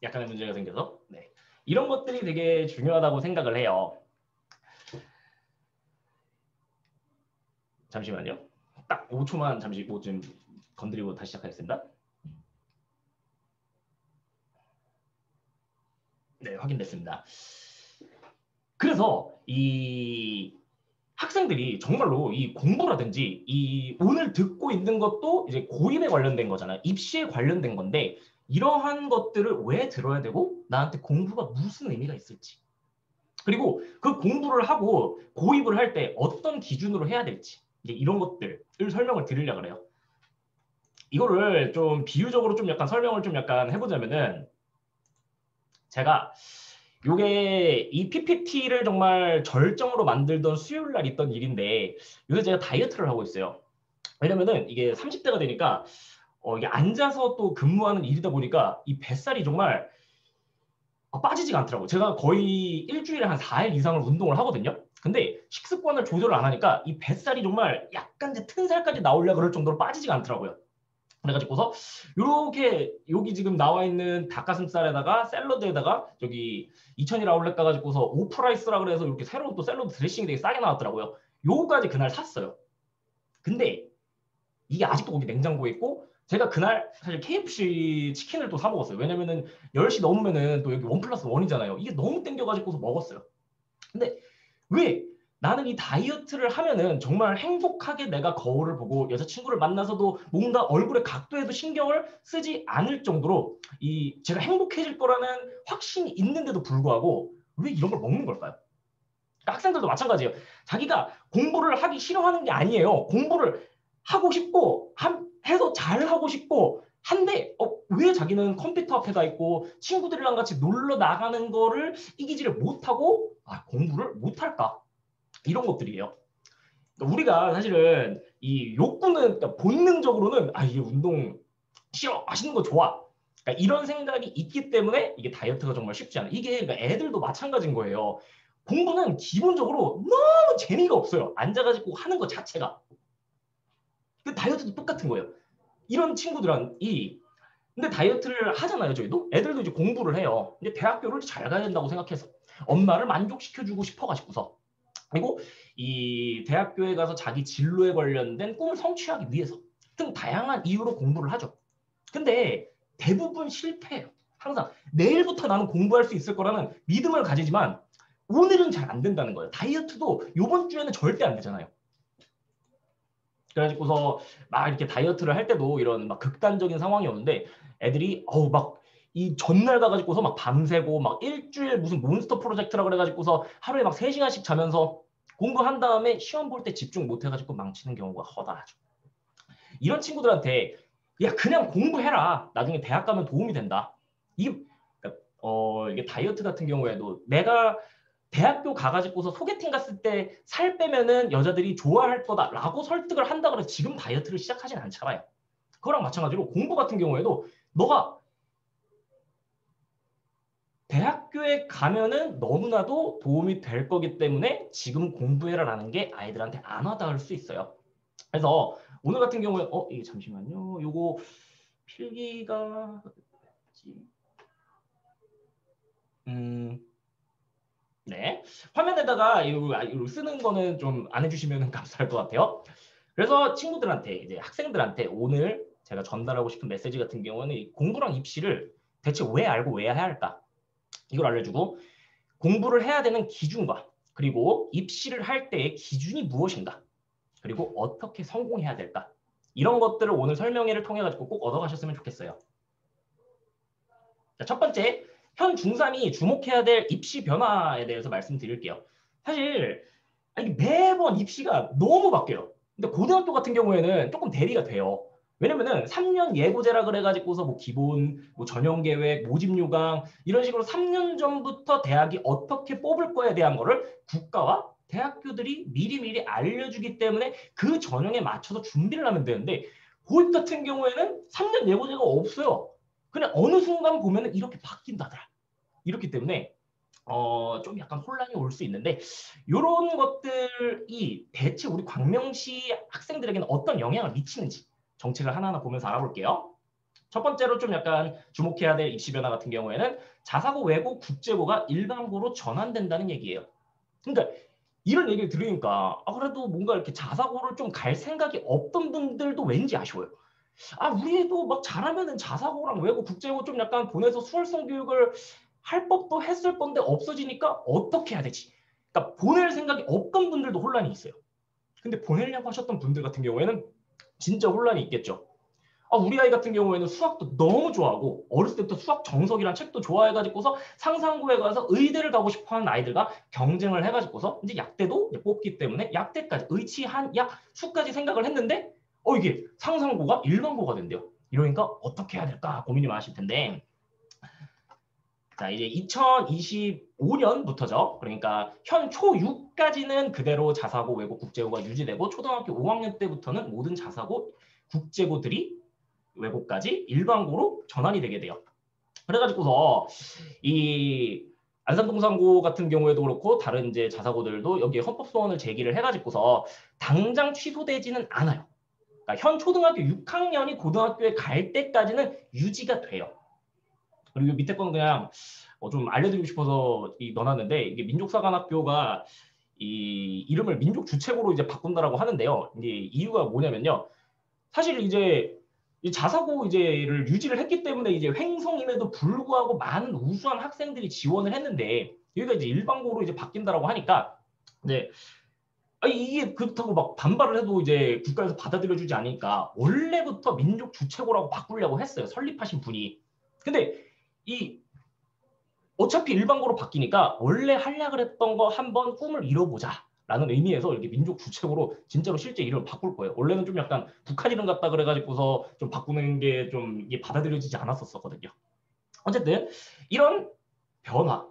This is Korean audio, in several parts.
약간의 문제가 생겨서. 네. 이런 것들이 되게 중요하다고 생각을 해요. 잠시만요. 딱 5초만 잠시 뭐 좀 건드리고 다시 시작하겠습니다. 네, 확인됐습니다. 그래서 이 학생들이 정말로 이 공부라든지 이 오늘 듣고 있는 것도 이제 고입에 관련된 거잖아요. 입시에 관련된 건데 이러한 것들을 왜 들어야 되고 나한테 공부가 무슨 의미가 있을지 그리고 그 공부를 하고 고입을 할 때 어떤 기준으로 해야 될지 이제 이런 것들을 설명을 드리려고 그래요. 이거를 좀 비유적으로 좀 약간 설명을 좀 약간 해보자면은 제가 요게 이 PPT를 정말 절정으로 만들던 수요일 날 있던 일인데 요새 제가 다이어트를 하고 있어요. 왜냐면은 이게 30대가 되니까 이게 앉아서 또 근무하는 일이다 보니까 이 뱃살이 정말 빠지지가 않더라고요. 제가 거의 일주일에 한 4일 이상을 운동을 하거든요. 근데 식습관을 조절을 안 하니까 이 뱃살이 정말 약간 이제 튼살까지 나오려 그럴 정도로 빠지지가 않더라고요. 그래가지고서 요렇게 여기 지금 나와 있는 닭가슴살에다가 샐러드에다가 저기 이천일 아울렛 가가지고서 오프라이스라 그래서 이렇게 새로운 또 샐러드 드레싱이 되게 싸게 나왔더라고요. 요거까지 그날 샀어요. 근데 이게 아직도 거기 냉장고에 있고 제가 그날 사실 KFC 치킨을 또 사 먹었어요. 왜냐면은 10시 넘으면은 또 여기 원 플러스 원이잖아요. 이게 너무 땡겨가지고서 먹었어요. 근데 왜 나는 이 다이어트를 하면은 정말 행복하게 내가 거울을 보고 여자친구를 만나서도 뭔가 얼굴의 각도에도 신경을 쓰지 않을 정도로 이 제가 행복해질 거라는 확신이 있는데도 불구하고 왜 이런 걸 먹는 걸까요? 그러니까 학생들도 마찬가지예요. 자기가 공부를 하기 싫어하는 게 아니에요. 공부를 하고 싶고 해서 잘 하고 싶고 한데 왜 자기는 컴퓨터 앞에 가 있고 친구들이랑 같이 놀러 나가는 거를 이기지를 못하고 공부를 못할까? 이런 것들이에요. 그러니까 우리가 사실은 이 욕구는 그러니까 본능적으로는 이게 운동 싫어, 맛있는 거 좋아. 그러니까 이런 생각이 있기 때문에 이게 다이어트가 정말 쉽지 않아요. 이게 그러니까 애들도 마찬가지인 거예요. 공부는 기본적으로 너무 재미가 없어요. 앉아가지고 하는 것 자체가. 그 다이어트도 똑같은 거예요. 이런 친구들이 근데 다이어트를 하잖아요, 저희도. 애들도 이제 공부를 해요. 근데 대학교를 잘 가야 된다고 생각해서 엄마를 만족시켜주고 싶어가지고서 그리고 이 대학교에 가서 자기 진로에 관련된 꿈을 성취하기 위해서 등 다양한 이유로 공부를 하죠. 근데 대부분 실패해요. 항상 내일부터 나는 공부할 수 있을 거라는 믿음을 가지지만 오늘은 잘 안 된다는 거예요. 다이어트도 이번 주에는 절대 안 되잖아요. 그래가지고서 막 이렇게 다이어트를 할 때도 이런 막 극단적인 상황이 오는데 애들이 막 이 전날 가가지고서 막 밤새고 막 일주일 무슨 몬스터 프로젝트라 그래가지고서 하루에 막 3시간씩 자면서 공부한 다음에 시험 볼 때 집중 못 해가지고 망치는 경우가 허다하죠. 이런 친구들한테 야 그냥 공부해라. 나중에 대학 가면 도움이 된다. 이게 다이어트 같은 경우에도 내가 대학교 가가지고서 소개팅 갔을 때 살 빼면은 여자들이 좋아할 거다라고 설득을 한다 그래서 지금 다이어트를 시작하진 않잖아요. 그거랑 마찬가지로 공부 같은 경우에도 너가 대학교에 가면은 너무나도 도움이 될 거기 때문에 지금 공부해라라는 게 아이들한테 안 와닿을 수 있어요. 그래서 오늘 같은 경우에 이게 잠시만요. 요거 필기가 네. 화면에다가 이거 쓰는 거는 좀 안 해주시면 감사할 것 같아요. 그래서 친구들한테 이제 학생들한테 오늘 제가 전달하고 싶은 메시지 같은 경우는 공부랑 입시를 대체 왜 알고 왜 해야 할까? 이걸 알려주고 공부를 해야 되는 기준과 그리고 입시를 할 때의 기준이 무엇인가? 그리고 어떻게 성공해야 될까? 이런 것들을 오늘 설명회를 통해 가지고 꼭 얻어가셨으면 좋겠어요. 자, 첫 번째, 현 중3이 주목해야 될 입시 변화에 대해서 말씀드릴게요. 사실 매번 입시가 너무 바뀌어요. 근데 고등학교 같은 경우에는 조금 대비가 돼요. 왜냐면은 3년 예고제라 그래가지고서 뭐 기본, 뭐 전형계획, 모집 요강 이런 식으로 3년 전부터 대학이 어떻게 뽑을 거에 대한 거를 국가와 대학교들이 미리미리 알려주기 때문에 그 전형에 맞춰서 준비를 하면 되는데 고입 같은 경우에는 3년 예고제가 없어요. 그냥 어느 순간 보면은 이렇게 바뀐다더라. 이렇기 때문에 좀 약간 혼란이 올 수 있는데 이런 것들이 대체 우리 광명시 학생들에게는 어떤 영향을 미치는지 정책을 하나하나 보면서 알아볼게요. 첫 번째로 좀 약간 주목해야 될 입시 변화 같은 경우에는 자사고 외고 국제고가 일반고로 전환된다는 얘기예요. 그러니까 이런 얘기를 들으니까 그래도 뭔가 이렇게 자사고를 좀 갈 생각이 없던 분들도 왠지 아쉬워요. 우리 애도 막 잘하면은 자사고랑 외고 국제고 좀 약간 보내서 수월성 교육을 할 법도 했을 건데 없어지니까 어떻게 해야 되지? 그러니까 보낼 생각이 없던 분들도 혼란이 있어요. 근데 보내려고 하셨던 분들 같은 경우에는 진짜 혼란이 있겠죠. 우리 아이 같은 경우에는 수학도 너무 좋아하고 어렸을 때부터 수학 정석이란 책도 좋아해가지고서 상상고에 가서 의대를 가고 싶어하는 아이들과 경쟁을 해가지고서 이제 약대도 이제 뽑기 때문에 약대까지 의치 한약 수까지 생각을 했는데 이게 상상고가 일반고가 된대요. 이러니까 어떻게 해야 될까 고민이 많으실 텐데 자 이제 2025년부터죠. 그러니까 현 초6까지는 그대로 자사고 외고 국제고가 유지되고 초등학교 5학년 때부터는 모든 자사고 국제고들이 외고까지 일반고로 전환이 되게 돼요. 그래가지고서 이 안산동산고 같은 경우에도 그렇고 다른 이제 자사고들도 여기에 헌법소원을 제기를 해가지고서 당장 취소되지는 않아요. 그러니까 현 초등학교 6학년이 고등학교에 갈 때까지는 유지가 돼요. 그리고 밑에 거는 그냥 좀 알려드리고 싶어서 넣어놨는데 이게 민족사관학교가 이 이름을 민족주체고로 이제 바꾼다라고 하는데요. 이게 이유가 뭐냐면요. 사실 이제 이 자사고 이제를 유지를 했기 때문에 이제 횡성임에도 불구하고 많은 우수한 학생들이 지원을 했는데 여기가 이제 일반고로 이제 바뀐다라고 하니까 이제 이게 그렇다고 막 반발을 해도 이제 국가에서 받아들여주지 않으니까 원래부터 민족 주체고라고 바꾸려고 했어요. 설립하신 분이. 근데 이 어차피 일반고로 바뀌니까 원래 하려고 했던 거 한번 꿈을 이뤄보자. 라는 의미에서 이렇게 민족 주체고로 진짜로 실제 이름을 바꿀 거예요. 원래는 좀 약간 북한 이름 같다 그래가지고서 좀 바꾸는 게 좀 받아들여지지 않았었거든요. 어쨌든 이런 변화가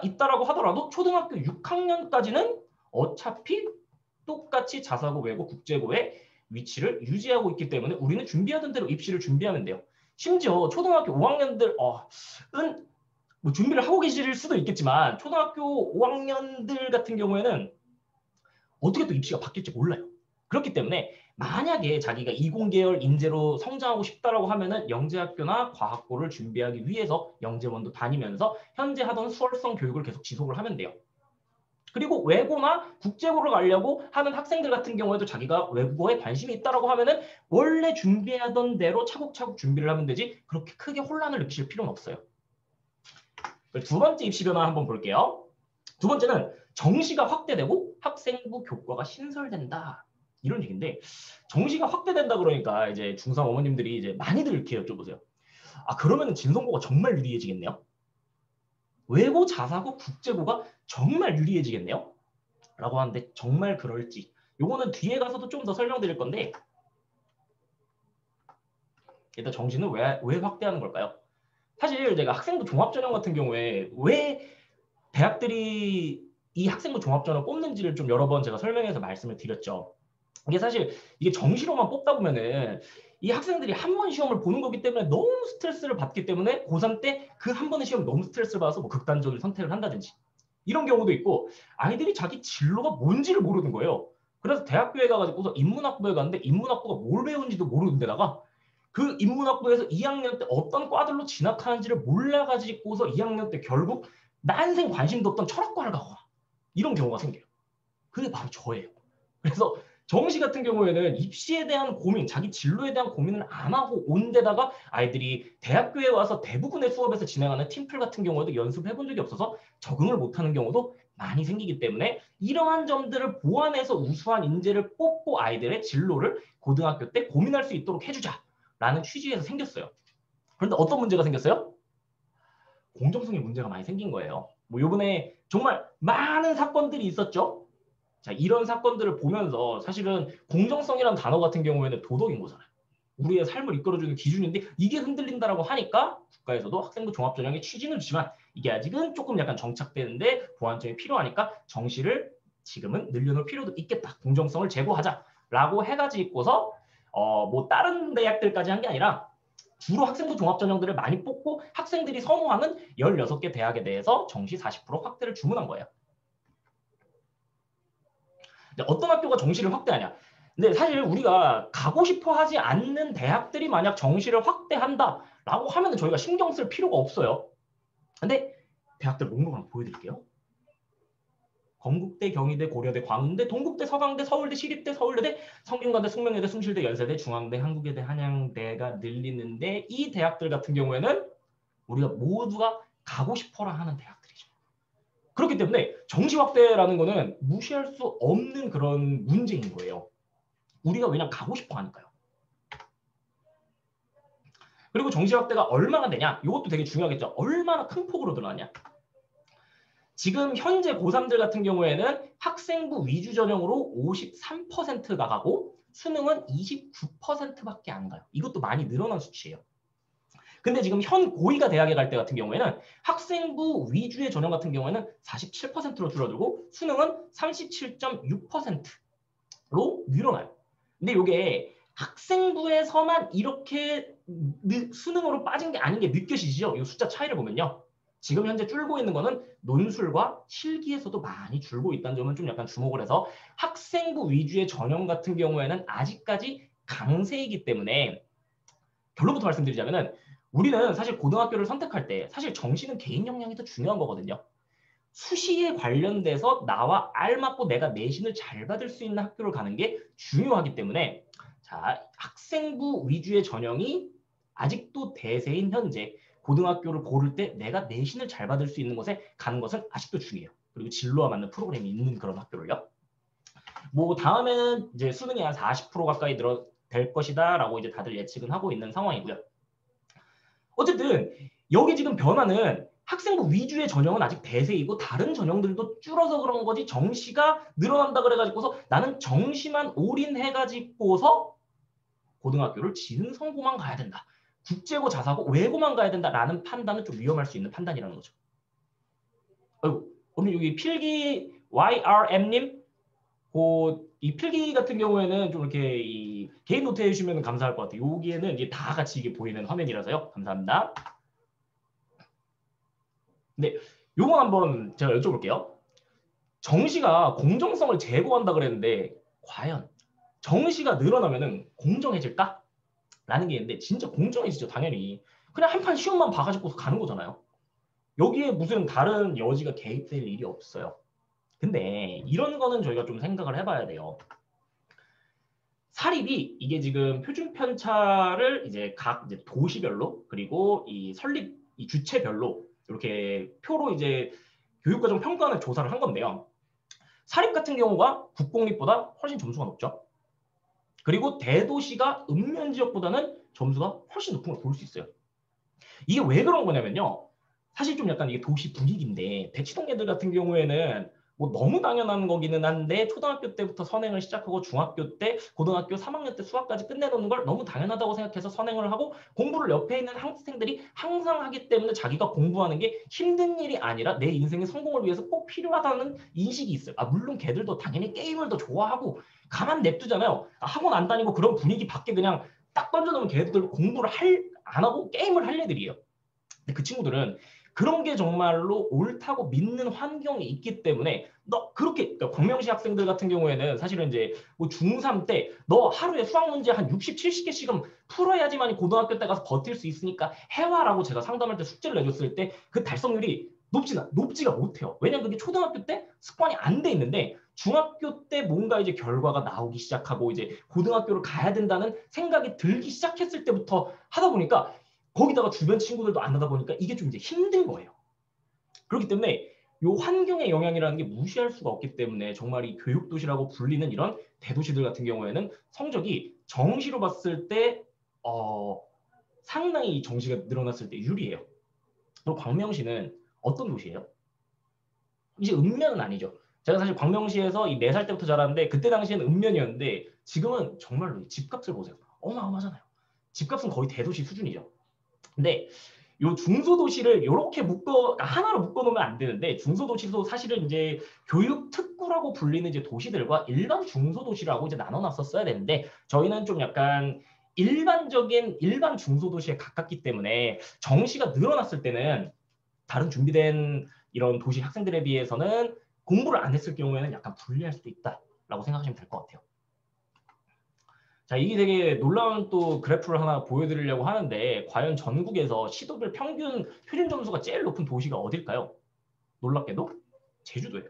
있다라고 하더라도 초등학교 6학년까지는 어차피 똑같이 자사고 외고 국제고의 위치를 유지하고 있기 때문에 우리는 준비하던 대로 입시를 준비하면 돼요. 심지어 초등학교 5학년들은 뭐 준비를 하고 계실 수도 있겠지만 초등학교 5학년들 같은 경우에는 어떻게 또 입시가 바뀔지 몰라요. 그렇기 때문에 만약에 자기가 이공계열 인재로 성장하고 싶다라고 하면은 영재학교나 과학고를 준비하기 위해서 영재원도 다니면서 현재 하던 수월성 교육을 계속 지속을 하면 돼요. 그리고 외고나 국제고를 가려고 하는 학생들 같은 경우에도 자기가 외국어에 관심이 있다라고 하면은 원래 준비하던 대로 차곡차곡 준비를 하면 되지 그렇게 크게 혼란을 느끼실 필요는 없어요. 두 번째 입시 변화 한번 볼게요. 두 번째는 정시가 확대되고 학생부 교과가 신설된다. 이런 얘기인데 정시가 확대된다 그러니까 이제 중3 어머님들이 이제 많이들 이렇게 여쭤보세요. 그러면 진성고가 정말 유리해지겠네요. 외고, 자사고, 국제고가 정말 유리해지겠네요. 라고 하는데 정말 그럴지. 요거는 뒤에 가서도 좀 더 설명드릴 건데 일단 정시는 왜 확대하는 걸까요? 사실 제가 학생부 종합전형 같은 경우에 왜 대학들이 이 학생부 종합전형 뽑는지를 좀 여러 번 제가 설명해서 말씀을 드렸죠. 이게 사실 이게 정시로만 뽑다 보면은 이 학생들이 한 번 시험을 보는 거기 때문에 너무 스트레스를 받기 때문에 고3 때 그 한 번의 시험을 너무 스트레스를 받아서 뭐 극단적인 선택을 한다든지 이런 경우도 있고 아이들이 자기 진로가 뭔지를 모르는 거예요. 그래서 대학교에 가가지고서 인문학부에 갔는데 인문학부가 뭘 배우는지도 모르는 데다가 그 인문학부에서 2학년 때 어떤 과들로 진학하는지를 몰라가지고서 2학년 때 결국 난생 관심도 없던 철학과를 가고 이런 경우가 생겨요. 그게 바로 저예요. 그래서 정시 같은 경우에는 입시에 대한 고민, 자기 진로에 대한 고민을 안 하고 온 데다가 아이들이 대학교에 와서 대부분의 수업에서 진행하는 팀플 같은 경우에도 연습을 해본 적이 없어서 적응을 못하는 경우도 많이 생기기 때문에 이러한 점들을 보완해서 우수한 인재를 뽑고 아이들의 진로를 고등학교 때 고민할 수 있도록 해주자라는 취지에서 생겼어요. 그런데 어떤 문제가 생겼어요? 공정성의 문제가 많이 생긴 거예요. 뭐 요번에 정말 많은 사건들이 있었죠. 자, 이런 사건들을 보면서 사실은 공정성이라는 단어 같은 경우에는 도덕인 거잖아요. 우리의 삶을 이끌어주는 기준인데 이게 흔들린다라고 하니까 국가에서도 학생부 종합전형에 취지는 주지만 이게 아직은 조금 약간 정착되는데 보완점이 필요하니까 정시를 지금은 늘려놓을 필요도 있겠다. 공정성을 제고하자라고 해가지고서 뭐 다른 대학들까지 한 게 아니라 주로 학생부 종합전형들을 많이 뽑고 학생들이 선호하는 16개 대학에 대해서 정시 40% 확대를 주문한 거예요. 어떤 학교가 정시를 확대하냐? 근데 사실 우리가 가고 싶어 하지 않는 대학들이 만약 정시를 확대한다라고 하면 저희가 신경 쓸 필요가 없어요. 근데 대학들 목록 한번 보여드릴게요. 건국대, 경희대, 고려대, 광운대, 동국대, 서강대, 서울대, 시립대, 서울대대, 성균관대, 숙명여대, 숭실대, 연세대, 중앙대, 한국예대, 한양대가 늘리는데 이 대학들 같은 경우에는 우리가 모두가 가고 싶어라 하는 대학들이죠. 그렇기 때문에 정시 확대라는 거는 무시할 수 없는 그런 문제인 거예요. 우리가 왜냐면 가고 싶어 하니까요. 그리고 정시 확대가 얼마나 되냐? 이것도 되게 중요하겠죠. 얼마나 큰 폭으로 늘어나냐? 지금 현재 고3들 같은 경우에는 학생부 위주 전형으로 53%가 가고 수능은 29%밖에 안 가요. 이것도 많이 늘어난 수치예요. 근데 지금 현 고2가 대학에 갈 때 같은 경우에는 학생부 위주의 전형 같은 경우에는 47%로 줄어들고 수능은 37.6%로 늘어나요. 근데 이게 학생부에서만 이렇게 수능으로 빠진 게 아닌 게 느껴지죠? 이 숫자 차이를 보면요. 지금 현재 줄고 있는 거는 논술과 실기에서도 많이 줄고 있다는 점은 좀 약간 주목을 해서 학생부 위주의 전형 같은 경우에는 아직까지 강세이기 때문에 결론부터 말씀드리자면은 우리는 사실 고등학교를 선택할 때 사실 정시는 개인 역량이 더 중요한 거거든요. 수시에 관련돼서 나와 알맞고 내가 내신을 잘 받을 수 있는 학교를 가는 게 중요하기 때문에 자, 학생부 위주의 전형이 아직도 대세인 현재 고등학교를 고를 때 내가 내신을 잘 받을 수 있는 곳에 가는 것은 아직도 중요해요. 그리고 진로와 맞는 프로그램이 있는 그런 학교를요. 뭐 다음에는 이제 수능이 한 40% 가까이 될 것이다라고 이제 다들 예측은 하고 있는 상황이고요. 어쨌든 여기 지금 변화는 학생부 위주의 전형은 아직 대세이고 다른 전형들도 줄어서 그런 거지 정시가 늘어난다 그래가지고서 나는 정시만 올인해가지고서 고등학교를 진성고만 가야 된다. 국제고 자사고 외고만 가야 된다라는 판단은 좀 위험할 수 있는 판단이라는 거죠. 아이고, 오늘 여기 필기 YRM님 이 필기 같은 경우에는 좀 이렇게 이 개인 노트 해주시면 감사할 것 같아요. 여기에는 이제 다 같이 이게 보이는 화면이라서요. 감사합니다. 근데 요거 한번 제가 여쭤볼게요. 정시가 공정성을 제고한다 그랬는데 과연 정시가 늘어나면은 공정해질까? 라는 게 있는데 진짜 공정해지죠, 당연히. 그냥 한 판 시험만 봐가지고 가는 거잖아요. 여기에 무슨 다른 여지가 개입될 일이 없어요. 근데 이런 거는 저희가 좀 생각을 해봐야 돼요. 사립이 이게 지금 표준 편차를 이제 각 이제 도시별로 그리고 이 설립 이 주체별로 이렇게 표로 이제 교육과정 평가하는 조사를 한 건데요. 사립 같은 경우가 국공립보다 훨씬 점수가 높죠. 그리고 대도시가 읍면 지역보다는 점수가 훨씬 높은 걸 볼 수 있어요. 이게 왜 그런 거냐면요. 사실 좀 약간 이게 도시 분위기인데 대치동 애들 같은 경우에는 뭐 너무 당연한 거기는 한데 초등학교 때부터 선행을 시작하고 중학교 때 고등학교 3학년 때 수학까지 끝내놓는 걸 너무 당연하다고 생각해서 선행을 하고 공부를 옆에 있는 학생들이 항상 하기 때문에 자기가 공부하는 게 힘든 일이 아니라 내 인생의 성공을 위해서 꼭 필요하다는 인식이 있어요. 물론 걔들도 당연히 게임을 더 좋아하고 가만 냅두잖아요. 학원 안 다니고 그런 분위기 밖에 그냥 딱 던져놓으면 걔들 공부를 안 하고 게임을 할 애들이에요. 근데 그 친구들은 그런 게 정말로 옳다고 믿는 환경이 있기 때문에 너 그렇게 그러니까 광명시 학생들 같은 경우에는 사실은 이제 뭐 중3 때 너 하루에 수학 문제 한 60, 70개씩은 풀어야지만 고등학교 때 가서 버틸 수 있으니까 해와라고 제가 상담할 때 숙제를 내줬을 때 그 달성률이 높지가 못해요. 왜냐면 그게 초등학교 때 습관이 안 돼 있는데 중학교 때 뭔가 이제 결과가 나오기 시작하고 이제 고등학교를 가야 된다는 생각이 들기 시작했을 때부터 하다 보니까 거기다가 주변 친구들도 안 하다 보니까 이게 좀 이제 힘든 거예요. 그렇기 때문에 이 환경의 영향이라는 게 무시할 수가 없기 때문에 정말 이 교육도시라고 불리는 이런 대도시들 같은 경우에는 성적이 정시로 봤을 때 상당히 정시가 늘어났을 때 유리해요. 그리고 광명시는 어떤 도시예요? 이제 읍면은 아니죠. 제가 사실 광명시에서 이 4살 때부터 자랐는데 그때 당시에는 읍면이었는데 지금은 정말로 집값을 보세요. 어마어마하잖아요. 집값은 거의 대도시 수준이죠. 근데 요 중소도시를 이렇게 하나로 묶어놓으면 안 되는데 중소도시도 사실은 이제 교육 특구라고 불리는 이제 도시들과 일반 중소도시라고 이제 나눠놨었어야 되는데 저희는 좀 약간 일반 중소도시에 가깝기 때문에 정시가 늘어났을 때는 다른 준비된 이런 도시 학생들에 비해서는 공부를 안 했을 경우에는 약간 불리할 수도 있다라고 생각하시면 될 것 같아요. 자, 이게 되게 놀라운 또 그래프를 하나 보여드리려고 하는데 과연 전국에서 시도별 평균 표준 점수가 제일 높은 도시가 어딜까요? 놀랍게도 제주도예요.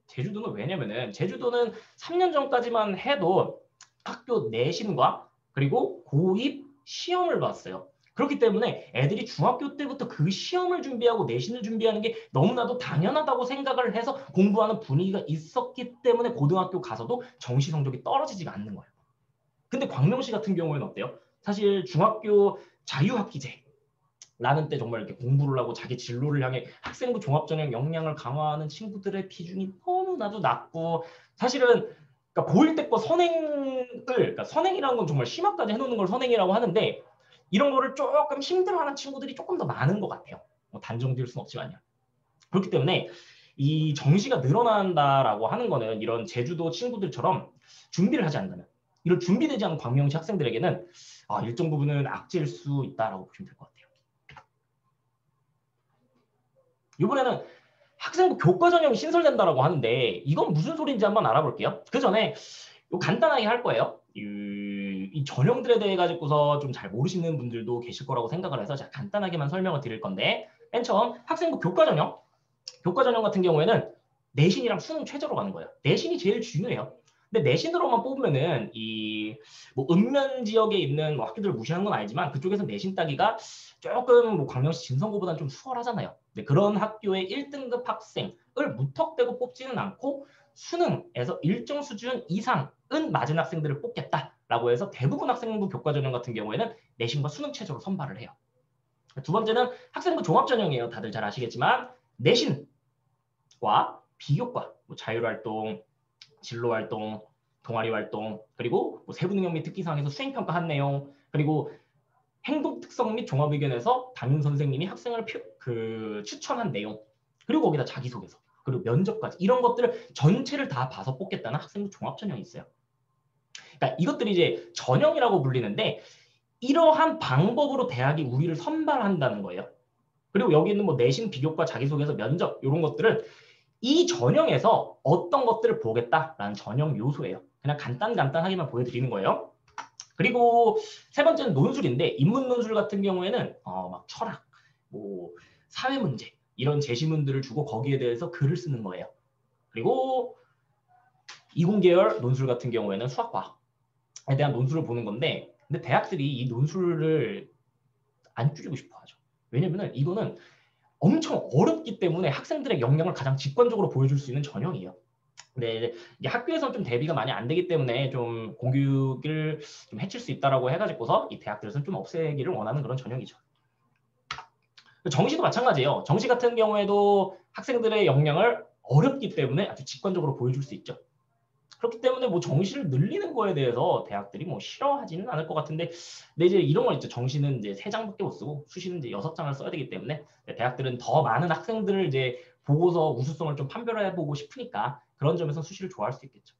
제주도는 왜냐면은 제주도는 3년 전까지만 해도 학교 내신과 그리고 고입 시험을 봤어요. 그렇기 때문에 애들이 중학교 때부터 그 시험을 준비하고 내신을 준비하는 게 너무나도 당연하다고 생각을 해서 공부하는 분위기가 있었기 때문에 고등학교 가서도 정시 성적이 떨어지지가 않는 거예요. 근데 광명시 같은 경우에는 어때요? 사실 중학교 자유학기제 라는 때 정말 이렇게 공부를 하고 자기 진로를 향해 학생부 종합전형 역량을 강화하는 친구들의 비중이 너무나도 낮고 사실은 그러니까 고1 때 거 선행을 그러니까 선행이라는 건 정말 심화까지 해놓는 걸 선행이라고 하는데 이런 거를 조금 힘들어하는 친구들이 조금 더 많은 것 같아요. 뭐 단정 지을 수는 없지만요. 그렇기 때문에 이 정시가 늘어난다라고 하는 거는 이런 제주도 친구들처럼 준비를 하지 않는다면 이런 준비되지 않은 광명시 학생들에게는 일정 부분은 악재일 수 있다라고 보시면 될 것 같아요. 이번에는 학생부 교과 전형이 신설된다라고 하는데 이건 무슨 소리인지 한번 알아볼게요. 그 전에 간단하게 할 거예요. 이 전형들에 대해 가지고서 좀 잘 모르시는 분들도 계실 거라고 생각을 해서 제가 간단하게만 설명을 드릴 건데 맨 처음 학생부 교과 전형. 교과 전형 같은 경우에는 내신이랑 수능 최저로 가는 거예요. 내신이 제일 중요해요. 근데 내신으로만 뽑으면은 뭐 읍면 지역에 있는 뭐 학교들을 무시하는 건 아니지만 그쪽에서 내신 따기가 조금 뭐 광명시 진성고보다는 좀 수월하잖아요. 근데 그런 학교의 1등급 학생을 무턱대고 뽑지는 않고 수능에서 일정 수준 이상은 맞은 학생들을 뽑겠다라고 해서 대부분 학생부 교과 전형 같은 경우에는 내신과 수능 최저로 선발을 해요. 두 번째는 학생부 종합 전형이에요. 다들 잘 아시겠지만 내신과 비교과, 뭐 자율활동, 진로활동, 동아리활동, 그리고 뭐 세부능력 및 특기사항에서 수행평가한 내용, 그리고 행동특성 및 종합의견에서 담임 선생님이 학생을 추천한 내용, 그리고 거기다 자기소개서, 그리고 면접까지 이런 것들을 전체를 다 봐서 뽑겠다는 학생부 종합전형이 있어요. 그러니까 이것들이 이제 전형이라고 불리는데 이러한 방법으로 대학이 우리를 선발한다는 거예요. 그리고 여기 있는 뭐 내신, 비교과, 자기소개서, 면접 이런 것들은 이 전형에서 어떤 것들을 보겠다라는 전형 요소예요. 그냥 간단하게만 보여드리는 거예요. 그리고 세 번째는 논술인데 인문 논술 같은 경우에는 막 철학, 뭐 사회 문제 이런 제시문들을 주고 거기에 대해서 글을 쓰는 거예요. 그리고 이공계열 논술 같은 경우에는 수학과에 대한 논술을 보는 건데 근데 대학들이 이 논술을 안 줄이고 싶어 하죠. 왜냐면은 이거는 엄청 어렵기 때문에 학생들의 역량을 가장 직관적으로 보여줄 수 있는 전형이에요. 근데 이게 학교에서는 좀 대비가 많이 안 되기 때문에 좀 공교육을 좀 해칠 수 있다라고 해가지고서 이 대학들에서는 좀 없애기를 원하는 그런 전형이죠. 정시도 마찬가지예요. 정시 같은 경우에도 학생들의 역량을 어렵기 때문에 아주 직관적으로 보여줄 수 있죠. 그렇기 때문에 뭐 정시를 늘리는 거에 대해서 대학들이 뭐 싫어하지는 않을 것 같은데, 근데 이제 이런 거 있죠. 정시는 이제 3장밖에 못 쓰고 수시는 이제 6장을 써야 되기 때문에 대학들은 더 많은 학생들을 이제 보고서 우수성을 좀 판별해보고 싶으니까 그런 점에서 수시를 좋아할 수 있겠죠.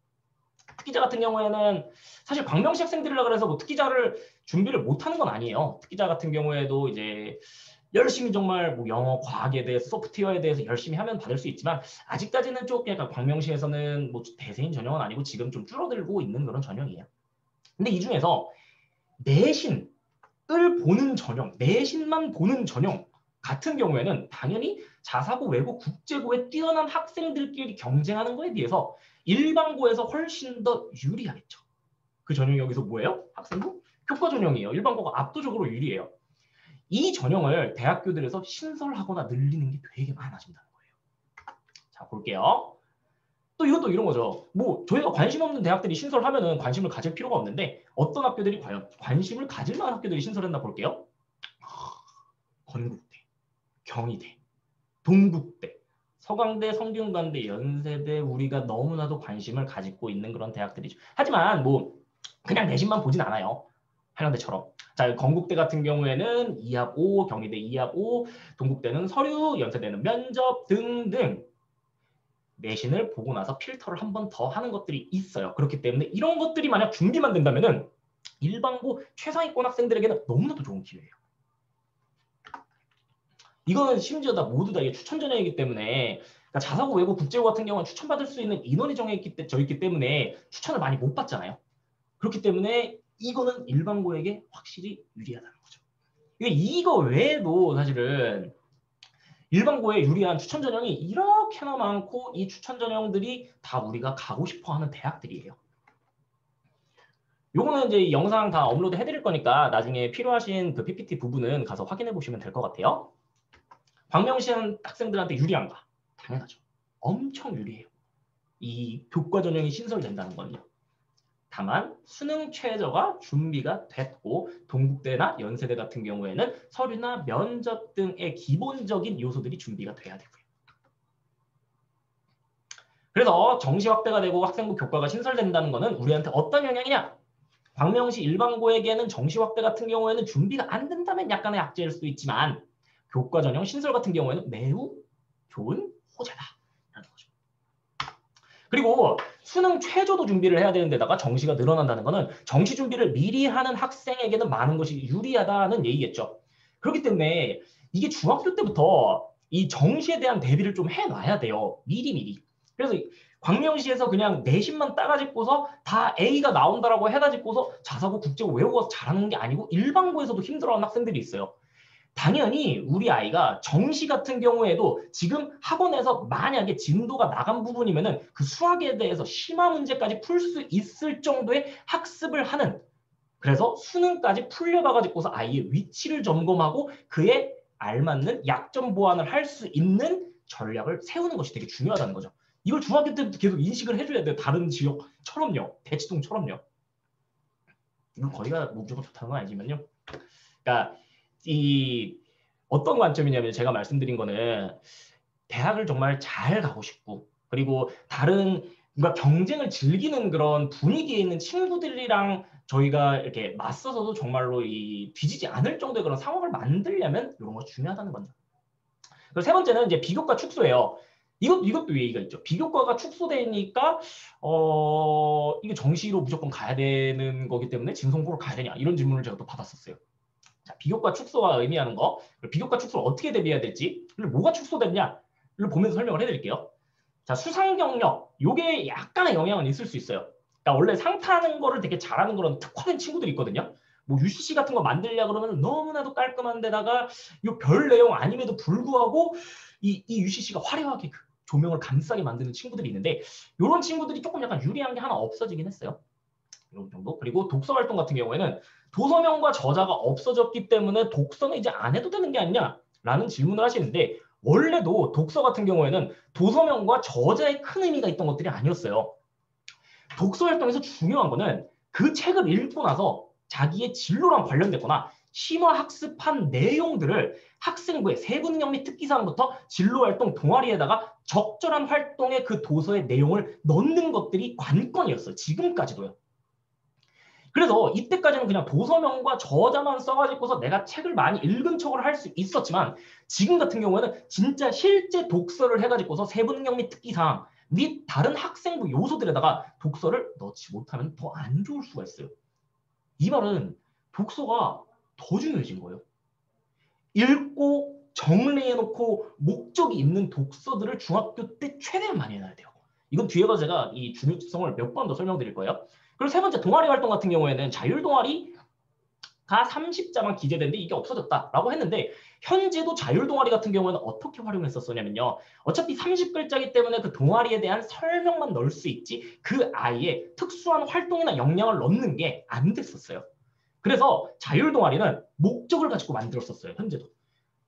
특기자 같은 경우에는 사실 광명시 학생들이라 그래서 뭐 특기자를 준비를 못하는 건 아니에요. 특기자 같은 경우에도 이제 열심히 정말 뭐 영어, 과학에 대해서 소프트웨어에 대해서 열심히 하면 받을 수 있지만 아직까지는 좀 약간 광명시에서는 뭐 대세인 전형은 아니고 지금 좀 줄어들고 있는 그런 전형이에요. 근데 이 중에서 내신을 보는 전형, 내신만 보는 전형 같은 경우에는 당연히 자사고, 외고, 국제고에 뛰어난 학생들끼리 경쟁하는 거에 비해서 일반고에서 훨씬 더 유리하겠죠. 그 전형이 여기서 뭐예요? 학생부? 교과 전형이에요. 일반고가 압도적으로 유리해요. 이 전형을 대학교들에서 신설하거나 늘리는 게 되게 많아진다는 거예요. 자, 볼게요. 또 이것도 이런 거죠. 뭐 저희가 관심 없는 대학들이 신설하면은 관심을 가질 필요가 없는데 어떤 학교들이 과연 관심을 가질 만한 학교들이 신설했나 볼게요. 건국대, 경희대, 동국대, 서강대, 성균관대, 연세대 우리가 너무나도 관심을 가지고 있는 그런 대학들이죠. 하지만 뭐 그냥 내신만 보진 않아요. 한양대처럼. 자, 건국대 같은 경우에는 2합 5, 경희대 2합 5, 동국대는 서류, 연세대는 면접 등등 내신을 보고 나서 필터를 한 번 더 하는 것들이 있어요. 그렇기 때문에 이런 것들이 만약 준비만 된다면은 일반고 최상위권 학생들에게는 너무나도 좋은 기회예요. 이거는 심지어 다 모두 다 이게 추천 전형이기 때문에 그러니까 자사고, 외고, 국제고 같은 경우는 추천받을 수 있는 인원이 정해져 있기 때문에 추천을 많이 못 받잖아요. 그렇기 때문에 이거는 일반고에게 확실히 유리하다는 거죠. 이거 외에도 사실은 일반고에 유리한 추천 전형이 이렇게나 많고 이 추천 전형들이 다 우리가 가고 싶어하는 대학들이에요. 요거는 이제 영상 다 업로드 해드릴 거니까 나중에 필요하신 그 PPT 부분은 가서 확인해 보시면 될 것 같아요. 광명시 학생들한테 유리한가? 당연하죠. 엄청 유리해요. 이 교과 전형이 신설된다는 건요. 다만 수능 최저가 준비가 됐고 동국대나 연세대 같은 경우에는 서류나 면접 등의 기본적인 요소들이 준비가 돼야 되고요. 그래서 정시 확대가 되고 학생부 교과가 신설된다는 것은 우리한테 어떤 영향이냐? 광명시 일반고에게는 정시 확대 같은 경우에는 준비가 안 된다면 약간의 악재일 수도 있지만 교과 전형 신설 같은 경우에는 매우 좋은 호재다라는 거죠. 그리고 수능 최저도 준비를 해야 되는 데다가 정시가 늘어난다는 것은 정시 준비를 미리 하는 학생에게는 많은 것이 유리하다는 얘기겠죠. 그렇기 때문에 이게 중학교 때부터 이 정시에 대한 대비를 좀 해놔야 돼요. 미리미리. 그래서 광명시에서 그냥 내신만 따가지고서 다 A가 나온다라고 해가지고서 자사고 국제고 외우고 잘하는 게 아니고 일반고에서도 힘들어하는 학생들이 있어요. 당연히 우리 아이가 정시 같은 경우에도 지금 학원에서 만약에 진도가 나간 부분이면은 그 수학에 대해서 심화 문제까지 풀 수 있을 정도의 학습을 하는, 그래서 수능까지 풀려봐가지고서 아이의 위치를 점검하고 그에 알맞는 약점 보완을 할 수 있는 전략을 세우는 것이 되게 중요하다는 거죠. 이걸 중학교 때부터 계속 인식을 해줘야 돼요. 다른 지역처럼요. 대치동처럼요. 이거 거기가 무조건 좋다는 건 아니지만요. 그러니까 이 어떤 관점이냐면 제가 말씀드린 거는 대학을 정말 잘 가고 싶고 그리고 다른 뭔가 경쟁을 즐기는 그런 분위기에 있는 친구들이랑 저희가 이렇게 맞서서도 정말로 이 뒤지지 않을 정도의 그런 상황을 만들려면 이런 거 중요하다는 거죠. 그리고 세 번째는 이제 비교과 축소예요. 이것도 얘기가 있죠. 비교과가 축소되니까 이게 정시로 무조건 가야 되는 거기 때문에 진성고를 가야 되냐 이런 질문을 제가 또 받았었어요. 자, 비교과 축소가 의미하는 거, 비교과 축소를 어떻게 대비해야 될지, 그리고 뭐가 축소됐냐를 보면서 설명을 해드릴게요. 자, 수상 경력, 요게 약간의 영향은 있을 수 있어요. 그러니까 원래 상 타는 거를 되게 잘하는 그런 특화된 친구들이 있거든요. 뭐 UCC 같은 거 만들려 그러면 너무나도 깔끔한 데다가 요 별 내용 아님에도 불구하고 이 UCC가 화려하게 그 조명을 감싸게 만드는 친구들이 있는데 이런 친구들이 조금 약간 유리한 게 하나 없어지긴 했어요. 이런 정도. 그리고 독서 활동 같은 경우에는 도서명과 저자가 없어졌기 때문에 독서는 이제 안 해도 되는 게 아니냐라는 질문을 하시는데 원래도 독서 같은 경우에는 도서명과 저자의 큰 의미가 있던 것들이 아니었어요. 독서 활동에서 중요한 거는 그 책을 읽고 나서 자기의 진로랑 관련됐거나 심화 학습한 내용들을 학생부의 세부능력 및 특기사항부터 진로활동 동아리에다가 적절한 활동에 그 도서의 내용을 넣는 것들이 관건이었어요. 지금까지도요. 그래서 이때까지는 그냥 도서명과 저자만 써가지고서 내가 책을 많이 읽은 척을 할 수 있었지만 지금 같은 경우에는 진짜 실제 독서를 해가지고서 세부능력 및 특기사항 및 다른 학생부 요소들에다가 독서를 넣지 못하면 더 안 좋을 수가 있어요. 이 말은 독서가 더 중요해진 거예요. 읽고 정리해놓고 목적이 있는 독서들을 중학교 때 최대한 많이 해놔야 돼요. 이건 뒤에 가서 제가 이 중요성을 몇 번 더 설명드릴 거예요. 그리고 세 번째 동아리 활동 같은 경우에는 자율 동아리가 30자만 기재되는데 이게 없어졌다라고 했는데 현재도 자율 동아리 같은 경우에는 어떻게 활용했었냐면요. 어차피 30글자이기 때문에 그 동아리에 대한 설명만 넣을 수 있지 그 아이의 특수한 활동이나 역량을 넣는 게 안 됐었어요. 그래서 자율 동아리는 목적을 가지고 만들었었어요. 현재도.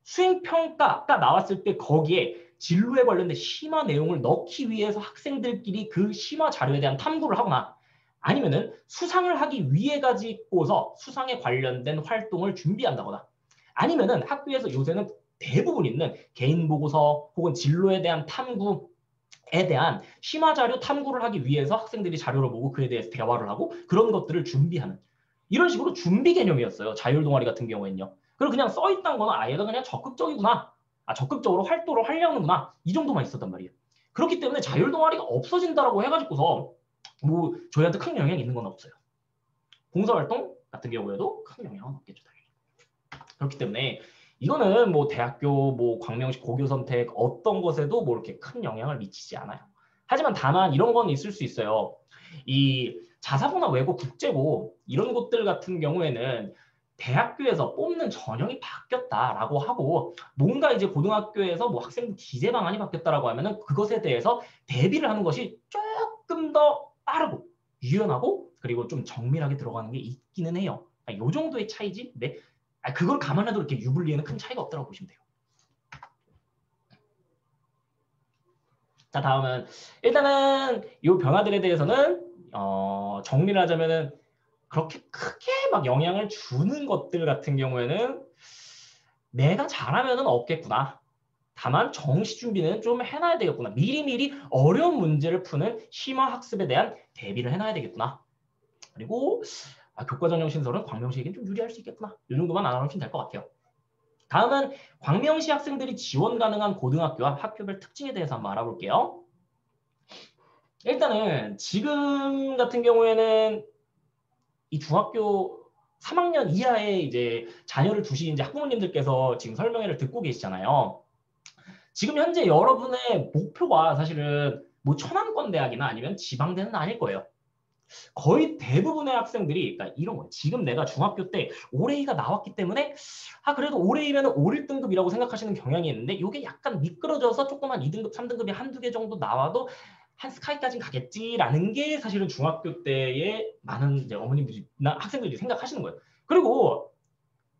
수행평가가 나왔을 때 거기에 진로에 관련된 심화 내용을 넣기 위해서 학생들끼리 그 심화 자료에 대한 탐구를 하거나 아니면은 수상을 하기 위해 가지고서 수상에 관련된 활동을 준비한다거나 아니면은 학교에서 요새는 대부분 있는 개인 보고서 혹은 진로에 대한 탐구에 대한 심화 자료 탐구를 하기 위해서 학생들이 자료를 보고 그에 대해서 대화를 하고 그런 것들을 준비하는 이런 식으로 준비 개념이었어요. 자율 동아리 같은 경우에는요. 그리고 그냥 써있던 거는 아이가 그냥 적극적이구나. 적극적으로 활동을 하려는구나. 이 정도만 있었단 말이에요. 그렇기 때문에 자율 동아리가 없어진다라고 해가지고서 뭐 저희한테 큰 영향이 있는 건 없어요. 봉사활동 같은 경우에도 큰 영향은 없겠죠. 당연히. 그렇기 때문에 이거는 뭐 대학교, 뭐 광명시 고교 선택 어떤 것에도 뭐 이렇게 큰 영향을 미치지 않아요. 하지만 다만 이런 건 있을 수 있어요. 이 자사고나 외고, 국제고 이런 곳들 같은 경우에는 대학교에서 뽑는 전형이 바뀌었다라고 하고 뭔가 이제 고등학교에서 뭐 학생 기재 방안이 바뀌었다라고 하면은 그것에 대해서 대비를 하는 것이 조금 더 빠르고 유연하고 그리고 좀 정밀하게 들어가는 게 있기는 해요. 요 정도의 차이지. 네. 그걸 감안해도 이렇게 유불리에는 큰 차이가 없다고 보시면 돼요. 자, 다음은 일단은 이 변화들에 대해서는 정리를 하자면은 그렇게 크게 막 영향을 주는 것들 같은 경우에는 내가 잘하면은 없겠구나. 다만 정시 준비는 좀 해놔야 되겠구나. 미리미리 어려운 문제를 푸는 심화 학습에 대한 대비를 해놔야 되겠구나. 그리고 교과 전형 신설은 광명시에겐 좀 유리할 수 있겠구나. 이 정도만 알아놓으시면 될 것 같아요. 다음은 광명시 학생들이 지원 가능한 고등학교와 학교별 특징에 대해서 한번 알아볼게요. 일단은 지금 같은 경우에는 이 중학교 3학년 이하의 이제 자녀를 두신 이제 학부모님들께서 지금 설명회를 듣고 계시잖아요. 지금 현재 여러분의 목표가 사실은 뭐 천안권 대학이나 아니면 지방대는 아닐 거예요. 거의 대부분의 학생들이 그러니까 이런 거예요. 지금 내가 중학교 때 올해이가 나왔기 때문에 그래도 올해이면 5, 1등급이라고 생각하시는 경향이 있는데 이게 약간 미끄러져서 조그만 2등급, 3등급이 한두 개 정도 나와도 한 스카이까지는 가겠지라는 게 사실은 중학교 때의 많은 이제 어머님들이나 학생들이 생각하시는 거예요. 그리고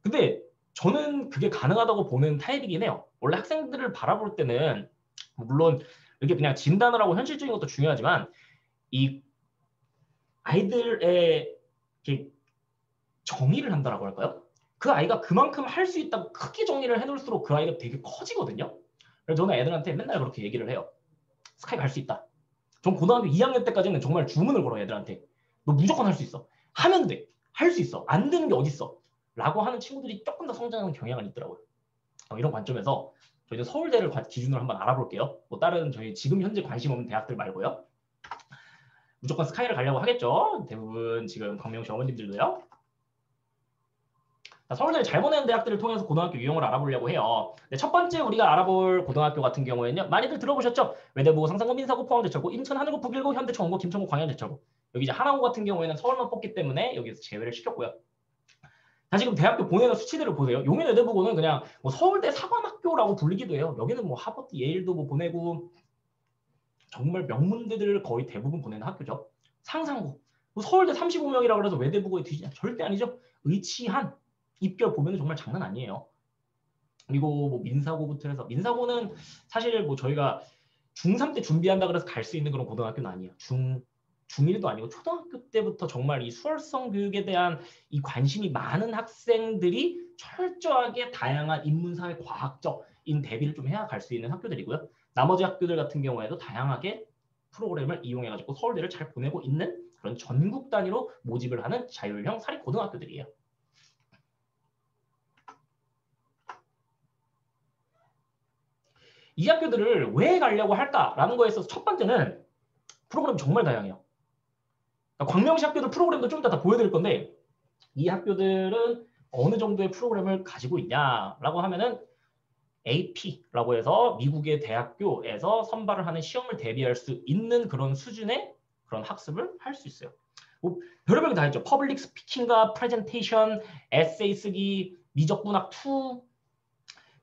근데 저는 그게 가능하다고 보는 타입이긴 해요. 원래 학생들을 바라볼 때는 물론 이렇게 그냥 진단을 하고 현실적인 것도 중요하지만 이 아이들의 이렇게 정의를 한다라고 할까요? 그 아이가 그만큼 할 수 있다고 크게 정의를 해놓을수록 그 아이가 되게 커지거든요. 그래서 저는 애들한테 맨날 그렇게 얘기를 해요. 스카이 갈 수 있다. 전 고등학교 2학년 때까지는 정말 주문을 걸어요, 애들한테. 너 무조건 할 수 있어. 하면 돼. 할 수 있어. 안 되는 게 어딨어. 라고 하는 친구들이 조금 더 성장하는 경향은 있더라고요. 이런 관점에서 저희는 서울대를 기준으로 한번 알아볼게요. 뭐 다른 저희 지금 현재 관심 없는 대학들 말고요. 무조건 스카이를 가려고 하겠죠. 대부분 지금 광명시 어머님들도요. 서울대를 잘 보내는 대학들을 통해서 고등학교 유형을 알아보려고 해요. 첫 번째 우리가 알아볼 고등학교 같은 경우에는요. 많이들 들어보셨죠? 외대부, 상상고, 민사고, 포항제철고, 인천, 하늘고, 북일고, 현대, 청운고, 김천고, 광양제철고. 여기 이제 하나고 같은 경우에는 서울만 뽑기 때문에 여기서 제외를 시켰고요. 자, 지금 대학교 보내는 수치들을 보세요. 용인 외대부고는 그냥 뭐 서울대 사관학교라고 불리기도 해요. 여기는 뭐 하버드, 예일도 뭐 보내고 정말 명문대들을 거의 대부분 보내는 학교죠. 상상고. 뭐 서울대 35명이라고 해서 외대부고에 뒤지냐? 절대 아니죠. 의치한 입결 보면 정말 장난 아니에요. 그리고 뭐 민사고부터 해서 민사고는 사실 뭐 저희가 중3 때 준비한다 그래서 갈 수 있는 그런 고등학교는 아니에요. 중1도 아니고 초등학교 때부터 정말 이 수월성 교육에 대한 이 관심이 많은 학생들이 철저하게 다양한 인문사회 과학적인 대비를 좀 해야 갈 수 있는 학교들이고요. 나머지 학교들 같은 경우에도 다양하게 프로그램을 이용해가지고 서울대를 잘 보내고 있는 그런 전국 단위로 모집을 하는 자율형 사립고등학교들이에요. 이 학교들을 왜 가려고 할까라는 거에 있어서 첫 번째는 프로그램이 정말 다양해요. 광명시 학교들 프로그램도 좀 이따 다 보여드릴 건데 이 학교들은 어느 정도의 프로그램을 가지고 있냐라고 하면은 AP라고 해서 미국의 대학교에서 선발을 하는 시험을 대비할 수 있는 그런 수준의 그런 학습을 할 수 있어요. 뭐 별의별 게 다 있죠. 퍼블릭 스피킹과 프레젠테이션, 에세이 쓰기, 미적분학 2,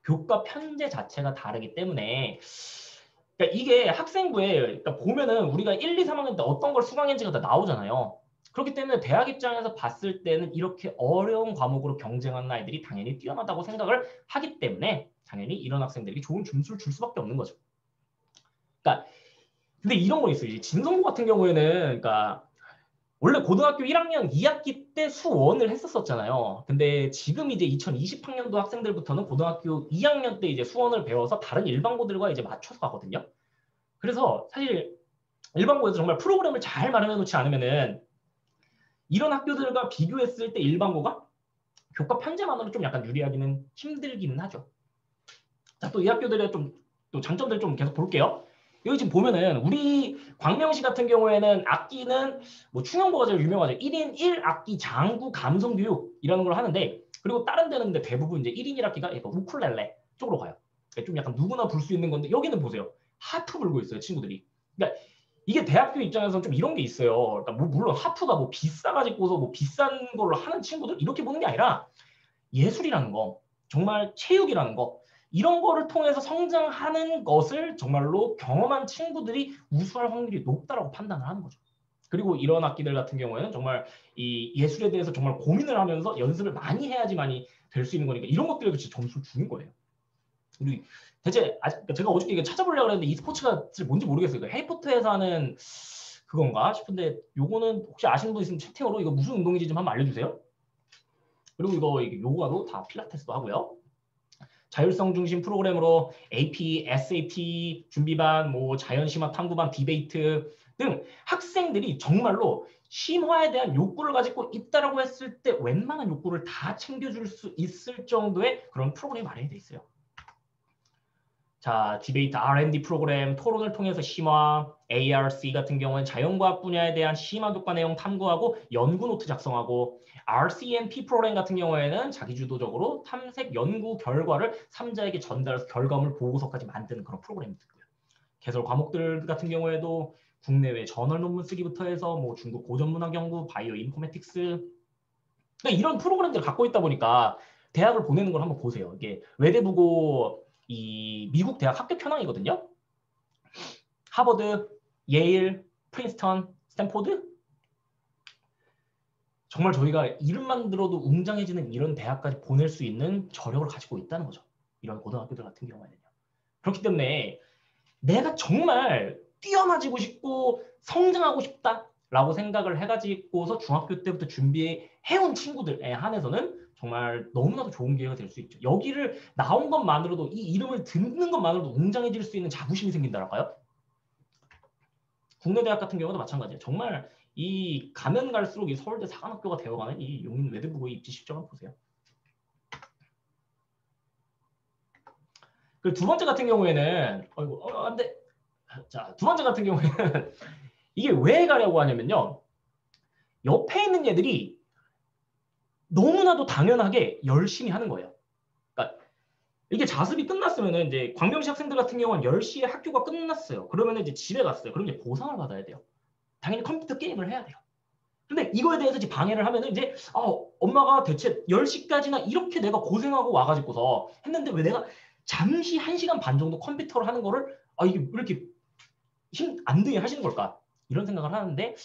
교과 편제 자체가 다르기 때문에 그러니까 이게 학생부에 그러니까 보면은 우리가 1, 2, 3학년 때 어떤 걸 수강했는지가 다 나오잖아요. 그렇기 때문에 대학 입장에서 봤을 때는 이렇게 어려운 과목으로 경쟁하는 아이들이 당연히 뛰어나다고 생각을 하기 때문에 당연히 이런 학생들이 좋은 점수를 줄 수밖에 없는 거죠. 그러니까 근데 이런 거 있어요. 진성고 같은 경우에는 그러니까 원래 고등학교 1학년 2학기 때 수원을 했었잖아요. 근데 지금 이제 2020학년도 학생들부터는 고등학교 2학년 때 이제 수원을 배워서 다른 일반고들과 이제 맞춰서 가거든요. 그래서 사실 일반고에서 정말 프로그램을 잘 마련해 놓지 않으면은 이런 학교들과 비교했을 때 일반고가 교과 편제만으로 좀 약간 유리하기는 힘들기는 하죠. 자, 또 이 학교들의 또 장점들 좀 계속 볼게요. 여기 지금 보면은 우리 광명시 같은 경우에는 악기는 뭐 충영고가 제일 유명하죠. 1인 1악기 장구 감성교육이라는 걸 하는데 그리고 다른 데는 근데 대부분 이제 1인 1악기가 우쿨렐레 쪽으로 가요. 좀 약간 누구나 불 수 있는 건데 여기는 보세요. 하프 불고 있어요, 친구들이. 그러니까 이게 대학교 입장에서는 좀 이런 게 있어요. 그러니까 뭐 물론 하프가 뭐 비싸가지고서 뭐 비싼 걸로 하는 친구들 이렇게 보는 게 아니라 예술이라는 거, 정말 체육이라는 거 이런 거를 통해서 성장하는 것을 정말로 경험한 친구들이 우수할 확률이 높다라고 판단을 하는 거죠. 그리고 이런 악기들 같은 경우에는 정말 이 예술에 대해서 정말 고민을 하면서 연습을 많이 해야지만이 될 수 있는 거니까 이런 것들에도 진짜 점수를 주는 거예요. 우리 대체 제가 어저께 이거 찾아보려고 했는데 이 스포츠가 뭔지 모르겠어요. 헤이포트에서 하는 그건가 싶은데 요거는 혹시 아시는 분 있으면 채팅으로 이거 무슨 운동인지 좀 한번 알려주세요. 그리고 이거 요가도 다 필라테스도 하고요. 자율성 중심 프로그램으로 AP, SAT 준비반, 뭐 자연심화 탐구반, 디베이트 등 학생들이 정말로 심화에 대한 욕구를 가지고 있다라고 했을 때 웬만한 욕구를 다 챙겨줄 수 있을 정도의 그런 프로그램이 마련이 돼 있어요. 자, 디베이트 R&D 프로그램, 토론을 통해서 심화, ARC 같은 경우는 자연과학 분야에 대한 심화 교과 내용 탐구하고 연구 노트 작성하고 RCMP 프로그램 같은 경우에는 자기주도적으로 탐색 연구 결과를 3자에게 전달해서 결과물 보고서까지 만드는 그런 프로그램이 있고요. 개설 과목들 같은 경우에도 국내외 저널 논문 쓰기부터 해서 뭐 중국 고전문학 연구, 바이오 인포메틱스 그러니까 이런 프로그램들을 갖고 있다 보니까 대학을 보내는 걸 한번 보세요. 이게 외대부고 이 미국 대학 합격 현황이거든요. 하버드, 예일, 프린스턴, 스탠포드 정말 저희가 이름만 들어도 웅장해지는 이런 대학까지 보낼 수 있는 저력을 가지고 있다는 거죠. 이런 고등학교들 같은 경우에는요. 그렇기 때문에 내가 정말 뛰어나지고 싶고 성장하고 싶다라고 생각을 해가지고서 중학교 때부터 준비해온 친구들에 한해서는 정말 너무나도 좋은 기회가 될 수 있죠. 여기를 나온 것만으로도 이 이름을 듣는 것만으로도 웅장해질 수 있는 자부심이 생긴다랄까요? 국내 대학 같은 경우도 마찬가지예요. 정말 이 가면 갈수록 이 서울대 사관학교가 되어가는 이 용인 외대부고의 입지 실적을 보세요. 그 두 번째 같은 경우에는 안 돼. 자, 두 번째 같은 경우에는 이게 왜 가려고 하냐면요. 옆에 있는 애들이 너무나도 당연하게 열심히 하는 거예요. 그러니까 이게 자습이 끝났으면은 이제 광명시 학생들 같은 경우는 10시에 학교가 끝났어요. 그러면 이제 집에 갔어요. 그럼 이제 보상을 받아야 돼요. 당연히 컴퓨터 게임을 해야 돼요. 근데 이거에 대해서 이제 방해를 하면은 이제 엄마가 대체 10시까지나 이렇게 내가 고생하고 와가지고서 했는데 왜 내가 잠시 1시간 반 정도 컴퓨터를 하는 거를 이게 왜 이렇게 힘 안 들게 하시는 걸까? 이런 생각을 하는데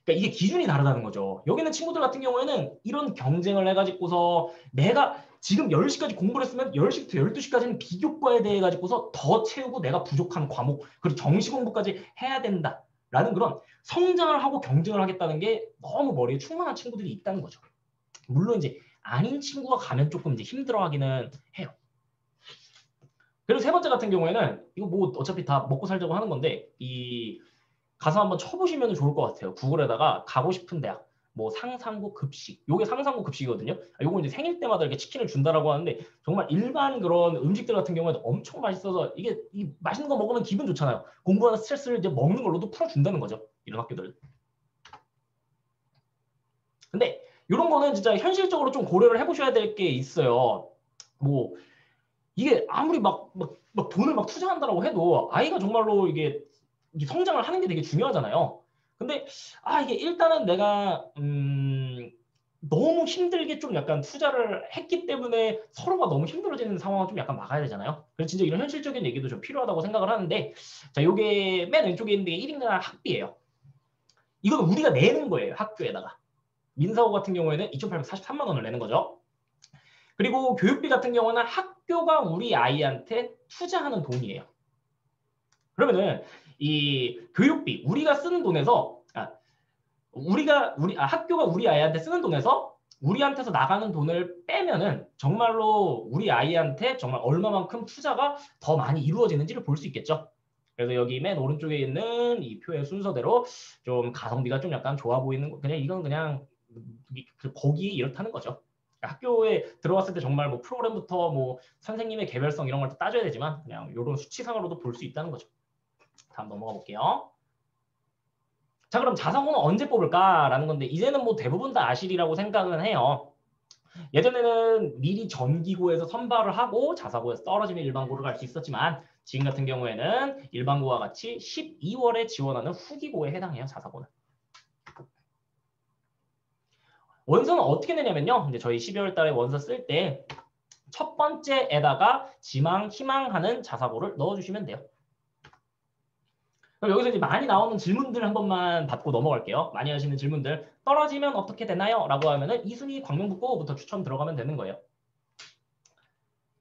그러니까 이게 기준이 다르다는 거죠. 여기 있는 친구들 같은 경우에는 이런 경쟁을 해가지고서 내가 지금 10시까지 공부를 했으면 10시부터 12시까지는 비교과에 대해 가지고서 더 채우고 내가 부족한 과목 그리고 정시 공부까지 해야 된다라는 그런 성장을 하고 경쟁을 하겠다는 게 너무 머리에 충만한 친구들이 있다는 거죠. 물론 이제 아닌 친구가 가면 조금 이제 힘들어하기는 해요. 그리고 세 번째 같은 경우에는 이거 뭐 어차피 다 먹고 살자고 하는 건데 이 가서 한번 쳐보시면 좋을 것 같아요. 구글에다가 가고 싶은 대학, 뭐 상상고 급식, 요게 상상고 급식이거든요. 요거 이제 생일 때마다 이렇게 치킨을 준다라고 하는데 정말 일반 그런 음식들 같은 경우에는 엄청 맛있어서 이게 이 맛있는 거 먹으면 기분 좋잖아요. 공부하는 스트레스를 이제 먹는 걸로도 풀어준다는 거죠. 이런 학교들. 근데 이런 거는 진짜 현실적으로 좀 고려를 해보셔야 될 게 있어요. 뭐 이게 아무리 막 돈을 막 투자한다라고 해도 아이가 정말로 이게 성장을 하는 게 되게 중요하잖아요. 근데 이게 일단은 내가 너무 힘들게 좀 약간 투자를 했기 때문에 서로가 너무 힘들어지는 상황을 좀 약간 막아야 되잖아요. 그래서 진짜 이런 현실적인 얘기도 좀 필요하다고 생각을 하는데 자, 요게 맨 왼쪽에 있는 게 1인당 학비예요. 이건 우리가 내는 거예요. 학교에다가. 민사고 같은 경우에는 2,843만 원을 내는 거죠. 그리고 교육비 같은 경우는 학교가 우리 아이한테 투자하는 돈이에요. 그러면은 이 교육비 우리가 쓰는 돈에서 학교가 우리 아이한테 쓰는 돈에서 우리한테서 나가는 돈을 빼면은 정말로 우리 아이한테 정말 얼마만큼 투자가 더 많이 이루어지는지를 볼 수 있겠죠. 그래서 여기 맨 오른쪽에 있는 이 표의 순서대로 좀 가성비가 좀 약간 좋아 보이는 거 그냥 이건 그냥 거기 이렇다는 거죠. 학교에 들어왔을 때 정말 뭐 프로그램부터 뭐 선생님의 개별성 이런 걸 따져야 되지만 그냥 이런 수치상으로도 볼 수 있다는 거죠. 다음 넘어가 볼게요. 자, 그럼 자사고는 언제 뽑을까라는 건데 이제는 뭐 대부분 다 아시리라고 생각은 해요. 예전에는 미리 전기고에서 선발을 하고 자사고에서 떨어지면 일반고를 갈 수 있었지만 지금 같은 경우에는 일반고와 같이 12월에 지원하는 후기고에 해당해요. 자사고는. 원서는 어떻게 내냐면요. 이제 저희 12월 달에 원서 쓸 때 첫 번째에다가 희망하는 자사고를 넣어주시면 돼요. 그럼 여기서 이제 많이 나오는 질문들 한 번만 받고 넘어갈게요. 많이 하시는 질문들. 떨어지면 어떻게 되나요? 라고 하면은 이순위 광명북고부터 추천 들어가면 되는 거예요.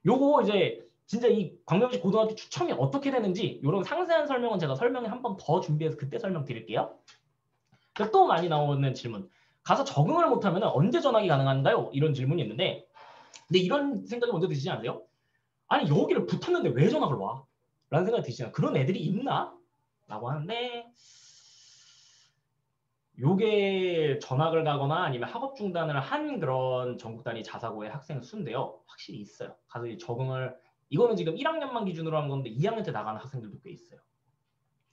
요거 이제 진짜 이 광명시 고등학교 추첨이 어떻게 되는지 이런 상세한 설명은 제가 설명에 한 번 더 준비해서 그때 설명드릴게요. 또 많이 나오는 질문. 가서 적응을 못하면 언제 전학이 가능한가요? 이런 질문이 있는데 근데 이런 생각이 먼저 드시지 않으세요? 아니 여기를 붙었는데 왜 전학을 와? 라는 생각이 드시잖아요. 그런 애들이 있나? 라고 하는데 요게 전학을 가거나 아니면 학업 중단을 한 그런 전국 단위 자사고의 학생 수인데요. 확실히 있어요. 가서 적응을 이거는 지금 1학년만 기준으로 한 건데 2학년 때 나가는 학생들도 꽤 있어요.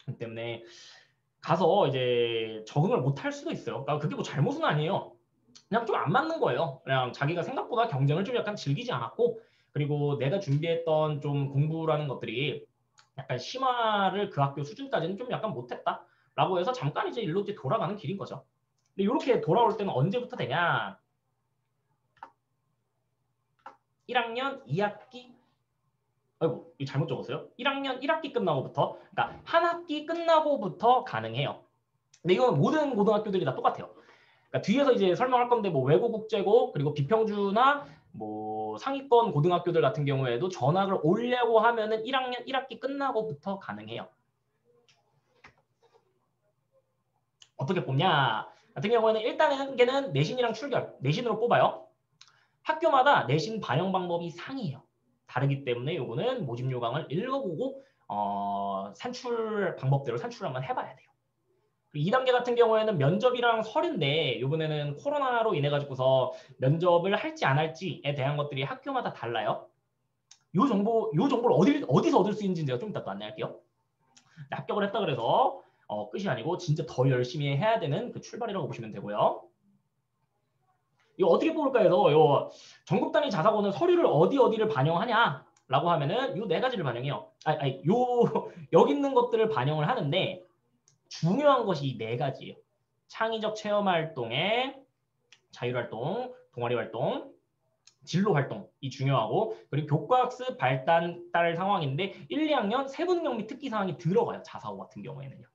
그렇기 때문에 가서 이제 적응을 못 할 수도 있어요. 그러니까 그게 뭐 잘못은 아니에요. 그냥 좀 안 맞는 거예요. 그냥 자기가 생각보다 경쟁을 좀 약간 즐기지 않았고 그리고 내가 준비했던 좀 공부라는 것들이 약간 심화를 그 학교 수준까지는 좀 약간 못했다. 라고 해서 잠깐 이제 일로 이제 돌아가는 길인 거죠. 근데 이렇게 돌아올 때는 언제부터 되냐? 1학년 2학기 아이고, 이거 잘못 적었어요. 1학년 1학기 끝나고부터 그러니까 한 학기 끝나고부터 가능해요. 근데 이건 모든 고등학교들이 다 똑같아요. 그러니까 뒤에서 이제 설명할 건데 뭐 외고국제고 그리고 비평주나 뭐 상위권 고등학교들 같은 경우에도 전학을 오려고 하면은 1학년 1학기 끝나고부터 가능해요. 어떻게 뽑냐? 같은 경우에는 1단계는 내신이랑 출결, 내신으로 뽑아요. 학교마다 내신 반영 방법이 상이에요. 다르기 때문에 요거는 모집 요강을 읽어보고 산출 방법대로 산출을 한번 해봐야 돼요. 2단계 같은 경우에는 면접이랑 서류인데 이번에는 코로나로 인해 가지고서 면접을 할지 안 할지에 대한 것들이 학교마다 달라요. 요 정보를 어디서 얻을 수 있는지 제가 좀 이따 또 안내할게요. 합격을 했다 그래서 끝이 아니고 진짜 더 열심히 해야 되는 그 출발이라고 보시면 되고요. 이거 어떻게 뽑을까 해서 요 전국 단위 자사고는 서류를 어디를 반영하냐라고 하면은 요 네 가지를 반영해요. 여기 있는 것들을 반영을 하는데 중요한 것이 이 네 가지예요. 창의적 체험 활동에 자율활동, 동아리 활동, 진로 활동이 중요하고 그리고 교과학습 발달 상황인데 1, 2학년 세분명 및 특기 사항이 들어가요. 자사고 같은 경우에는요.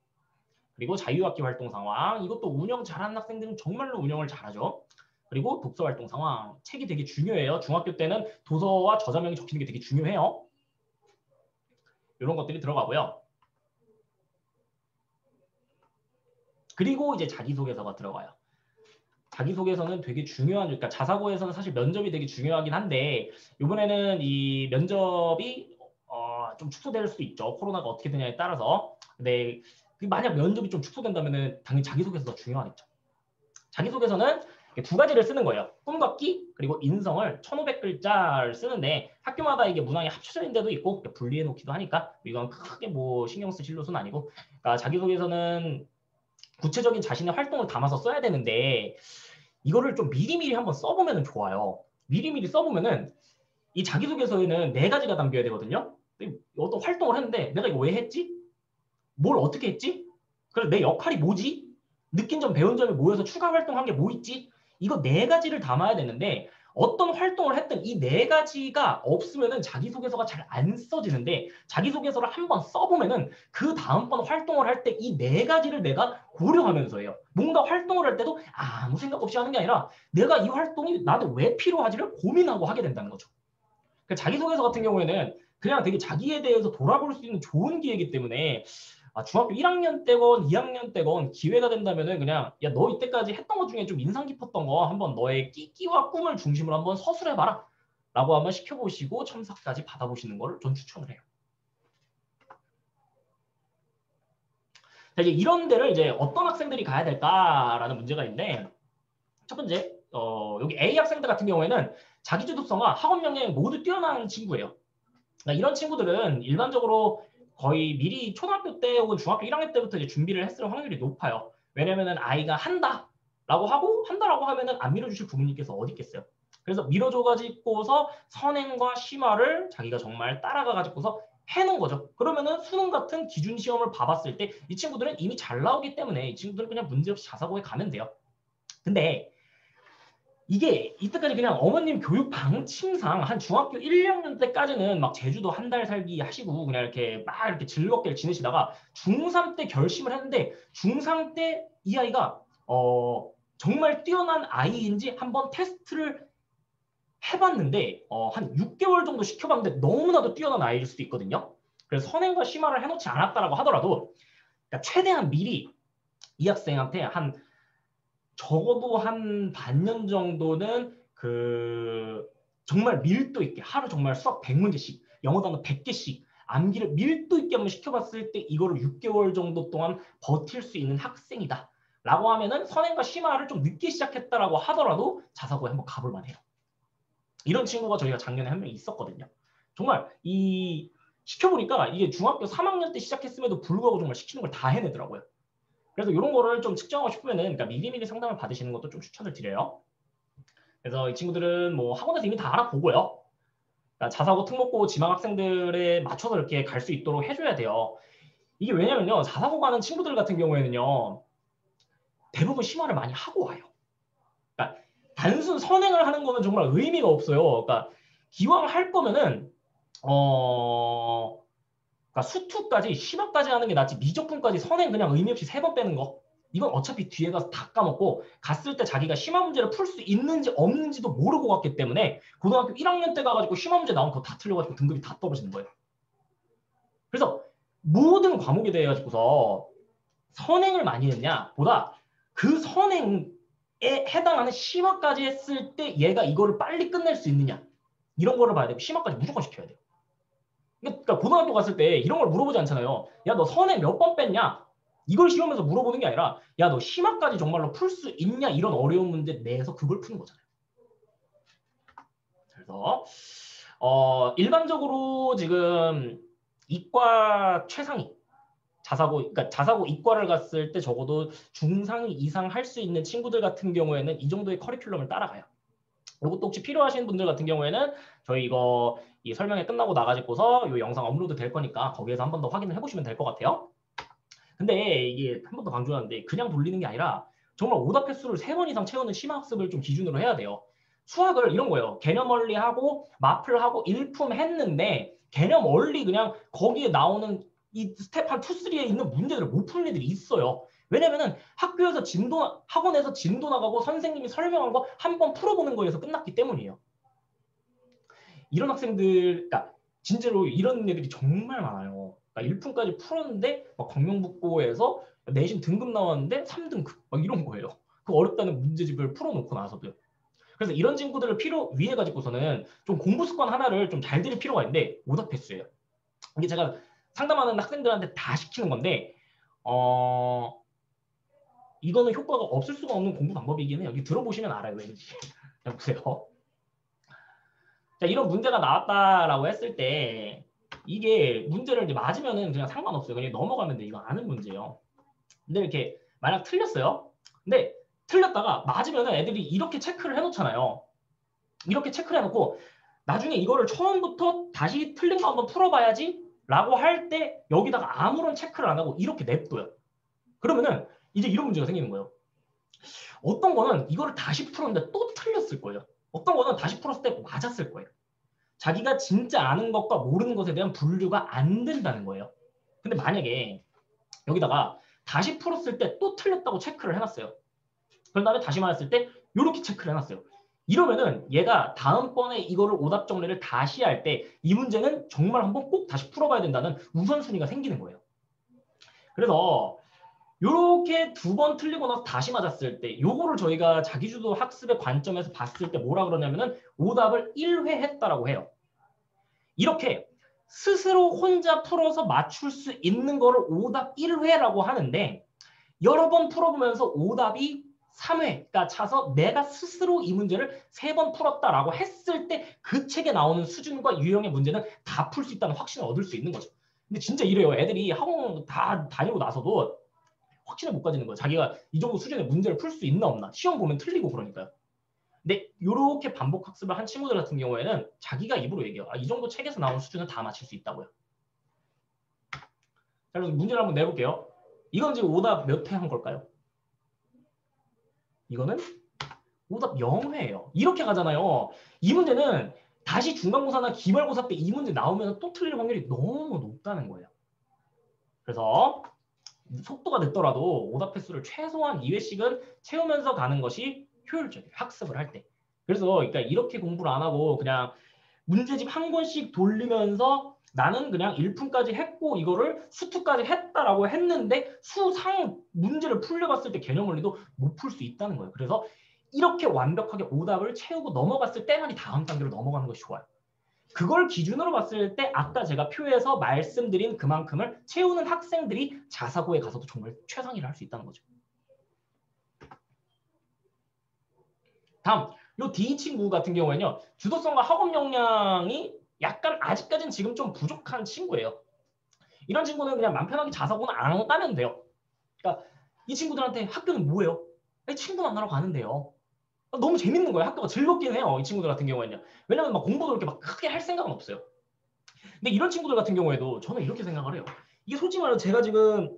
그리고 자유학기 활동 상황 이것도 운영 잘하는 학생들은 정말로 운영을 잘하죠. 그리고 독서 활동 상황 책이 되게 중요해요. 중학교 때는 도서와 저자명이 적히는 게 되게 중요해요. 이런 것들이 들어가고요. 그리고 이제 자기소개서가 들어가요. 자기소개서는 되게 중요한, 그러니까 자사고에서는 사실 면접이 되게 중요하긴 한데 이번에는 이 면접이 좀 축소될 수도 있죠. 코로나가 어떻게 되냐에 따라서. 근데 만약 면접이 좀 축소된다면 당연히 자기소개서가 중요하겠죠. 자기소개서는 두 가지를 쓰는 거예요. 꿈과 끼 그리고 인성을 1500글자를 쓰는데 학교마다 이게 문항이 합쳐져 있는 데도 있고 분리해 놓기도 하니까 이건 크게 뭐 신경 쓰실 요소는 아니고 그러니까 자기소개서는 구체적인 자신의 활동을 담아서 써야 되는데 이거를 좀 미리미리 한번 써보면 좋아요. 미리미리 써보면은 이 자기소개서에는 네 가지가 담겨야 되거든요. 어떤 활동을 했는데 내가 이거 왜 했지? 뭘 어떻게 했지? 그래서 내 역할이 뭐지? 느낀 점, 배운 점이 모여서 추가 활동한 게 뭐 있지? 이거 네 가지를 담아야 되는데 어떤 활동을 했든 이 네 가지가 없으면은 자기소개서가 잘 안 써지는데 자기소개서를 한번 써보면은 그 다음번 활동을 할 때 이 네 가지를 내가 고려하면서 해요. 뭔가 활동을 할 때도 아무 생각 없이 하는 게 아니라 내가 이 활동이 나한테 왜 필요하지를 고민하고 하게 된다는 거죠. 그러니까 자기소개서 같은 경우에는 그냥 되게 자기에 대해서 돌아볼 수 있는 좋은 기회이기 때문에 중학교 1학년 때건 2학년 때건 기회가 된다면은 그냥 야, 너 이때까지 했던 것 중에 좀 인상 깊었던 거 한번 너의 끼와 꿈을 중심으로 한번 서술해봐라 라고 한번 시켜보시고 첨삭까지 받아보시는 거를 전 추천을 해요. 자, 이제 이런 데를 이제 어떤 학생들이 가야 될까라는 문제가 있는데 첫 번째 여기 A 학생들 같은 경우에는 자기주도성과 학업 역량이 모두 뛰어난 친구예요. 그러니까 이런 친구들은 일반적으로 거의 미리 초등학교 때 혹은 중학교 1학년 때부터 이제 준비를 했을 확률이 높아요. 왜냐면은 아이가 한다라고 하면은 안 밀어주실 부모님께서 어디 있겠어요. 그래서 밀어줘가지고서 선행과 심화를 자기가 정말 따라가가지고서 해놓은 거죠. 그러면은 수능 같은 기준 시험을 봐봤을 때 이 친구들은 이미 잘 나오기 때문에 이 친구들은 그냥 문제없이 자사고에 가면 돼요. 근데 이게 이때까지 그냥 어머님 교육 방침상 한 중학교 1, 2학년 때까지는 막 제주도 한 달 살기 하시고 그냥 이렇게 막 이렇게 즐겁게 지내시다가 중3 때 결심을 했는데 중3 때 이 아이가 정말 뛰어난 아이인지 한번 테스트를 해봤는데 한 6개월 정도 시켜봤는데 너무나도 뛰어난 아이일 수도 있거든요. 그래서 선행과 심화를 해놓지 않았다라고 하더라도 그러니까 최대한 미리 이 학생한테 한 적어도 한 반년 정도는 그 정말 밀도 있게 하루 정말 수학 100문제씩 영어 단어 100개씩 암기를 밀도 있게 한번 시켜봤을 때 이거를 6개월 정도 동안 버틸 수 있는 학생이다 라고 하면은 선행과 심화를 좀 늦게 시작했다라고 하더라도 자사고에 한번 가볼 만해요. 이런 친구가 저희가 작년에 한 명 있었거든요. 정말 이 시켜보니까 이게 중학교 3학년 때 시작했음에도 불구하고 정말 시키는 걸 다 해내더라고요. 그래서 이런 거를 좀 측정하고 싶으면은 그러니까 미리미리 상담을 받으시는 것도 좀 추천을 드려요. 그래서 이 친구들은 뭐 학원에서 이미 다 알아보고요. 그러니까 자사고, 특목고, 지망 학생들에 맞춰서 이렇게 갈 수 있도록 해줘야 돼요. 이게 왜냐면요, 자사고 가는 친구들 같은 경우에는요, 대부분 심화를 많이 하고 와요. 그러니까 단순 선행을 하는 거는 정말 의미가 없어요. 그러니까 기왕 할 거면은 그러니까 수투까지 심화까지 하는 게 낫지 미적분까지 선행 그냥 의미 없이 3번 빼는 거. 이건 어차피 뒤에 가서 다 까먹고 갔을 때 자기가 심화 문제를 풀 수 있는지 없는지도 모르고 갔기 때문에 고등학교 1학년 때 가가지고 심화 문제 나오면 그거 다 틀려가지고 등급이 다 떨어지는 거예요. 그래서 모든 과목에 대해 가지고서 선행을 많이 했냐 보다 그 선행에 해당하는 심화까지 했을 때 얘가 이거를 빨리 끝낼 수 있느냐 이런 거를 봐야 되고 심화까지 무조건 시켜야 돼요. 그러니까 고등학교 갔을 때 이런 걸 물어보지 않잖아요. 야, 너 선행 몇 번 뺐냐? 이걸 시험에서 물어보는 게 아니라 야, 너 심화까지 정말로 풀 수 있냐? 이런 어려운 문제 내서 그걸 푸는 거잖아요. 그래서 일반적으로 지금 이과 최상위 자사고, 그러니까 자사고 이과를 갔을 때 적어도 중상위 이상 할 수 있는 친구들 같은 경우에는 이 정도의 커리큘럼을 따라가요. 이것도 혹시 필요하신 분들 같은 경우에는 저희 이거 이 설명회 끝나고 나가지고서 이 영상 업로드 될 거니까 거기에서 한 번 더 확인을 해보시면 될 것 같아요. 근데 이게 한 번 더 강조하는데 그냥 돌리는 게 아니라 정말 오답 횟수를 3번 이상 채우는 심화학습을 좀 기준으로 해야 돼요. 수학을 이런 거예요. 개념 원리하고 마플하고 일품했는데 개념 원리 그냥 거기에 나오는 이 스텝 한 2, 3에 있는 문제들을 못 푸는 애들이 있어요. 왜냐면은 학교에서 학원에서 진도 나가고 선생님이 설명한 거 한 번 풀어보는 거에서 끝났기 때문이에요. 이런 학생들, 그러니까 진짜로 이런 애들이 정말 많아요. 그러니까 1품까지 풀었는데 막 광명북고에서 내신 등급 나왔는데 3등급 막 이런 거예요. 그 어렵다는 문제집을 풀어놓고 나서도요. 그래서 이런 친구들을 위해 가지고서는 좀 공부 습관 하나를 좀 잘 들일 필요가 있는데 오답 횟수예요. 이게 제가 상담하는 학생들한테 다 시키는 건데 이거는 효과가 없을 수가 없는 공부 방법이긴 해요. 여기 들어보시면 알아요. 왠지. 보세요. 자, 이런 문제가 나왔다라고 했을 때 이게 문제를 이제 맞으면은 그냥 상관없어요. 그냥 넘어가면 돼. 이거 아는 문제예요. 근데 이렇게 만약 틀렸어요. 근데 틀렸다가 맞으면은 애들이 이렇게 체크를 해놓잖아요. 이렇게 체크를 해놓고 나중에 이거를 처음부터 다시 틀린 거 한번 풀어봐야지 라고 할 때 여기다가 아무런 체크를 안 하고 이렇게 냅둬요. 그러면은 이제 이런 문제가 생기는 거예요. 어떤 거는 이거를 다시 풀었는데 또 틀렸을 거예요. 어떤 거는 다시 풀었을 때 맞았을 거예요. 자기가 진짜 아는 것과 모르는 것에 대한 분류가 안 된다는 거예요. 근데 만약에 여기다가 다시 풀었을 때 또 틀렸다고 체크를 해놨어요. 그런 다음에 다시 말했을 때 이렇게 체크를 해놨어요. 이러면은 얘가 다음번에 이거를 오답 정리를 다시 할 때 이 문제는 정말 한번 꼭 다시 풀어봐야 된다는 우선순위가 생기는 거예요. 그래서 이렇게 2번 틀리고 나서 다시 맞았을 때 요거를 저희가 자기주도 학습의 관점에서 봤을 때 뭐라 그러냐면은 오답을 1회 했다라고 해요. 이렇게 스스로 혼자 풀어서 맞출 수 있는 거를 오답 1회라고 하는데 여러 번 풀어보면서 오답이 3회가 차서 내가 스스로 이 문제를 3번 풀었다라고 했을 때 그 책에 나오는 수준과 유형의 문제는 다 풀 수 있다는 확신을 얻을 수 있는 거죠. 근데 진짜 이래요. 애들이 학원 다 다니고 나서도 확신을 못 가지는 거예요. 자기가 이 정도 수준의 문제를 풀 수 있나 없나. 시험 보면 틀리고 그러니까요. 근데 이렇게 반복 학습을 한 친구들 같은 경우에는 자기가 입으로 얘기해요. 이 정도 책에서 나온 수준은 다 맞힐 수 있다고요. 자, 그래서 문제를 한번 내볼게요. 이건 지금 오답 몇 회 한 걸까요? 이거는 오답 0회예요. 이렇게 가잖아요. 이 문제는 다시 중간고사나 기말고사 때 이 문제 나오면 또 틀릴 확률이 너무 높다는 거예요. 그래서 속도가 늦더라도 오답 횟수를 최소한 2회씩은 채우면서 가는 것이 효율적이에요. 학습을 할 때. 그래서 그러니까 이렇게 공부를 안 하고 그냥 문제집 한 권씩 돌리면서 나는 그냥 1품까지 했고 이거를 수투까지 했다라고 했는데 수상 문제를 풀려봤을 때 개념 원리도 못 풀 수 있다는 거예요. 그래서 이렇게 완벽하게 오답을 채우고 넘어갔을 때만이 다음 단계로 넘어가는 것이 좋아요. 그걸 기준으로 봤을 때 아까 제가 표에서 말씀드린 그만큼을 채우는 학생들이 자사고에 가서도 정말 최상위를 할 수 있다는 거죠. 다음, 요 D 친구 같은 경우에는요. 주도성과 학업 역량이 약간 아직까지는 지금 좀 부족한 친구예요. 이런 친구는 그냥 맘 편하게 자사고는 안 가면 돼요. 그러니까 이 친구들한테 학교는 뭐예요? 친구 만나러 가는데요. 너무 재밌는 거예요. 학교가 즐겁긴 해요. 이 친구들 같은 경우에는요. 왜냐면 막 공부도 이렇게 막 크게 할 생각은 없어요. 근데 이런 친구들 같은 경우에도 저는 이렇게 생각을 해요. 이게 솔직히 말해서 제가 지금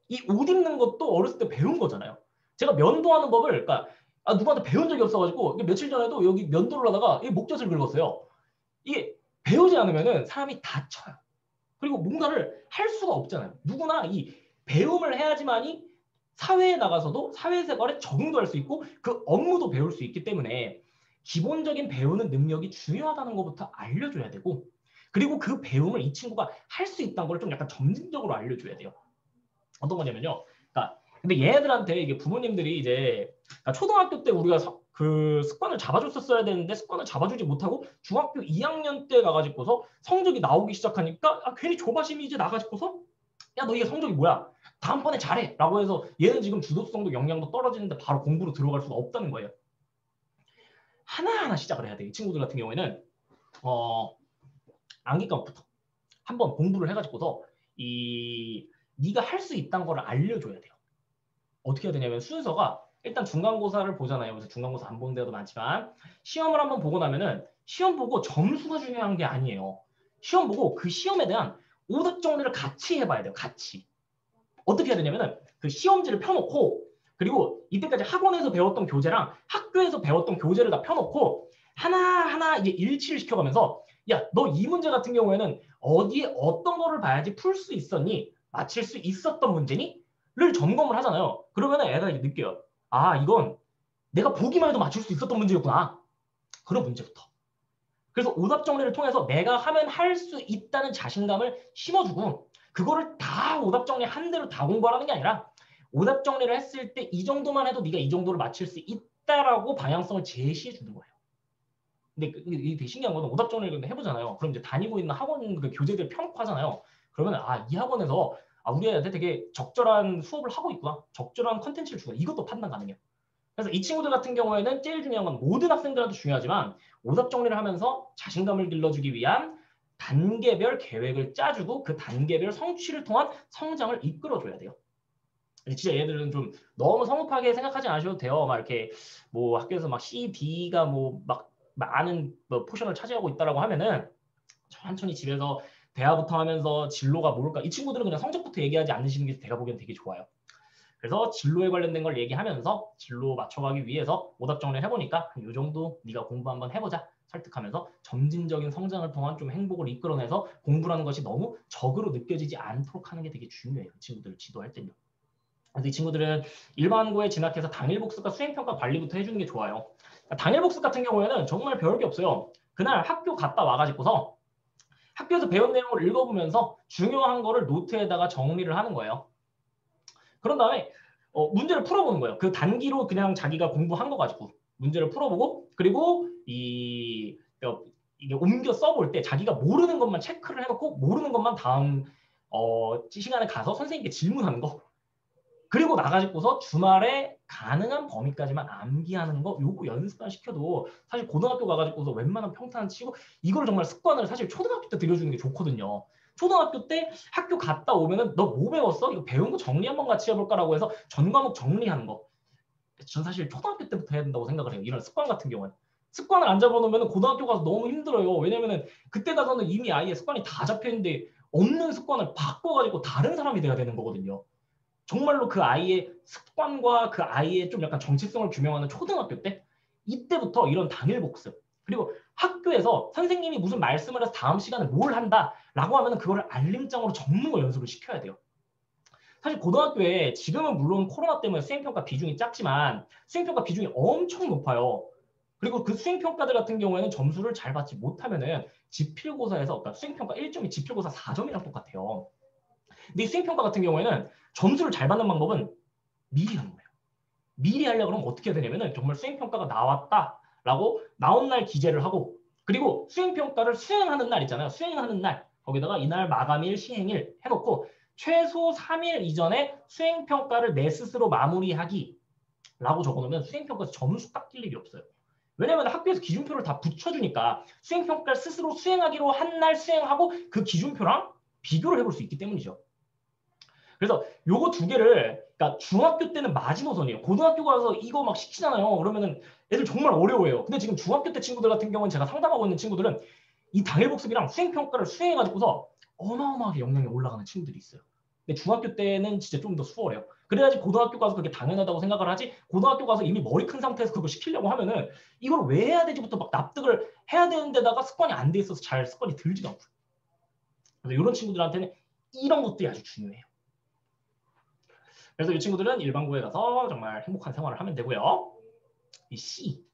이 옷 입는 것도 어렸을 때 배운 거잖아요. 제가 면도하는 법을 그러니까 누구한테 배운 적이 없어가지고 며칠 전에도 여기 면도를 하다가 이 목젖을 긁었어요. 이게 배우지 않으면은 사람이 다쳐요. 그리고 뭔가를 할 수가 없잖아요. 누구나 이 배움을 해야지만이 사회에 나가서도 사회생활에 적응도 할 수 있고 그 업무도 배울 수 있기 때문에 기본적인 배우는 능력이 중요하다는 것부터 알려줘야 되고 그리고 그 배움을 이 친구가 할 수 있다는 걸 좀 약간 점진적으로 알려줘야 돼요. 어떤 거냐면요. 그러니까 근데 얘네들한테 이게 부모님들이 이제 그러니까 초등학교 때 우리가 그 습관을 잡아줬었어야 되는데 습관을 잡아주지 못하고 중학교 2학년 때 가가지고서 성적이 나오기 시작하니까 괜히 조바심이 이제 나가지고서 야 너 이게 성적이 뭐야? 다음번에 잘해 라고 해서 얘는 지금 주도성도 역량도 떨어지는데 바로 공부로 들어갈 수가 없다는 거예요. 하나하나 시작을 해야 돼. 이 친구들 같은 경우에는 암기과부터 한번 공부를 해가지고서 이 네가 할 수 있다는 걸 알려줘야 돼요. 어떻게 해야 되냐면 순서가 일단 중간고사를 보잖아요. 그래서 중간고사 안 보는 데도 많지만 시험을 한번 보고 나면은 시험 보고 점수가 중요한 게 아니에요. 시험 보고 그 시험에 대한 오답 정리를 같이 해봐야 돼요. 같이. 어떻게 해야 되냐면은 그 시험지를 펴놓고 그리고 이때까지 학원에서 배웠던 교재랑 학교에서 배웠던 교재를 다 펴놓고 하나하나 이제 일치를 시켜가면서 야, 너 이 문제 같은 경우에는 어디에 어떤 거를 봐야지 풀 수 있었니? 맞힐 수 있었던 문제니? 를 점검을 하잖아요. 그러면 애가 이제 느껴요. 이건 내가 보기만 해도 맞출 수 있었던 문제였구나. 그런 문제부터. 그래서 오답 정리를 통해서 내가 하면 할 수 있다는 자신감을 심어주고 그거를 다 오답 정리 한 대로 다 공부하라는 게 아니라 오답 정리를 했을 때 이 정도만 해도 네가 이 정도를 맞출 수 있다라고 방향성을 제시해 주는 거예요. 근데 이게 되게 신기한 건 오답 정리를 해보잖아요. 그럼 이제 다니고 있는 학원 그 교재들 펴놓고 하잖아요. 그러면 이 학원에서 우리 애한테 되게 적절한 수업을 하고 있구나. 적절한 컨텐츠를 주구나. 이것도 판단 가능해요. 그래서 이 친구들 같은 경우에는 제일 중요한 건 모든 학생들한테 중요하지만 오답 정리를 하면서 자신감을 길러주기 위한 단계별 계획을 짜주고 그 단계별 성취를 통한 성장을 이끌어줘야 돼요. 진짜 얘들은 좀 너무 성급하게 생각하지 않으셔도 돼요. 막 이렇게 뭐 학교에서 막 C, D가 뭐 막 많은 뭐 포션을 차지하고 있다라고 하면은 천천히 집에서 대화부터 하면서 진로가 뭘까? 이 친구들은 그냥 성적부터 얘기하지 않으시는 게 제가 보기엔 되게 좋아요. 그래서 진로에 관련된 걸 얘기하면서 진로 맞춰가기 위해서 오답 정리를 해보니까 이 정도 네가 공부 한번 해보자 설득하면서 점진적인 성장을 통한 좀 행복을 이끌어내서 공부라는 것이 너무 적으로 느껴지지 않도록 하는 게 되게 중요해요. 친구들을 지도할 때는. 그래서 이 친구들은 일반고에 진학해서 당일 복습과 수행평가 관리부터 해주는 게 좋아요. 당일 복습 같은 경우에는 정말 별게 없어요. 그날 학교 갔다 와가지고서 학교에서 배운 내용을 읽어보면서 중요한 거를 노트에다가 정리를 하는 거예요. 그런 다음에 문제를 풀어보는 거예요. 그 단기로 그냥 자기가 공부한 거 가지고 문제를 풀어보고 그리고 이게 옮겨 써볼 때 자기가 모르는 것만 체크를 해놓고 모르는 것만 다음 시간에 가서 선생님께 질문하는 거 그리고 나가지고서 주말에 가능한 범위까지만 암기하는 거 요거 연습만 시켜도 사실 고등학교 가가지고서 웬만한 평탄 치고 이걸 정말 습관을 사실 초등학교 때 들여주는 게 좋거든요. 초등학교 때 학교 갔다 오면은 너 뭐 배웠어? 이거 배운 거 정리 한번 같이 해볼까라고 해서 전 과목 정리하는 거. 전 사실 초등학교 때부터 해야 된다고 생각을 해요. 이런 습관 같은 경우는. 습관을 안 잡아놓으면 고등학교 가서 너무 힘들어요. 왜냐면은 그때 가서는 이미 아이의 습관이 다 잡혀있는데 없는 습관을 바꿔가지고 다른 사람이 돼야 되는 거거든요. 정말로 그 아이의 습관과 그 아이의 좀 약간 정체성을 규명하는 초등학교 때 이때부터 이런 당일 복습 그리고 학교에서 선생님이 무슨 말씀을 해서 다음 시간에 뭘 한다라고 하면 그거를 알림장으로 적는 걸 연습을 시켜야 돼요. 사실 고등학교에 지금은 물론 코로나 때문에 수행평가 비중이 작지만 수행평가 비중이 엄청 높아요. 그리고 그 수행평가들 같은 경우에는 점수를 잘 받지 못하면은 지필고사에서 그러니까 수행평가 1점이 지필고사 4점이랑 똑같아요. 근데 이 수행평가 같은 경우에는 점수를 잘 받는 방법은 미리 하는 거예요. 미리 하려고 하면 어떻게 해야 되냐면은 정말 수행평가가 나왔다라고 나온 날 기재를 하고 그리고 수행평가를 수행하는 날 있잖아요. 수행하는 날 거기다가 이날 마감일 시행일 해놓고 최소 3일 이전에 수행평가를 내 스스로 마무리하기라고 적어놓으면 수행평가에서 점수 깎일 일이 없어요. 왜냐하면 학교에서 기준표를 다 붙여주니까 수행평가를 스스로 수행하기로 한 날 수행하고 그 기준표랑 비교를 해볼 수 있기 때문이죠. 그래서 요거 두 개를 그러니까 중학교 때는 마지노선이에요. 고등학교 가서 이거 막 시키잖아요. 그러면은 애들 정말 어려워해요. 근데 지금 중학교 때 친구들 같은 경우는 제가 상담하고 있는 친구들은 이 당일복습이랑 수행평가를 수행해가지고서 어마어마하게 역량이 올라가는 친구들이 있어요. 근데 중학교 때는 진짜 좀 더 수월해요. 그래야지 고등학교 가서 그게 당연하다고 생각을 하지 고등학교 가서 이미 머리 큰 상태에서 그거 시키려고 하면은 이걸 왜 해야 되지부터 막 납득을 해야 되는 데다가 습관이 안 돼 있어서 잘 습관이 들지도 않고 그래서 이런 친구들한테는 이런 것들이 아주 중요해요. 그래서 이 친구들은 일반고에 가서 정말 행복한 생활을 하면 되고요. 이 C.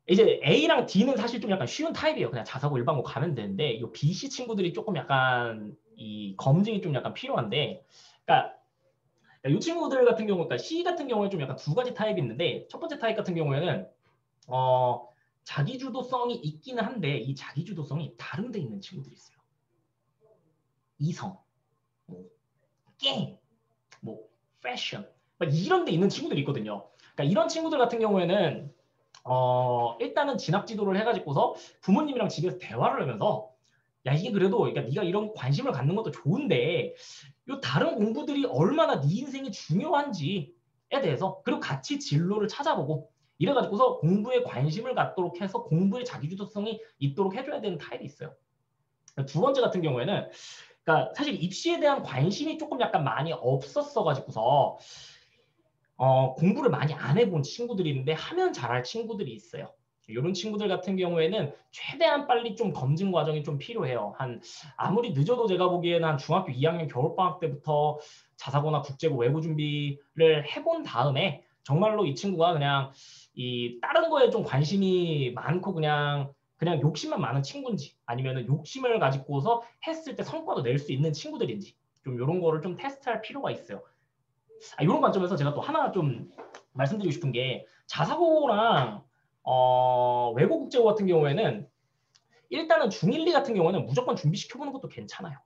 이제 A랑 D는 사실 좀 약간 쉬운 타입이에요. 그냥 자사고 일반고 가면 되는데 이 B, C 친구들이 조금 약간 이 검증이 좀 약간 필요한데 그러니까 이 친구들 같은 경우 그러니까 C 같은 경우에 좀 약간 두 가지 타입이 있는데 첫 번째 타입 같은 경우에는 자기주도성이 있기는 한데 이 자기주도성이 다른 데 있는 친구들이 있어요. 이성, 뭐 게임, 뭐 패션 이런 데 있는 친구들이 있거든요. 그러니까 이런 친구들 같은 경우에는 일단은 진학 지도를 해가지고서 부모님이랑 집에서 대화를 하면서 야 이게 그래도 그러니까 네가 이런 관심을 갖는 것도 좋은데 요 다른 공부들이 얼마나 네 인생이 중요한지에 대해서 그리고 같이 진로를 찾아보고 이래가지고서 공부에 관심을 갖도록 해서 공부에 자기주도성이 있도록 해줘야 되는 타입이 있어요. 두 번째 같은 경우에는 그러니까 사실 입시에 대한 관심이 조금 약간 많이 없었어가지고서 공부를 많이 안 해본 친구들이 있는데 하면 잘할 친구들이 있어요. 이런 친구들 같은 경우에는 최대한 빨리 좀 검증 과정이 좀 필요해요. 아무리 늦어도 제가 보기에는 한 중학교 2학년 겨울방학 때부터 자사고나 국제고 외부 준비를 해본 다음에 정말로 이 친구가 그냥 이 다른 거에 좀 관심이 많고 그냥 욕심만 많은 친구인지 아니면 욕심을 가지고서 했을 때 성과도 낼 수 있는 친구들인지 좀 이런 거를 좀 테스트할 필요가 있어요. 이런 관점에서 제가 또 하나 좀 말씀드리고 싶은 게 자사고랑 외고 국제고 같은 경우에는 일단은 중1, 2 같은 경우는 무조건 준비시켜보는 것도 괜찮아요.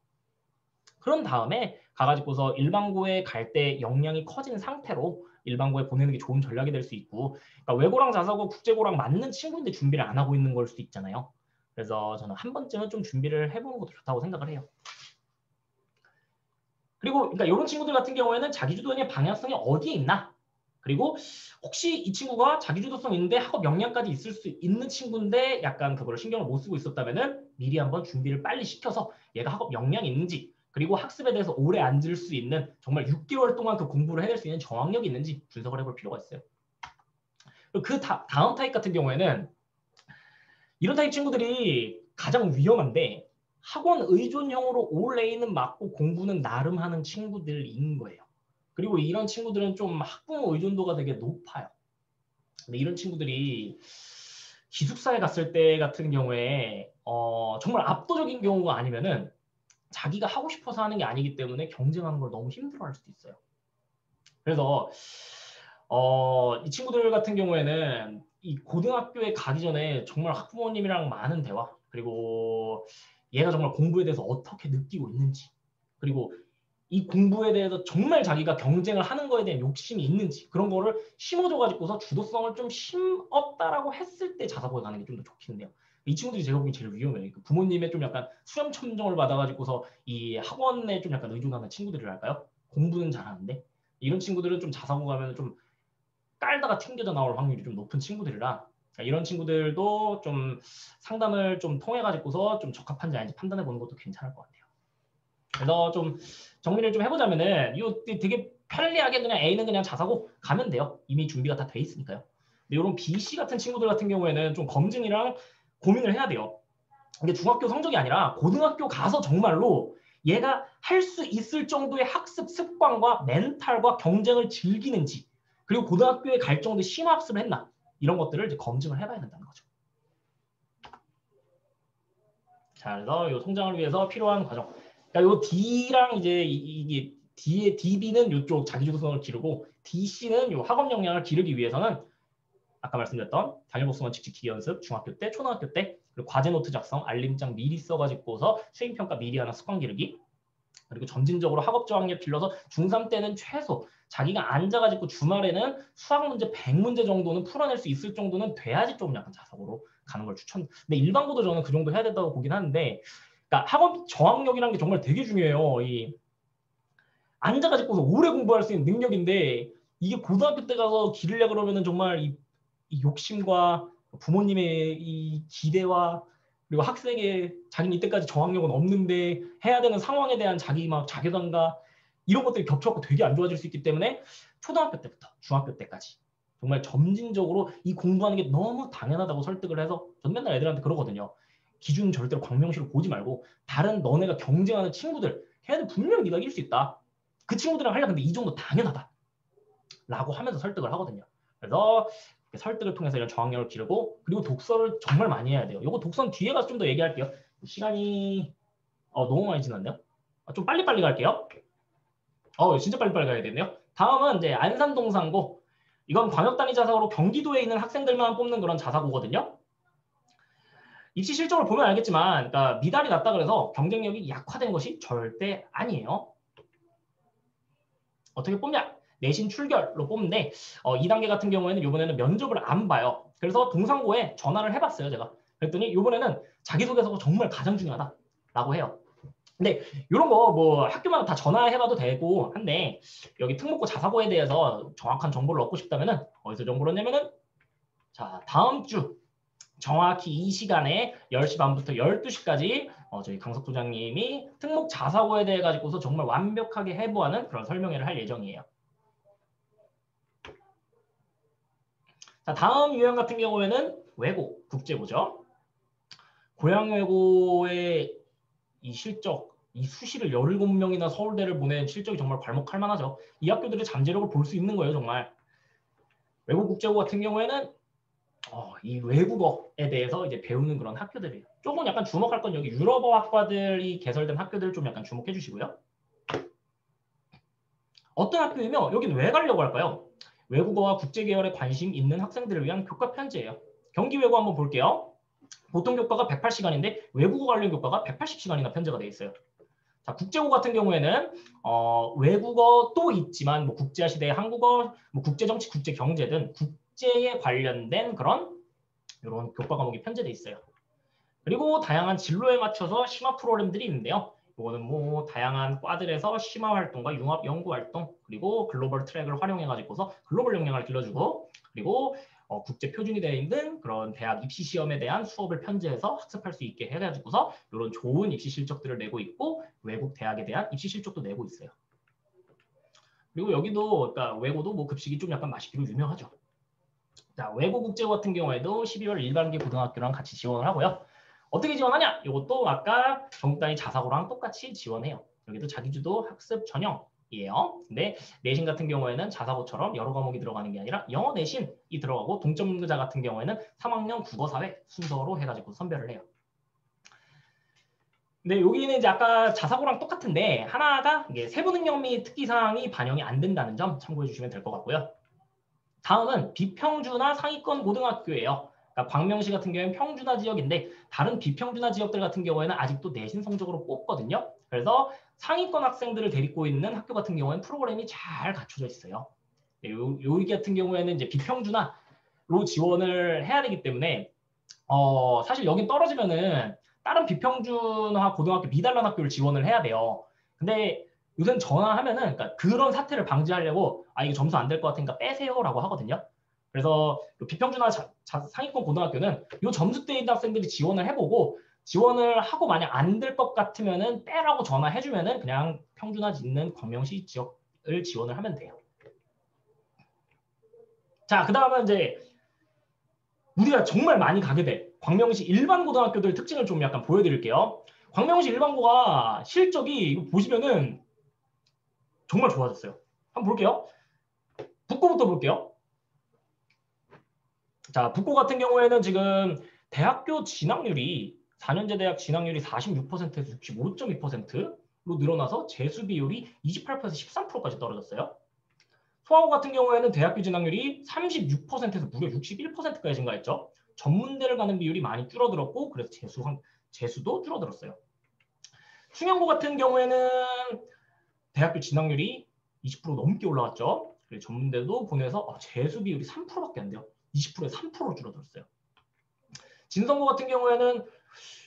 그런 다음에 가가지고서 일반고에 갈 때 역량이 커진 상태로 일반고에 보내는 게 좋은 전략이 될 수 있고 그러니까 외고랑 자사고 국제고랑 맞는 친구인데 준비를 안 하고 있는 걸 수도 있잖아요. 그래서 저는 한 번쯤은 좀 준비를 해보는 것도 좋다고 생각을 해요. 그리고 그러니까 이런 친구들 같은 경우에는 자기주도의 방향성이 어디에 있나? 그리고 혹시 이 친구가 자기주도성 있는데 학업 역량까지 있을 수 있는 친구인데 약간 그걸 신경을 못 쓰고 있었다면은 미리 한번 준비를 빨리 시켜서 얘가 학업 역량이 있는지 그리고 학습에 대해서 오래 앉을 수 있는 정말 6개월 동안 그 공부를 해낼 수 있는 저항력이 있는지 분석을 해볼 필요가 있어요. 그리고 그 다음 타입 같은 경우에는 이런 타입 친구들이 가장 위험한데 학원 의존형으로 올 A는 맞고 공부는 나름 하는 친구들인 거예요. 그리고 이런 친구들은 좀 학부모 의존도가 되게 높아요. 근데 이런 친구들이 기숙사에 갔을 때 같은 경우에 정말 압도적인 경우가 아니면은 자기가 하고 싶어서 하는 게 아니기 때문에 경쟁하는 걸 너무 힘들어할 수도 있어요. 그래서 이 친구들 같은 경우에는 이 고등학교에 가기 전에 정말 학부모님이랑 많은 대화 그리고 얘가 정말 공부에 대해서 어떻게 느끼고 있는지 그리고 이 공부에 대해서 정말 자기가 경쟁을 하는 거에 대한 욕심이 있는지 그런 거를 심어줘가지고서 주도성을 좀 심었다라고 했을 때 자사고에 가는 게 좀 더 좋겠네요. 이 친구들이 제가 보기엔 제일 위험해요. 부모님의 좀 약간 수렴 첨정을 받아가지고서 이 학원에 좀 약간 의존하는 친구들이랄까요? 공부는 잘하는데 이런 친구들은 좀 자사고 가면 좀 깔다가 튕겨져 나올 확률이 좀 높은 친구들이라 이런 친구들도 좀 상담을 좀 통해 가지고서 좀 적합한지 아닌지 판단해 보는 것도 괜찮을 것 같아요. 그래서 좀 정리를 좀 해보자면은 이거 되게 편리하게 그냥 A는 그냥 자사고 가면 돼요. 이미 준비가 다 돼 있으니까요. 근데 이런 B, C 같은 친구들 같은 경우에는 좀 검증이랑 고민을 해야 돼요. 이게 중학교 성적이 아니라 고등학교 가서 정말로 얘가 할 수 있을 정도의 학습 습관과 멘탈과 경쟁을 즐기는지, 그리고 고등학교에 갈 정도의 심화학습을 했나, 이런 것들을 이제 검증을 해봐야 된다는 거죠. 자, 그래서 이 성장을 위해서 필요한 과정. 그러니까 요 D랑 이제 이게 D의 DB는 이쪽 자기주도성을 기르고 DC는 요 학업 역량을 기르기 위해서는 아까 말씀드렸던 단일 복습원 직직 기기 연습 중학교 때, 초등학교 때, 그리고 과제 노트 작성, 알림장 미리 써가지고서 수행 평가 미리 하는 습관 기르기, 그리고 점진적으로 학업 저항력 길러서 중3 때는 최소 자기가 앉아가지고 주말에는 수학 문제 100문제 정도는 풀어낼 수 있을 정도는 돼야지 좀 약간 자석으로 가는 걸 추천. 근데 일반고도 저는 그 정도 해야 된다고 보긴 하는데, 그러니까 학업 저항력이라는 게 정말 되게 중요해요. 이 앉아가지고서 오래 공부할 수 있는 능력인데 이게 고등학교 때 가서 기르려 그러면은 정말 이 욕심과 부모님의 이 기대와 그리고 학생의 자기는 이때까지 저항력은 없는데 해야 되는 상황에 대한 자기 막 자괴감과 이런 것들이 겹쳐갖고 되게 안 좋아질 수 있기 때문에 초등학교 때부터 중학교 때까지 정말 점진적으로 이 공부하는 게 너무 당연하다고 설득을 해서 전 맨날 애들한테 그러거든요. 기준 절대로 광명시로 보지 말고 다른 너네가 경쟁하는 친구들 걔네들 분명히 네가 이길 수 있다. 그 친구들이랑 하려고 근데 이 정도 당연하다. 라고 하면서 설득을 하거든요. 그래서 설득을 통해서 이런 저항력을 기르고 그리고 독서를 정말 많이 해야 돼요. 이거 독서는 뒤에 가서 좀 더 얘기할게요. 시간이 너무 많이 지났네요. 좀 빨리빨리 갈게요. 진짜 빨리빨리 가야 되네요. 다음은 이제 안산동상고. 이건 광역단위 자사고로 경기도에 있는 학생들만 뽑는 그런 자사고거든요. 입시 실적을 보면 알겠지만 그러니까 미달이 낮다 그래서 경쟁력이 약화된 것이 절대 아니에요. 어떻게 뽑냐? 내신 출결로 뽑는데 2단계 같은 경우에는 이번에는 면접을 안 봐요. 그래서 동상고에 전화를 해봤어요, 제가. 그랬더니 이번에는 자기소개서가 정말 가장 중요하다라고 해요. 근데 이런 거 뭐 학교마다 다 전화해봐도 되고 한데 여기 특목고 자사고에 대해서 정확한 정보를 얻고 싶다면은 어디서 정보를 얻냐면은 자 다음 주 정확히 이 시간에 10시 반부터 12시까지 저희 강석 부장님이 특목 자사고에 대해 가지고서 정말 완벽하게 해부하는 그런 설명회를 할 예정이에요. 자, 다음 유형 같은 경우에는 외고, 국제고죠. 고향 외고의 이 실적, 이 수시를 17명이나 서울대를 보낸 실적이 정말 괄목할 만하죠. 이 학교들의 잠재력을 볼 수 있는 거예요, 정말. 외고 국제고 같은 경우에는 이 외국어에 대해서 이제 배우는 그런 학교들이에요. 조금 약간 주목할 건 여기 유럽어 학과들이 개설된 학교들을 좀 약간 주목해 주시고요. 어떤 학교이며 여기는 왜 가려고 할까요? 외국어와 국제 계열에 관심 있는 학생들을 위한 교과 편지예요. 경기 외고 한번 볼게요. 보통 교과가 108시간인데 외국어 관련 교과가 180시간이나 편제가 돼 있어요. 자, 국제고 같은 경우에는 외국어도 있지만 뭐 국제화 시대의 한국어, 뭐 국제정치, 국제경제 등 국제에 관련된 그런 이런 교과 과목이 편제돼 있어요. 그리고 다양한 진로에 맞춰서 심화 프로그램들이 있는데요. 이거는 뭐 다양한 과들에서 심화 활동과 융합 연구 활동 그리고 글로벌 트랙을 활용해 가지고서 글로벌 역량을 길러주고 그리고 국제 표준이 되어 있는 그런 대학 입시 시험에 대한 수업을 편제해서 학습할 수 있게 해가지고서 이런 좋은 입시 실적들을 내고 있고 외국 대학에 대한 입시 실적도 내고 있어요. 그리고 여기도 그러니까 외고도 뭐 급식이 좀 약간 맛있기로 유명하죠. 자, 외고 국제고 같은 경우에도 12월 일반기 고등학교랑 같이 지원을 하고요. 어떻게 지원하냐? 이것도 아까 전국단위 자사고랑 똑같이 지원해요. 여기도 자기주도 학습 전형이에요. 근데 내신 같은 경우에는 자사고처럼 여러 과목이 들어가는 게 아니라 영어 내신이 들어가고 동점자 같은 경우에는 3학년 국어사회 순서로 해가지고 선별을 해요. 근데 여기는 이제 아까 자사고랑 똑같은데 하나가 이게 세부 능력 및 특기 사항이 반영이 안 된다는 점 참고해 주시면 될 것 같고요. 다음은 비평준화 상위권 고등학교예요. 그러니까 광명시 같은 경우에는 평준화 지역인데 다른 비평준화 지역들 같은 경우에는 아직도 내신 성적으로 뽑거든요. 그래서 상위권 학생들을 데리고 있는 학교 같은 경우에는 프로그램이 잘 갖춰져 있어요. 여기 같은 경우에는 이제 비평준화로 지원을 해야 되기 때문에 사실 여긴 떨어지면은 다른 비평준화 고등학교 미달란 학교를 지원을 해야 돼요. 근데 요새는 전화하면은 그러니까 그런 사태를 방지하려고 이게 점수 안 될 것 같으니까 빼세요라고 하거든요. 그래서 비평준화 상위권 고등학교는 요 점수대 있는 학생들이 지원을 해보고 지원을 하고 만약 안 될 것 같으면은 빼라고 전화해주면은 그냥 평준화 있는 광명시 지역을 지원을 하면 돼요. 자, 그 다음은 이제 우리가 정말 많이 가게 될 광명시 일반 고등학교들 특징을 좀 약간 보여드릴게요. 광명시 일반고가 실적이 보시면은 정말 좋아졌어요. 한번 볼게요. 북고부터 볼게요. 자, 북고 같은 경우에는 지금 대학교 진학률이 4년제 대학 진학률이 46%에서 65.2%로 늘어나서 재수 비율이 28%에서 13%까지 떨어졌어요. 소아고 같은 경우에는 대학교 진학률이 36%에서 무려 61%까지 증가했죠. 전문대를 가는 비율이 많이 줄어들었고 그래서 재수도 줄어들었어요. 충영고 같은 경우에는 대학교 진학률이 20% 넘게 올라왔죠. 그리고 전문대도 보내서 재수 비율이 3%밖에 안 돼요. 20%에 3%로 줄어들었어요. 진성고 같은 경우에는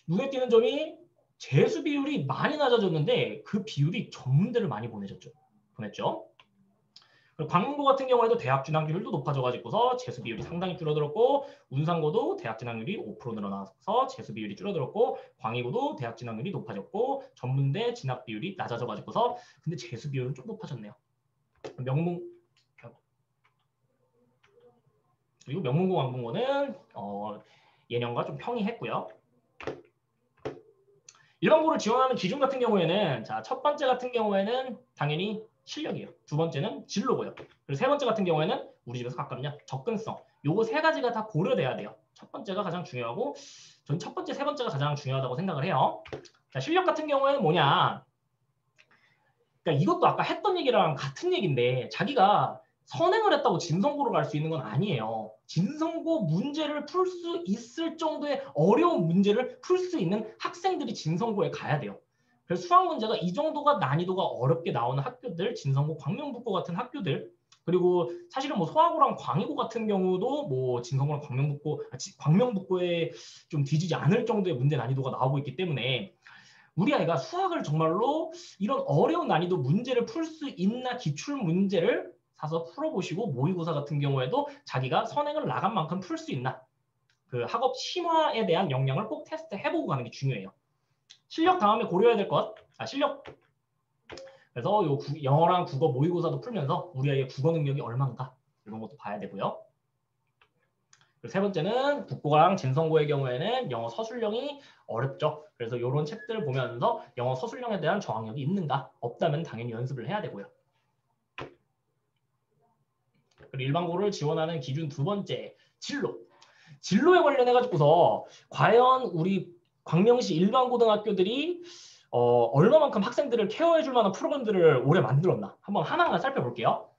눈에 띄는 점이 재수 비율이 많이 낮아졌는데 그 비율이 전문대를 많이 보냈죠. 그리고 광명고 같은 경우에도 대학 진학률도 높아져가지고서 재수 비율이 상당히 줄어들었고 운산고도 대학 진학률이 5% 늘어나서 재수 비율이 줄어들었고 광희고도 대학 진학률이 높아졌고 전문대 진학 비율이 낮아져가지고서 근데 재수 비율은 좀 높아졌네요. 그리고 명문고 광문고는 예년과 좀 평이했고요. 일반고를 지원하는 기준 같은 경우에는 자, 첫 번째 같은 경우에는 당연히 실력이에요. 두 번째는 진로고요. 그리고 세 번째 같은 경우에는 우리 집에서 가깝냐 접근성. 요거 세 가지가 다 고려돼야 돼요. 첫 번째가 가장 중요하고 전 첫 번째, 세 번째가 가장 중요하다고 생각을 해요. 자, 실력 같은 경우에는 뭐냐? 그러니까 이것도 아까 했던 얘기랑 같은 얘기인데 자기가 선행을 했다고 진성고로 갈 수 있는 건 아니에요. 진성고 문제를 풀 수 있을 정도의 어려운 문제를 풀 수 있는 학생들이 진성고에 가야 돼요. 그래서 수학 문제가 이 정도가 난이도가 어렵게 나오는 학교들, 진성고, 광명북고 같은 학교들, 그리고 사실은 뭐 소아고랑 광희고 같은 경우도 뭐 진성고랑 광명북고에 좀 뒤지지 않을 정도의 문제 난이도가 나오고 있기 때문에 우리 아이가 수학을 정말로 이런 어려운 난이도 문제를 풀 수 있나 기출 문제를 사서 풀어보시고 모의고사 같은 경우에도 자기가 선행을 나간 만큼 풀 수 있나 그 학업 심화에 대한 역량을 꼭 테스트 해보고 가는 게 중요해요. 실력 다음에 고려해야 될 것, 실력. 그래서 영어랑 국어 모의고사도 풀면서 우리 아이의 국어 능력이 얼마인가 이런 것도 봐야 되고요. 세 번째는 북고랑 진성고의 경우에는 영어 서술형이 어렵죠. 그래서 이런 책들을 보면서 영어 서술형에 대한 저항력이 있는가? 없다면 당연히 연습을 해야 되고요. 그리고 일반고를 지원하는 기준 두 번째, 진로. 진로에 관련해가지고서 과연 우리 광명시 일반고등학교들이 얼마만큼 학생들을 케어해줄 만한 프로그램들을 올해 만들었나? 한번 하나하나 살펴볼게요.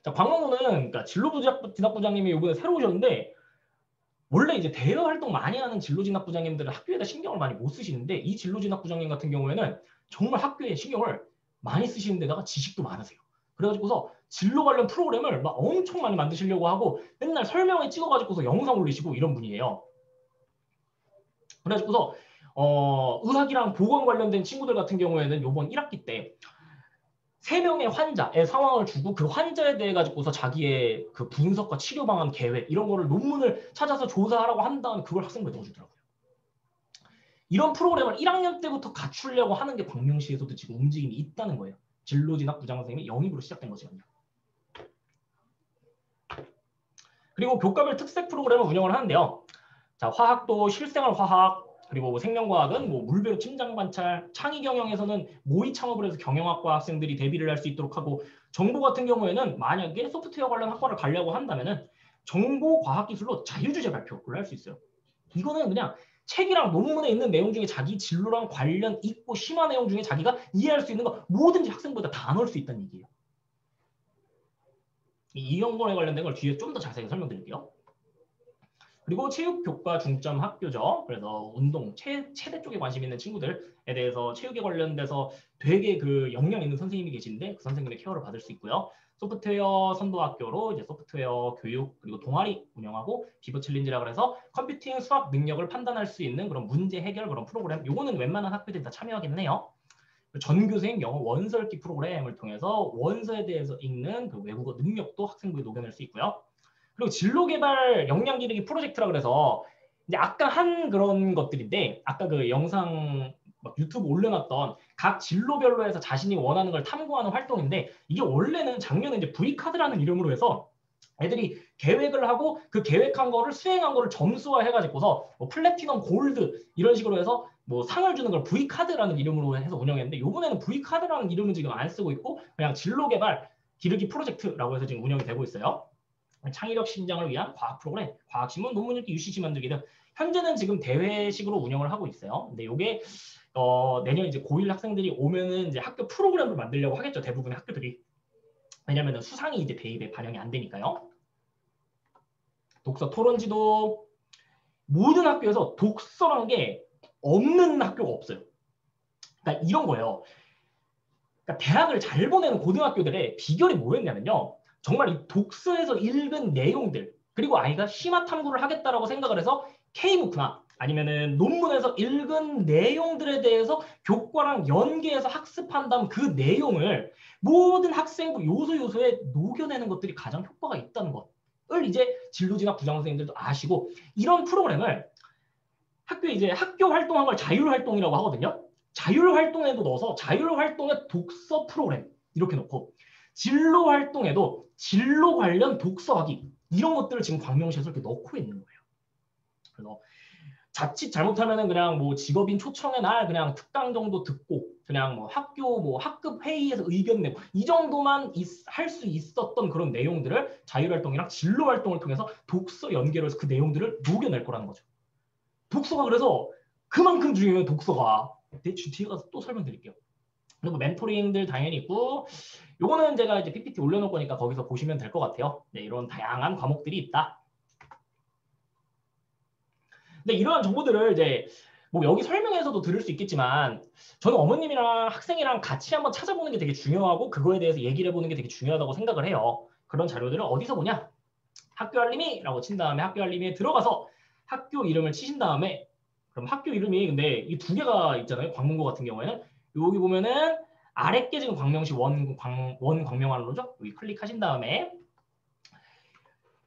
자, 광명고는 그러니까 진로진학부장님이 이번에 새로 오셨는데 원래 이제 대외 활동 많이 하는 진로진학부장님들은 학교에다 신경을 많이 못 쓰시는데 이 진로진학부장님 같은 경우에는 정말 학교에 신경을 많이 쓰시는 데다가 지식도 많으세요. 그래가지고서 진로 관련 프로그램을 막 엄청 많이 만드시려고 하고 맨날 설명회 찍어가지고서 영상 올리시고 이런 분이에요. 그래가지고서 의학이랑 보건 관련된 친구들 같은 경우에는 이번 1학기 때 3명의 환자의 상황을 주고 그 환자에 대해 가지고서 자기의 그 분석과 치료 방안 계획 이런 거를 논문을 찾아서 조사하라고 한 다음에 그걸 학생부에 넣어주더라고요. 이런 프로그램을 1학년 때부터 갖추려고 하는 게 광명시에서도 지금 움직임이 있다는 거예요. 진로진학 부장 선생님이 영입으로 시작된 거거든요. 그리고 교과별 특색 프로그램을 운영을 하는데요. 자, 화학도 실생활 화학, 그리고 생명과학은 뭐 물배로 침장 관찰, 창의 경영에서는 모의 창업을 해서 경영학과 학생들이 대비를 할 수 있도록 하고 정보 같은 경우에는 만약에 소프트웨어 관련 학과를 가려고 한다면은 정보 과학 기술로 자유주제 발표를 할 수 있어요. 이거는 그냥 책이랑 논문에 있는 내용 중에 자기 진로랑 관련 있고 심화 내용 중에 자기가 이해할 수 있는 거 뭐든지 학생보다 다 넣을 수 있다는 얘기예요. 이연권에 관련된 걸 뒤에 좀 더 자세히 설명드릴게요. 그리고 체육교과 중점 학교죠. 그래서 운동, 체대 쪽에 관심 있는 친구들에 대해서 체육에 관련돼서 되게 그 역량 있는 선생님이 계신데 그 선생님의 케어를 받을 수 있고요. 소프트웨어 선도학교로 이제 소프트웨어 교육 그리고 동아리 운영하고 비버 챌린지라 그래서 컴퓨팅 수학 능력을 판단할 수 있는 그런 문제 해결 그런 프로그램. 요거는 웬만한 학교들이 다 참여하긴 해요. 전교생 영어 원서 읽기 프로그램을 통해서 원서에 대해서 읽는 그 외국어 능력도 학생부에 녹여낼 수 있고요. 그리고 진로 개발 역량 기르기 프로젝트라 그래서 이제 아까 한 그런 것들인데 아까 그 영상 막 유튜브 올려놨던 각 진로별로 해서 자신이 원하는 걸 탐구하는 활동인데 이게 원래는 작년에 이제 V카드라는 이름으로 해서 애들이 계획을 하고 그 계획한 거를 수행한 거를 점수화해가지고서 뭐 플래티넘, 골드 이런 식으로 해서 뭐 상을 주는 걸 V카드라는 이름으로 해서 운영했는데 요번에는 V카드라는 이름은 지금 안 쓰고 있고 그냥 진로 개발 기르기 프로젝트라고 해서 지금 운영이 되고 있어요. 창의력 신장을 위한 과학 프로그램, 과학신문, 논문 읽기, UCC 만들기 등 현재는 지금 대회식으로 운영을 하고 있어요. 근데 이게 내년 이제 고1 학생들이 오면은 이제 학교 프로그램을 만들려고 하겠죠. 대부분의 학교들이. 왜냐면은 수상이 이제 대입에 반영이 안 되니까요. 독서 토론지도 모든 학교에서 독서란 게 없는 학교가 없어요. 그러니까 이런 거예요. 그러니까 대학을 잘 보내는 고등학교들의 비결이 뭐였냐면요. 정말 이 독서에서 읽은 내용들 그리고 아이가 심화 탐구를 하겠다라고 생각을 해서 K무크나 아니면은 논문에서 읽은 내용들에 대해서 교과랑 연계해서 학습한 다음 그 내용을 모든 학생부 요소요소에 녹여내는 것들이 가장 효과가 있다는 것을 이제 진로진학 부장 선생님들도 아시고 이런 프로그램을 학교에 이제 학교 활동한 걸 자율활동이라고 하거든요. 자율활동에도 넣어서 자율활동의 독서 프로그램 이렇게 놓고 진로활동에도 진로 관련 독서하기 이런 것들을 지금 광명시에서 이렇게 넣고 있는 거예요. 그래서 자칫 잘못하면은 그냥 뭐 직업인 초청의 날 그냥 특강 정도 듣고 그냥 뭐 학교 뭐 학급 회의에서 의견 내고 이 정도만 할 수 있었던 그런 내용들을 자율활동이랑 진로활동을 통해서 독서 연계로 해서 그 내용들을 녹여낼 거라는 거죠. 독서가 그래서 그만큼 중요해요. 독서가. 뒤에 가서 또 설명드릴게요. 그리고 멘토링들 당연히 있고 요거는 제가 이제 PPT 올려놓을 거니까 거기서 보시면 될 것 같아요. 네, 이런 다양한 과목들이 있다. 근데 이러한 정보들을 이제 뭐 여기 설명에서도 들을 수 있겠지만 저는 어머님이랑 학생이랑 같이 한번 찾아보는 게 되게 중요하고 그거에 대해서 얘기를 해보는 게 되게 중요하다고 생각을 해요. 그런 자료들을 어디서 보냐? 학교 알림이라고 친 다음에 학교 알림에 들어가서 학교 이름을 치신 다음에 그럼 학교 이름이 근데 이 두 개가 있잖아요. 광문고 같은 경우에는 여기 보면은 아래 게 지금 광명시 광명안로죠. 여기 클릭하신 다음에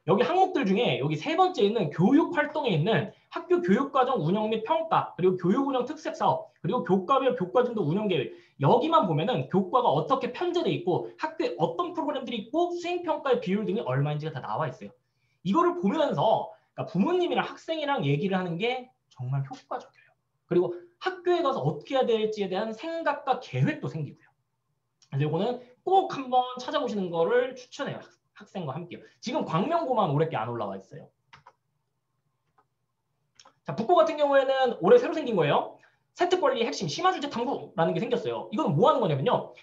여기 항목들 중에 여기 세 번째 있는 교육 활동에 있는 학교 교육과정 운영 및 평가 그리고 교육운영 특색 사업 그리고 교과별 교과진도 운영 계획 여기만 보면은 교과가 어떻게 편제돼 있고 학교에 어떤 프로그램들이 있고 수행평가의 비율 등이 얼마인지가 다 나와 있어요. 이거를 보면서 그러니까 부모님이랑 학생이랑 얘기를 하는 게 정말 효과적이에요. 그리고 학교에 가서 어떻게 해야 될지에 대한 생각과 계획도 생기고요. 그래서 이거는 꼭 한번 찾아보시는 거를 추천해요. 학생과 함께요. 지금 광명고만 올해 게 안 올라와 있어요. 자, 북고 같은 경우에는 올해 새로 생긴 거예요. 세특관리 핵심 심화주제 탐구라는 게 생겼어요. 이건 뭐 하는 거냐면요.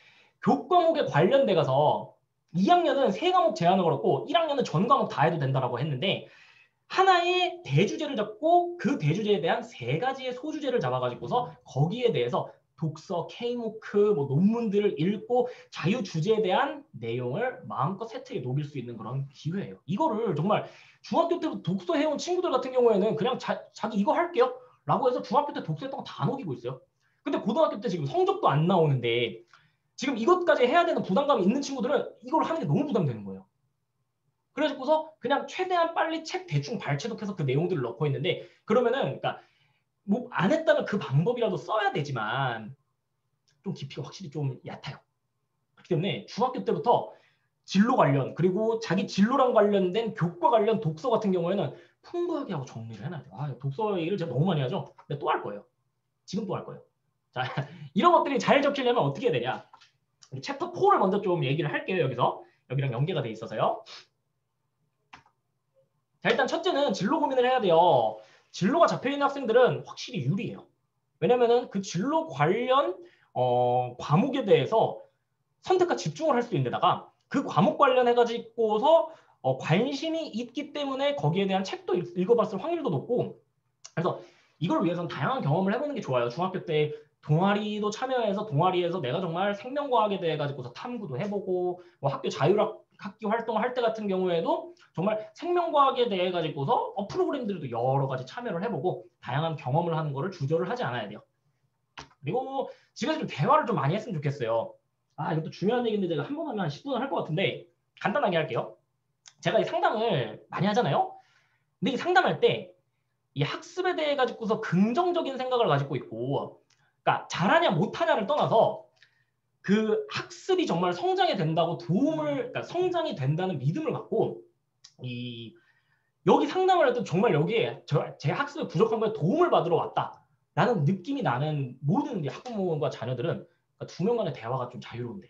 교과목에 관련돼 가서 2학년은 3과목 제한을 걸었고 1학년은 전 과목 다 해도 된다라고 했는데 하나의 대주제를 잡고 그 대주제에 대한 3가지의 소주제를 잡아가지고서 거기에 대해서 독서, K무크, 뭐 논문들을 읽고 자유 주제에 대한 내용을 마음껏 세트에 녹일 수 있는 그런 기회예요. 이거를 정말 중학교 때부터 독서해온 친구들 같은 경우에는 그냥 자기 이거 할게요 라고 해서 중학교 때 독서했던 거 다 녹이고 있어요. 근데 고등학교 때 지금 성적도 안 나오는데 지금 이것까지 해야 되는 부담감이 있는 친구들은 이걸 하는 게 너무 부담되는 거예요. 그래서 그냥 최대한 빨리 책 대충 발췌독해서 그 내용들을 넣고 있는데 그러면은 그러니까 뭐 안 했다면 그 방법이라도 써야 되지만 좀 깊이가 확실히 좀 얕아요. 그렇기 때문에 중학교 때부터 진로 관련 그리고 자기 진로랑 관련된 교과 관련 독서 같은 경우에는 풍부하게 하고 정리를 해놔야 돼요. 아, 독서 얘기를 제가 너무 많이 하죠. 근데 또 할 거예요. 지금 또 할 거예요. 자, 이런 것들이 잘 적히려면 어떻게 해야 되냐? 챕터 4를 먼저 좀 얘기를 할게요. 여기서 여기랑 연계가 돼 있어서요. 자, 일단 첫째는 진로 고민을 해야 돼요. 진로가 잡혀있는 학생들은 확실히 유리해요. 왜냐면은 그 진로 관련 과목에 대해서 선택과 집중을 할 수 있는 데다가 그 과목 관련해가지고서 관심이 있기 때문에 거기에 대한 책도 읽어봤을 확률도 높고 그래서 이걸 위해서는 다양한 경험을 해보는 게 좋아요. 중학교 때 동아리도 참여해서 동아리에서 내가 정말 생명과학에 대해 가지고서 탐구도 해보고 뭐 학교 자율학기 활동할 때 같은 경우에도 정말 생명과학에 대해 가지고서 프로그램들도 여러 가지 참여를 해보고 다양한 경험을 하는 거를 주저를 하지 않아야 돼요. 그리고 집에서 좀 대화를 좀 많이 했으면 좋겠어요. 이것도 중요한 얘기인데 제가 한 번 하면 한 10분은 할 것 같은데 간단하게 할게요. 제가 이 상담을 많이 하잖아요. 근데 이 상담할 때 이 학습에 대해 가지고서 긍정적인 생각을 가지고 있고, 그러니까 잘하냐 못하냐를 떠나서 그 학습이 정말 성장이 된다고 그러니까 성장이 된다는 믿음을 갖고 여기 상담을 할 때 정말 여기에 제 학습에 부족한 거에 도움을 받으러 왔다라는 느낌이 나는 모든 학부모과 자녀들은 그러니까 두 명간의 대화가 좀 자유로운데요.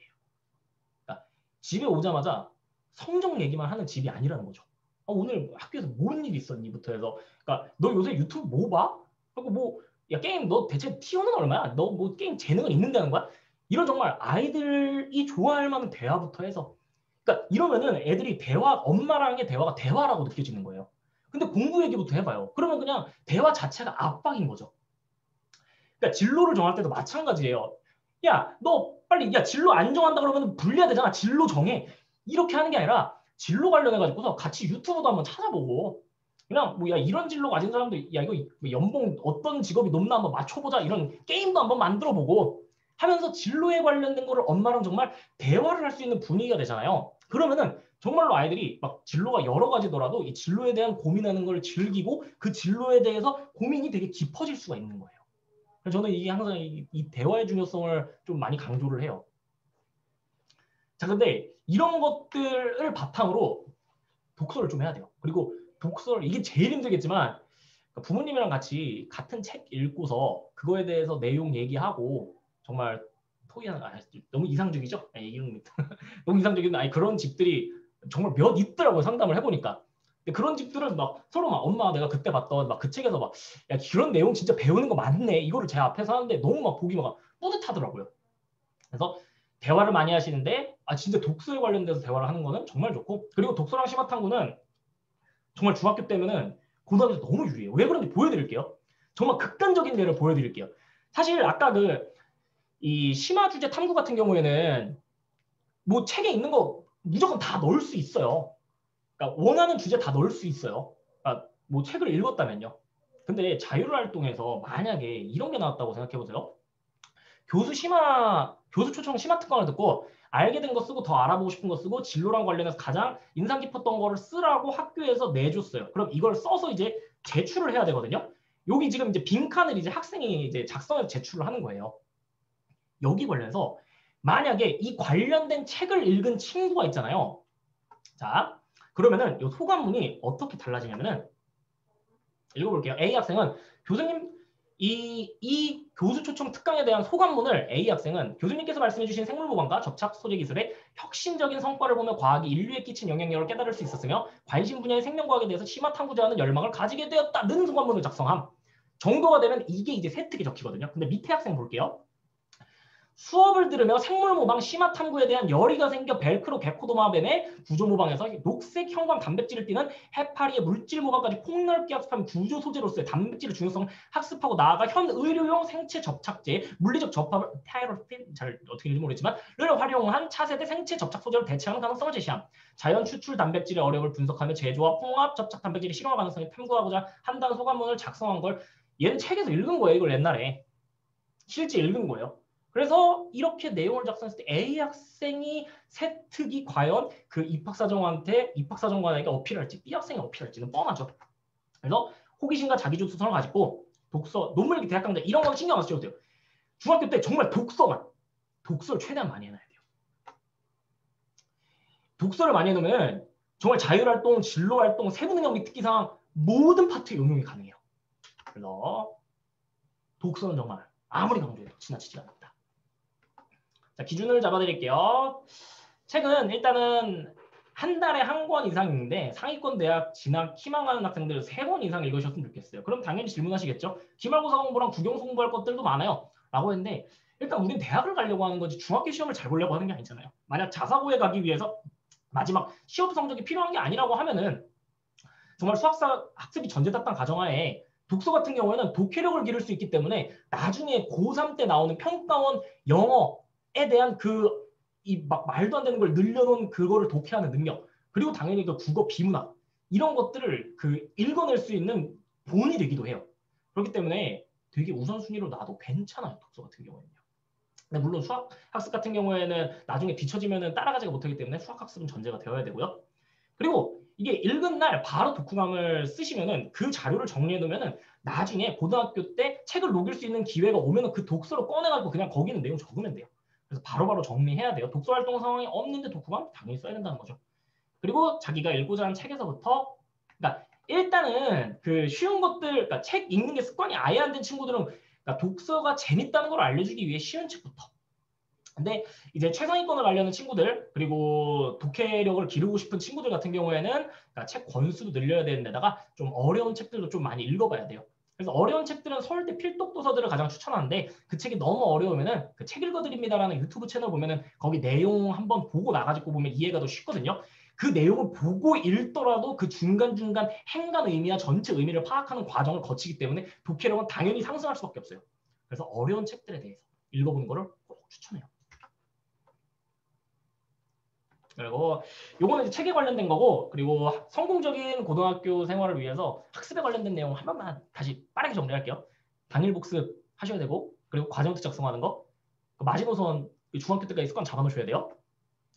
그러니까 집에 오자마자 성적 얘기만 하는 집이 아니라는 거죠. 오늘 학교에서 뭔 일 있었니?부터 해서, 그러니까 너 요새 유튜브 뭐 봐? 하고 뭐, 야 게임 너 대체 티오는 얼마야? 너 뭐 게임 재능은 있는다는 거야? 이런 정말 아이들이 좋아할 만한 대화부터 해서, 그러니까 이러면은 애들이 엄마랑의 대화가 대화라고 느껴지는 거예요. 근데 공부 얘기부터 해봐요. 그러면 그냥 대화 자체가 압박인 거죠. 그러니까 진로를 정할 때도 마찬가지예요. 야, 너 빨리 진로 안 정한다 그러면 불리해야 되잖아. 진로 정해. 이렇게 하는 게 아니라 진로 관련해가지고서 같이 유튜브도 한번 찾아보고 그냥 뭐 이런 진로 가진 사람들 이거 연봉 어떤 직업이 높나 한번 맞춰보자 이런 게임도 한번 만들어보고 하면서 진로에 관련된 거를 엄마랑 정말 대화를 할 수 있는 분위기가 되잖아요. 그러면은 정말로 아이들이 막 진로가 여러 가지더라도 이 진로에 대한 고민하는 걸 즐기고 그 진로에 대해서 고민이 되게 깊어질 수가 있는 거예요. 그래서 저는 이게 항상 이 대화의 중요성을 좀 많이 강조를 해요. 자, 근데 이런 것들을 바탕으로 독서를 좀 해야 돼요. 그리고 이게 제일 힘들겠지만 부모님이랑 같이 같은 책 읽고서 그거에 대해서 내용 얘기하고 정말 너무 이상적이죠? 너무 이상적인데 그런 집들이 정말 몇 있더라고요. 상담을 해보니까. 근데 그런 집들은 막 서로 막 엄마 내가 그때 봤던 막 그 책에서 막 그런 내용 진짜 배우는 거 맞네. 이거를 제 앞에서 하는데 너무 막 보기 막 뿌듯하더라고요. 그래서 대화를 많이 하시는데 진짜 독서에 관련돼서 대화를 하는 거는 정말 좋고, 그리고 독서랑 심화탐구는 정말 중학교 때면은 고등학교 때 너무 유리해요. 왜 그런지 보여드릴게요. 정말 극단적인 예를 보여드릴게요. 사실 아까 이 심화 주제 탐구 같은 경우에는 뭐 책에 있는 거 무조건 다 넣을 수 있어요. 그러니까 원하는 주제 다 넣을 수 있어요. 그러니까 뭐 책을 읽었다면요. 근데 자율활동에서 만약에 이런 게 나왔다고 생각해보세요. 교수 초청 심화 특강을 듣고 알게 된 거 쓰고 더 알아보고 싶은 거 쓰고 진로랑 관련해서 가장 인상 깊었던 거를 쓰라고 학교에서 내줬어요. 그럼 이걸 써서 이제 제출을 해야 되거든요. 여기 지금 이제 빈칸을 이제 학생이 이제 작성해서 제출을 하는 거예요. 여기 관련해서 만약에 이 관련된 책을 읽은 친구가 있잖아요. 자, 그러면은 이 소감문이 어떻게 달라지냐면은 읽어볼게요. A 학생은 교수님 이 교수 초청 특강에 대한 소감문을 A 학생은 교수님께서 말씀해주신 생물보관과 접착 소재 기술의 혁신적인 성과를 보며 과학이 인류에 끼친 영향력을 깨달을 수 있었으며 관심 분야의 생명과학에 대해서 심화 탐구자하는 열망을 가지게 되었다는 소감문을 작성함 정도가 되면 이게 이제 세특이 적히거든요. 근데 밑에 학생 볼게요. 수업을 들으며 생물 모방 심화 탐구에 대한 열의가 생겨 벨크로 게코도마뱀의 구조 모방에서 녹색 형광 단백질을 띠는 해파리의 물질 모방까지 폭넓게 학습한 구조 소재로서의 단백질의 중요성을 학습하고 나아가 현 의료용 생체 접착제 물리적 접합을 잘 어떻게 읽는지 모르겠지만 를 활용한 차세대 생체 접착 소재로 대체하는 가능성을 제시함. 자연 추출 단백질의 어려움을 분석하며 제조와 풍합 접착 단백질이 실용화 가능성을 탐구하고자 한다는 소감문을 작성한 걸 얘는 책에서 읽은 거예요. 이걸 옛날에 실제 읽은 거예요. 그래서 이렇게 내용을 작성했을 때 A 학생이 세특이 과연 그 입학사정관에게 어필할지 B 학생이 어필할지는 뻔하죠. 그래서 호기심과 자기주도성을 가지고 독서, 논문 읽기, 대학 강좌 이런 건 신경 안 쓰셔도 돼요. 중학교 때 정말 독서를 최대한 많이 해놔야 돼요. 독서를 많이 해놓으면 정말 자율활동, 진로활동, 세부능력 및 특기사항 모든 파트에 응용이 가능해요. 그래서 독서는 정말 아무리 강조해도 지나치지 않는다. 자, 기준을 잡아드릴게요. 책은 일단은 한 달에 한 권 이상인데 상위권 대학 진학 희망하는 학생들 3권 이상 읽으셨으면 좋겠어요. 그럼 당연히 질문하시겠죠. 기말고사 공부랑 국영수 공부할 것들도 많아요. 라고 했는데 일단 우린 대학을 가려고 하는 거지 중학교 시험을 잘 보려고 하는 게 아니잖아요. 만약 자사고에 가기 위해서 마지막 시험 성적이 필요한 게 아니라고 하면은 정말 수학사 학습이 전제됐던 가정하에 독서 같은 경우에는 독해력을 기를 수 있기 때문에 나중에 고3 때 나오는 평가원 영어에 대한 막 말도 안 되는 걸 늘려놓은 그거를 독해하는 능력, 그리고 당연히 그 국어 비문학 이런 것들을 읽어낼 수 있는 본이 되기도 해요. 그렇기 때문에 되게 우선순위로 놔도 괜찮아요. 독서 같은 경우에는요. 근데 물론 수학 학습 같은 경우에는 나중에 뒤처지면 따라가지가 못하기 때문에 수학 학습은 전제가 되어야 되고요. 그리고 이게 읽은 날 바로 독후감을 쓰시면은 그 자료를 정리해 놓으면은 나중에 고등학교 때 책을 녹일 수 있는 기회가 오면은 그 독서로 꺼내가지고 그냥 거기 있는 내용 적으면 돼요. 그래서 바로바로 정리해야 돼요. 독서 활동 상황이 없는데 독후감 당연히 써야 된다는 거죠. 그리고 자기가 읽고자 하는 책에서부터, 그러니까 일단은 그 쉬운 것들, 그러니까 책 읽는 게 습관이 아예 안 된 친구들은, 그러니까 독서가 재밌다는 걸 알려주기 위해 쉬운 책부터. 근데 이제 최상위권을 하려는 친구들, 그리고 독해력을 기르고 싶은 친구들 같은 경우에는 그러니까 책 권수도 늘려야 되는 데다가 좀 어려운 책들도 좀 많이 읽어봐야 돼요. 그래서 어려운 책들은 서울대 필독 도서들을 가장 추천하는데, 그 책이 너무 어려우면은 그 책 읽어드립니다라는 유튜브 채널 보면은 거기 내용 한번 보고 나가지고 보면 이해가 더 쉽거든요. 그 내용을 보고 읽더라도 그 중간중간 행간 의미와 전체 의미를 파악하는 과정을 거치기 때문에 독해력은 당연히 상승할 수밖에 없어요. 그래서 어려운 책들에 대해서 읽어보는 거를 꼭 추천해요. 그리고 요거는 이제 책에 관련된 거고, 그리고 성공적인 고등학교 생활을 위해서 학습에 관련된 내용 한 번만 다시 빠르게 정리할게요. 당일 복습 하셔야 되고, 그리고 과정특 작성하는 거, 마지노선 중학교 때까지 습관 잡아놓으셔야 돼요.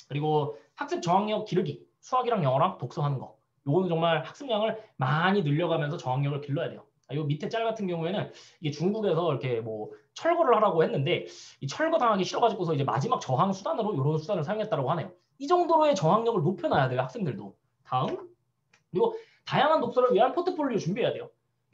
그리고 학습 저항력 기르기, 수학이랑 영어랑 독서하는 거, 요거는 정말 학습량을 많이 늘려가면서 저항력을 길러야 돼요. 요 밑에 짤 같은 경우에는 이게 중국에서 이렇게 뭐 철거를 하라고 했는데, 이 철거 당하기 싫어가지고서 이제 마지막 저항 수단으로 이런 수단을 사용했다고 하네요. 이 정도로의 저항력을 높여놔야 돼요, 학생들도. 다음. 그리고 다양한 독서를 위한 포트폴리오 준비해야 돼요.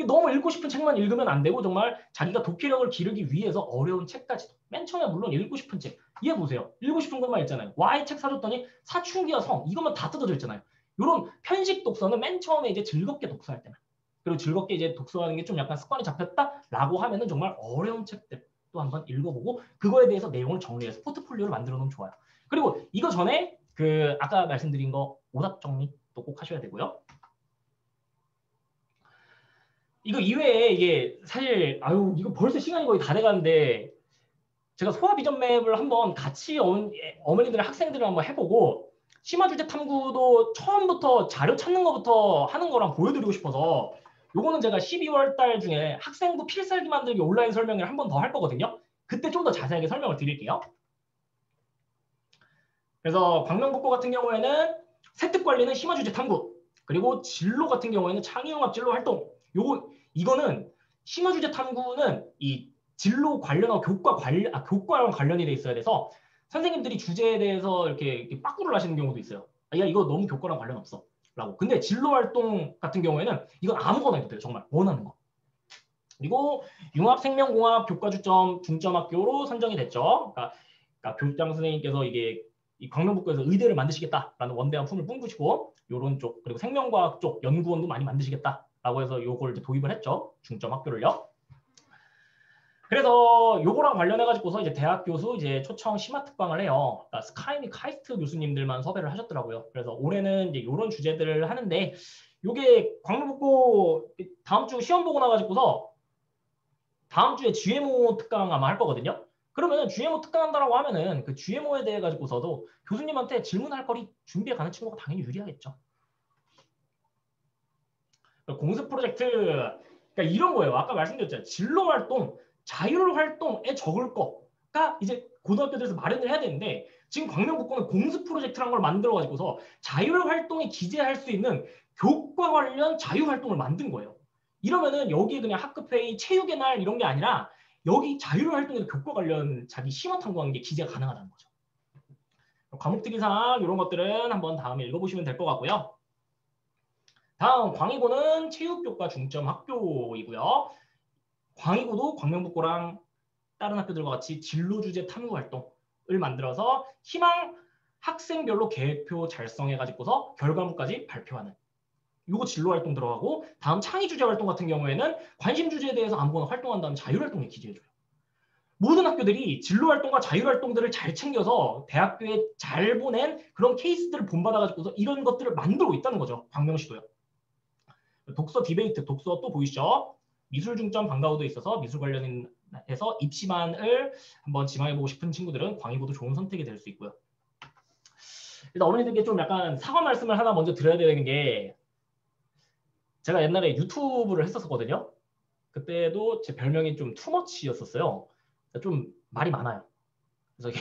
너무 읽고 싶은 책만 읽으면 안 되고, 정말 자기가 독해력을 기르기 위해서 어려운 책까지도. 맨 처음에 물론 읽고 싶은 책. 얘 보세요. 읽고 싶은 것만 있잖아요. Y 책 사줬더니 사춘기와 성. 이것만 다 뜯어져 있잖아요. 이런 편식 독서는 맨 처음에 이제 즐겁게 독서할 때만. 그리고 즐겁게 이제 독서하는 게 좀 약간 습관이 잡혔다라고 하면은 정말 어려운 책들 또 한번 읽어보고 그거에 대해서 내용을 정리해서 포트폴리오를 만들어 놓으면 좋아요. 그리고 이거 전에 아까 말씀드린 거 오답 정리도 꼭 하셔야 되고요. 이거 이외에 이게 사실 이거 벌써 시간이 거의 다 돼가는데, 제가 소화 비전 맵을 한번 같이 어머니들 학생들을 한번 해보고 심화 주제 탐구도 처음부터 자료 찾는 것부터 하는 거랑 보여드리고 싶어서, 요거는 제가 12월 달 중에 학생부 필살기 만들기 온라인 설명을 한 번 더 할 거거든요. 그때 좀 더 자세하게 설명을 드릴게요. 그래서 광명북고 같은 경우에는 세특 관리는 심화 주제 탐구, 그리고 진로 같은 경우에는 창의융합 진로 활동. 이거는 심화 주제 탐구는 이 진로 관련하고 교과랑 관련이 돼 있어야 돼서 선생님들이 주제에 대해서 이렇게 빠꾸를 하시는 경우도 있어요. 야, 이거 너무 교과랑 관련 없어. 라고. 근데 진로 활동 같은 경우에는 이건 아무거나 해도 돼요. 정말 원하는 거. 그리고 융합생명공학 교과주점 중점학교로 선정이 됐죠. 그러니까 교장 선생님께서 이 광명북도에서 의대를 만드시겠다라는 원대한 품을 꿈꾸시고, 요런 쪽 그리고 생명과학 쪽 연구원도 많이 만드시겠다라고 해서 요걸 이제 도입을 했죠. 중점 학교를요. 그래서 요거랑 관련해가지고서 이제 대학 교수 이제 초청 심화 특강을 해요. 그러니까 스카이미 카이스트 교수님들만 섭외를 하셨더라고요. 그래서 올해는 이제 요런 주제들을 하는데, 요게 광명북도 다음 주 시험 보고 나가지고서 다음 주에 GMO 특강 아마 할 거거든요. 그러면 GMO 특강한다라고 하면은 그 GMO에 대해 가지고서도 교수님한테 질문할 거리 준비해 가는 친구가 당연히 유리하겠죠. 공습 프로젝트, 그러니까 이런 거예요. 아까 말씀드렸잖아요. 진로 활동, 자율 활동에 적을 거가 이제 고등학교들에서 마련을 해야 되는데, 지금 광명북고는 공습 프로젝트라는 걸 만들어 가지고서 자율 활동에 기재할 수 있는 교과 관련 자율 활동을 만든 거예요. 이러면은 여기에 그냥 학급회의, 체육의 날 이런 게 아니라 여기 자율 활동에서 교과 관련 자기 심화 탐구하는 게 기재가 가능하다는 거죠. 과목 특이사항 이런 것들은 한번 다음에 읽어보시면 될 것 같고요. 다음 광희고는 체육교과 중점 학교이고요. 광희고도 광명북고랑 다른 학교들과 같이 진로주제 탐구 활동을 만들어서 희망 학생별로 계획표 작성해가지고서 결과물까지 발표하는, 요거 진로 활동 들어가고, 다음 창의 주제 활동 같은 경우에는 관심 주제에 대해서 아무거나 활동한 다음 자율 활동에 기재해줘요. 모든 학교들이 진로 활동과 자율 활동들을 잘 챙겨서 대학교에 잘 보낸 그런 케이스들을 본받아가지고서 이런 것들을 만들고 있다는 거죠. 광명시도요. 독서 디베이트, 독서 또 보이시죠? 미술 중점 방과후도 있어서 미술 관련해서 입시반을 한번 지망해보고 싶은 친구들은 광희고도 좋은 선택이 될 수 있고요. 일단 어머니들께 좀 약간 사과 말씀을 하나 먼저 드려야 되는 게 제가 옛날에 유튜브를 했었거든요. 그때도 제 별명이 좀 투머치였었어요. 좀 말이 많아요. 그래서 이게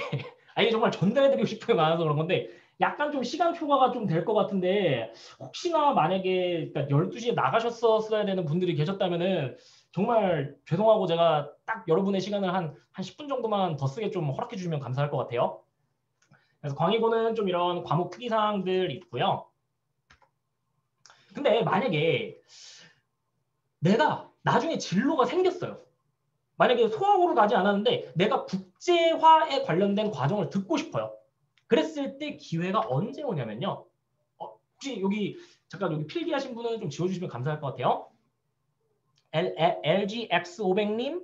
이게 정말 전달해드리고 싶은 게 많아서 그런 건데 약간 좀 시간 초과가 좀 될 것 같은데 혹시나 만약에 그러니까 12시에 나가셨었어야 되는 분들이 계셨다면은 정말 죄송하고 제가 딱 여러분의 시간을 한 10분 정도만 더 쓰게 좀 허락해 주시면 감사할 것 같아요. 그래서 광희고는 좀 이런 과목 특이사항들이 있고요. 근데 만약에 내가 나중에 진로가 생겼어요. 만약에 소학으로 가지 않았는데 내가 국제화에 관련된 과정을 듣고 싶어요. 그랬을 때 기회가 언제 오냐면요. 혹시 여기 잠깐 여기 필기하신 분은 좀 지워주시면 감사할 것 같아요. LGX500님,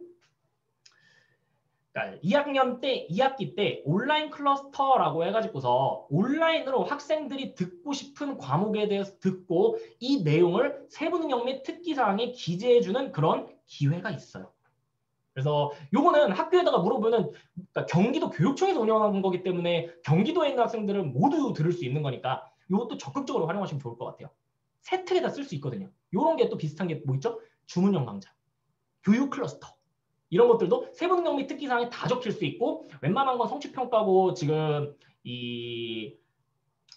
그러니까 2학년 때, 2학기 때 온라인 클러스터라고 해가지고서 온라인으로 학생들이 듣고 싶은 과목에 대해서 듣고 이 내용을 세부능력 및 특기사항에 기재해주는 그런 기회가 있어요. 그래서 요거는 학교에다가 물어보면 그러니까 경기도 교육청에서 운영하는 거기 때문에 경기도에 있는 학생들은 모두 들을 수 있는 거니까 이것도 적극적으로 활용하시면 좋을 것 같아요. 세특에다 쓸 수 있거든요. 이런 게 또 비슷한 게 뭐 있죠? 주문형 강좌, 교육 클러스터 이런 것들도 세부능력 및 특기사항에 다 적힐 수 있고 웬만한 건 성취평가고 지금 이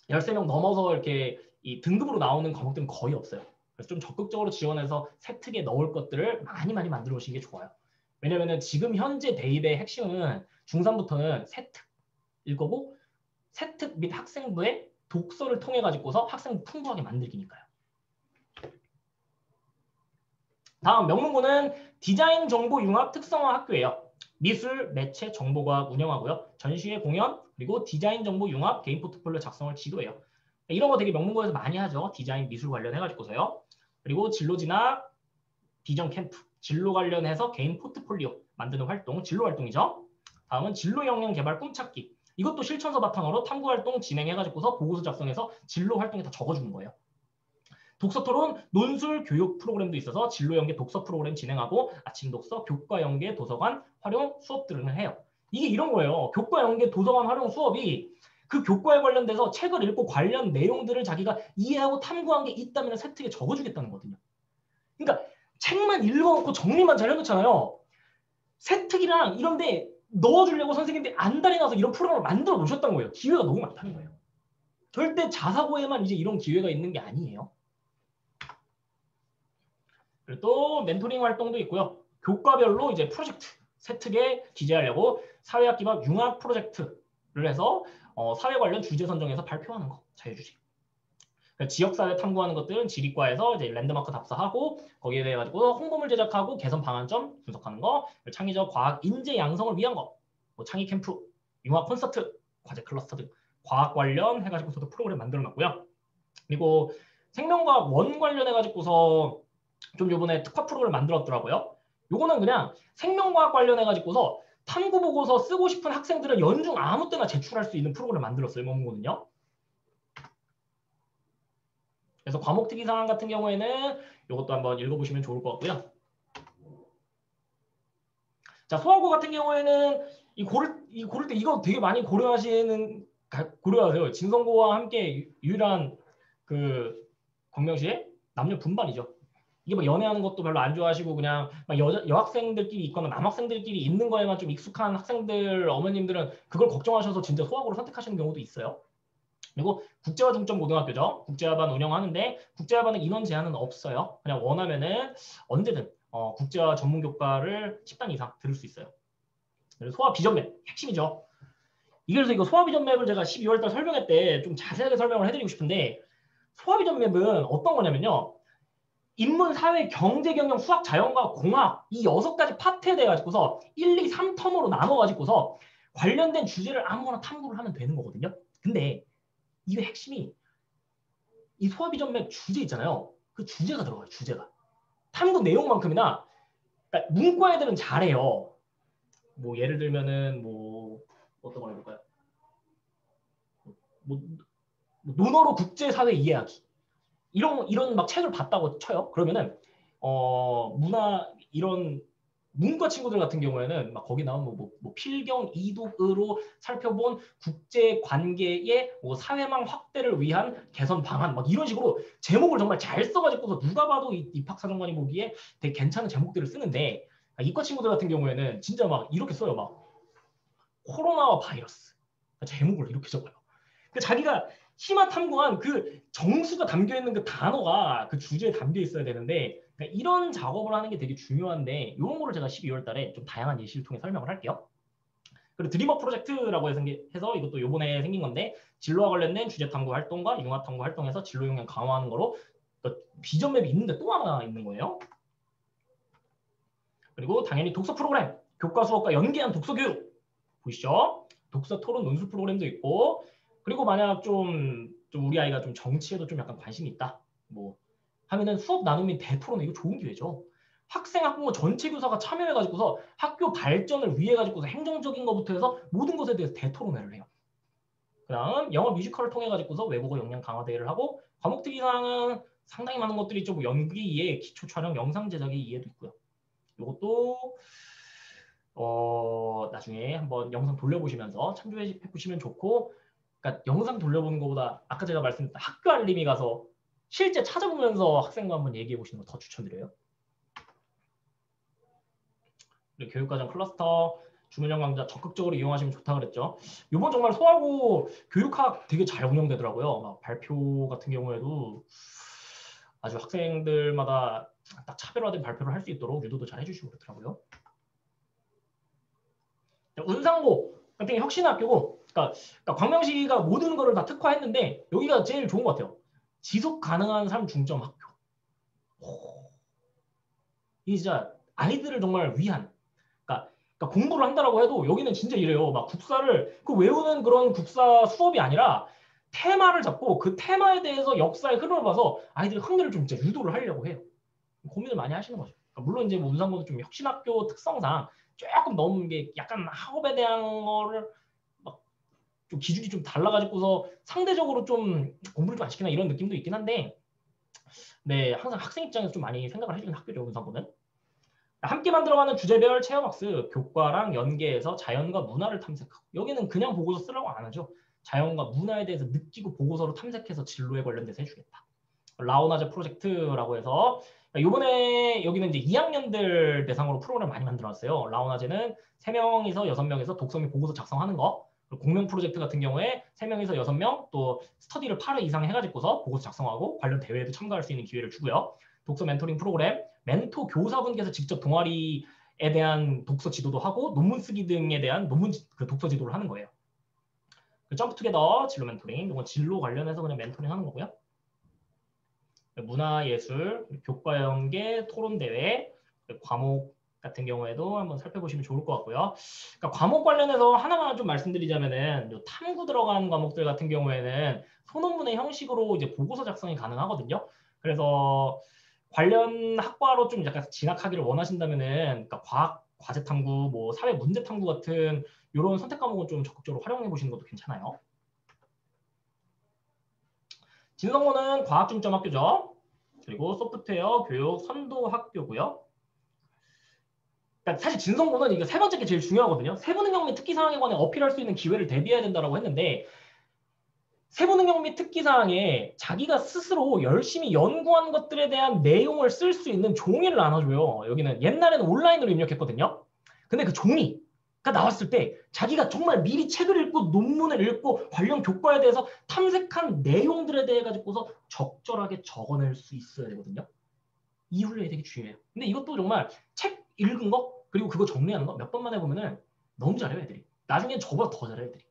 13명 넘어서 이렇게 이 등급으로 나오는 과목들은 거의 없어요. 그래서 좀 적극적으로 지원해서 세특에 넣을 것들을 많이 만들어 오시는 게 좋아요. 왜냐면은 지금 현재 대입의 핵심은 중3부터는 세특일 거고 세특 및 학생부의 독서를 통해 가지고서 학생 풍부하게 만들기니까요. 다음 명문고는 디자인 정보 융합 특성화 학교예요. 미술, 매체, 정보과학 운영하고요. 전시회, 공연, 그리고 디자인 정보 융합 개인 포트폴리오 작성을 지도해요. 이런 거 되게 명문고에서 많이 하죠. 디자인, 미술 관련해가지고서요. 그리고 진로 진학, 비전 캠프, 진로 관련해서 개인 포트폴리오 만드는 활동, 진로 활동이죠. 다음은 진로 역량 개발 꿈찾기. 이것도 실천서 바탕으로 탐구 활동 진행해가지고서 보고서 작성해서 진로 활동에 다 적어주는 거예요. 독서 토론, 논술 교육 프로그램도 있어서 진로 연계 독서 프로그램 진행하고 아침 독서, 교과 연계 도서관 활용 수업들을 해요. 이게 이런 거예요. 교과 연계 도서관 활용 수업이 그 교과에 관련돼서 책을 읽고 관련 내용들을 자기가 이해하고 탐구한 게 있다면 세특에 적어주겠다는 거거든요. 그러니까 책만 읽어놓고 정리만 잘 해놓잖아요. 세특이랑 이런데 넣어주려고 선생님들이 안달이 나서 이런 프로그램을 만들어 놓으셨던 거예요. 기회가 너무 많다는 거예요. 절대 자사고에만 이제 이런 기회가 있는 게 아니에요. 그리고 또 멘토링 활동도 있고요. 교과별로 이제 프로젝트 세특에 기재하려고 사회학 기반 융합 프로젝트를 해서 사회 관련 주제 선정해서 발표하는 거 자유주제. 그러니까 지역사회 탐구하는 것들은 지리과에서 이제 랜드마크 답사하고 거기에 대해 가지고 홍보물 제작하고 개선 방안점 분석하는 거, 창의적 과학 인재 양성을 위한 거, 뭐 창의 캠프, 융합 콘서트, 과제 클러스터 등 과학 관련 해가지고서도 프로그램 만들어놨고요. 그리고 생명과학 원 관련해가지고서 좀 요번에 특화 프로그램을 만들었더라고요. 요거는 그냥 생명과학 관련해가지고서 탐구 보고서 쓰고 싶은 학생들은 연중 아무 때나 제출할 수 있는 프로그램을 만들었어요. 뭐거든요. 그래서 과목 특이 사항 같은 경우에는 이것도 한번 읽어보시면 좋을 것 같고요. 자, 소화고 같은 경우에는 고를 때 이거 되게 많이 고려하세요. 진성고와 함께 유일한 그 광명시에 남녀 분반이죠. 이게 막 연애하는 것도 별로 안 좋아하시고 그냥 막 여학생들끼리 있거나 남학생들끼리 있는 거에만 좀 익숙한 학생들 어머님들은 그걸 걱정하셔서 진짜 소학으로 선택하시는 경우도 있어요. 그리고 국제화 중점 고등학교죠. 국제화반 운영하는데 국제화반은 인원 제한은 없어요. 그냥 원하면은 언제든 국제화 전문 교과를 10단 이상 들을 수 있어요. 그래서 소화 비전 맵 핵심이죠. 그래서 이거 소화 비전 맵을 제가 12월달 설명회 때 좀 자세하게 설명을 해드리고 싶은데 소화 비전 맵은 어떤 거냐면요. 인문, 사회, 경제, 경영, 수학, 자연과학, 공학 이 6가지 파트에 대해 가지고서 1, 2, 3텀으로 나눠 가지고서 관련된 주제를 아무거나 탐구를 하면 되는 거거든요. 근데 이게 핵심이 이 소화비전 맵 주제 있잖아요. 그 주제가 들어가요. 주제가. 탐구 내용만큼이나 그러니까 문과 애들은 잘해요. 뭐 예를 들면은 뭐 어떤 거 해볼까요? 뭐 논어로 국제사회 이해하기 이런 막 책을 봤다고 쳐요. 그러면은 문화 이런 문과 친구들 같은 경우에는 막 거기 나온 필경 이독으로 살펴본 국제 관계의 사회망 확대를 위한 개선 방안 막 이런 식으로 제목을 정말 잘 써가지고서 누가 봐도 이 입학사정관이 보기에 되게 괜찮은 제목들을 쓰는데 이과 친구들 같은 경우에는 진짜 막 이렇게 써요. 막 코로나와 바이러스 제목을 이렇게 적어요. 자기가 심화 탐구한 그 정수가 담겨 있는 그 단어가 그 주제에 담겨 있어야 되는데 이런 작업을 하는 게 되게 중요한데 이런 거를 제가 12월 달에 좀 다양한 예시를 통해 설명을 할게요. 그리고 드리머 프로젝트라고 해서 이것도 요번에 생긴 건데 진로와 관련된 주제 탐구 활동과 융합 탐구 활동에서 진로 역량 강화하는 거로 비전 맵이 있는데 또 하나 있는 거예요. 그리고 당연히 독서 프로그램, 교과 수업과 연계한 독서 교육 보이시죠? 독서 토론 논술 프로그램도 있고 그리고 만약 좀 우리 아이가 좀 정치에도 좀 약간 관심이 있다. 뭐 하면은 수업 나눔 및 대토론 이거 좋은 기회죠. 학생 학부모 전체 교사가 참여해가지고서 학교 발전을 위해 가지고서 행정적인 것부터 해서 모든 것에 대해서 대토론회를 해요. 그다음 영어 뮤지컬을 통해 가지고서 외국어 역량 강화 대회를 하고 과목 특이사항은 상당히 많은 것들이 있죠. 뭐 연기 이해, 기초 촬영, 영상 제작의 이해도 있고요. 이것도 나중에 한번 영상 돌려보시면서 참조해 보시면 좋고, 그러니까 영상 돌려보는 것보다 아까 제가 말씀드렸던 학교 알림이 가서 실제 찾아보면서 학생과 한번 얘기해 보시는 거 더 추천드려요. 그리고 교육과정 클러스터 주문형 강좌 적극적으로 이용하시면 좋다 그랬죠. 이번 정말 소하고 교육학 되게 잘 운영되더라고요. 막 발표 같은 경우에도 아주 학생들마다 딱 차별화된 발표를 할 수 있도록 유도도 잘 해주시고 그렇더라고요. 운상고 같은 게 혁신학교고, 그러니까 광명시가 모든 거를 다 특화했는데 여기가 제일 좋은 것 같아요. 지속 가능한 삶 중점 학교. 이 진짜 아이들을 정말 위한. 그러니까 공부를 한다라고 해도 여기는 진짜 이래요. 막 국사를 외우는 그런 국사 수업이 아니라 테마를 잡고 그 테마에 대해서 역사의 흐름을 봐서 아이들이 흥미를 좀 진짜 유도를 하려고 해요. 고민을 많이 하시는 거죠. 그러니까 물론 이제 운상고도 좀 혁신학교 특성상 조금 너무 게 약간 학업에 대한 거를 막 좀 기준이 좀 달라가지고서 상대적으로 좀 공부를 좀 안 시키나 이런 느낌도 있긴 한데, 네 항상 학생 입장에서 좀 많이 생각을 해주는 학교죠 운상고는. 함께 만들어가는 주제별 체험학습, 교과랑 연계해서 자연과 문화를 탐색하고, 여기는 그냥 보고서 쓰라고 안 하죠. 자연과 문화에 대해서 느끼고 보고서로 탐색해서 진로에 관련돼서 해주겠다. 라오나제 프로젝트라고 해서 이번에 여기는 이제 2학년들 대상으로 프로그램 많이 만들어놨어요. 라오나제는 3명에서 6명에서 독서 및 보고서 작성하는 거, 공명 프로젝트 같은 경우에 3명에서 6명 또 스터디를 8회 이상 해가지고서 보고서 작성하고 관련 대회에도 참가할 수 있는 기회를 주고요. 독서 멘토링 프로그램, 멘토 교사분께서 직접 동아리에 대한 독서 지도도 하고 논문 쓰기 등에 대한 그 독서 지도를 하는 거예요. 점프투게더 진로 멘토링, 이건 진로 관련해서 그냥 멘토링 하는 거고요. 문화예술, 교과 연계, 토론대회, 과목 같은 경우에도 한번 살펴보시면 좋을 것 같고요. 그러니까 과목 관련해서 하나만 좀 말씀드리자면은 탐구 들어간 과목들 같은 경우에는 소논문의 형식으로 이제 보고서 작성이 가능하거든요. 그래서 관련 학과로 좀 약간 진학하기를 원하신다면은 그러니까 과학 과제 탐구, 뭐 사회 문제 탐구 같은 이런 선택 과목은 좀 적극적으로 활용해 보시는 것도 괜찮아요. 진성고는 과학 중점 학교죠. 그리고 소프트웨어 교육 선도 학교고요. 그러니까 사실 진성고는 이게 세 번째 게 제일 중요하거든요. 세부 능력 및 특기 사항에 관해 어필할 수 있는 기회를 대비해야 된다고 했는데, 세부 능력 및 특기 사항에 자기가 스스로 열심히 연구한 것들에 대한 내용을 쓸 수 있는 종이를 나눠줘요. 여기는 옛날에는 온라인으로 입력했거든요. 근데 그 종이가 나왔을 때 자기가 정말 미리 책을 읽고 논문을 읽고 관련 교과에 대해서 탐색한 내용들에 대해 가지고서 적절하게 적어낼 수 있어야 되거든요. 이 훈련이 되게 중요해요. 근데 이것도 정말 책 읽은 거 그리고 그거 정리하는 거 몇 번만 해보면은 너무 잘해요 애들이. 나중엔 저보다 더 잘해요 애들이.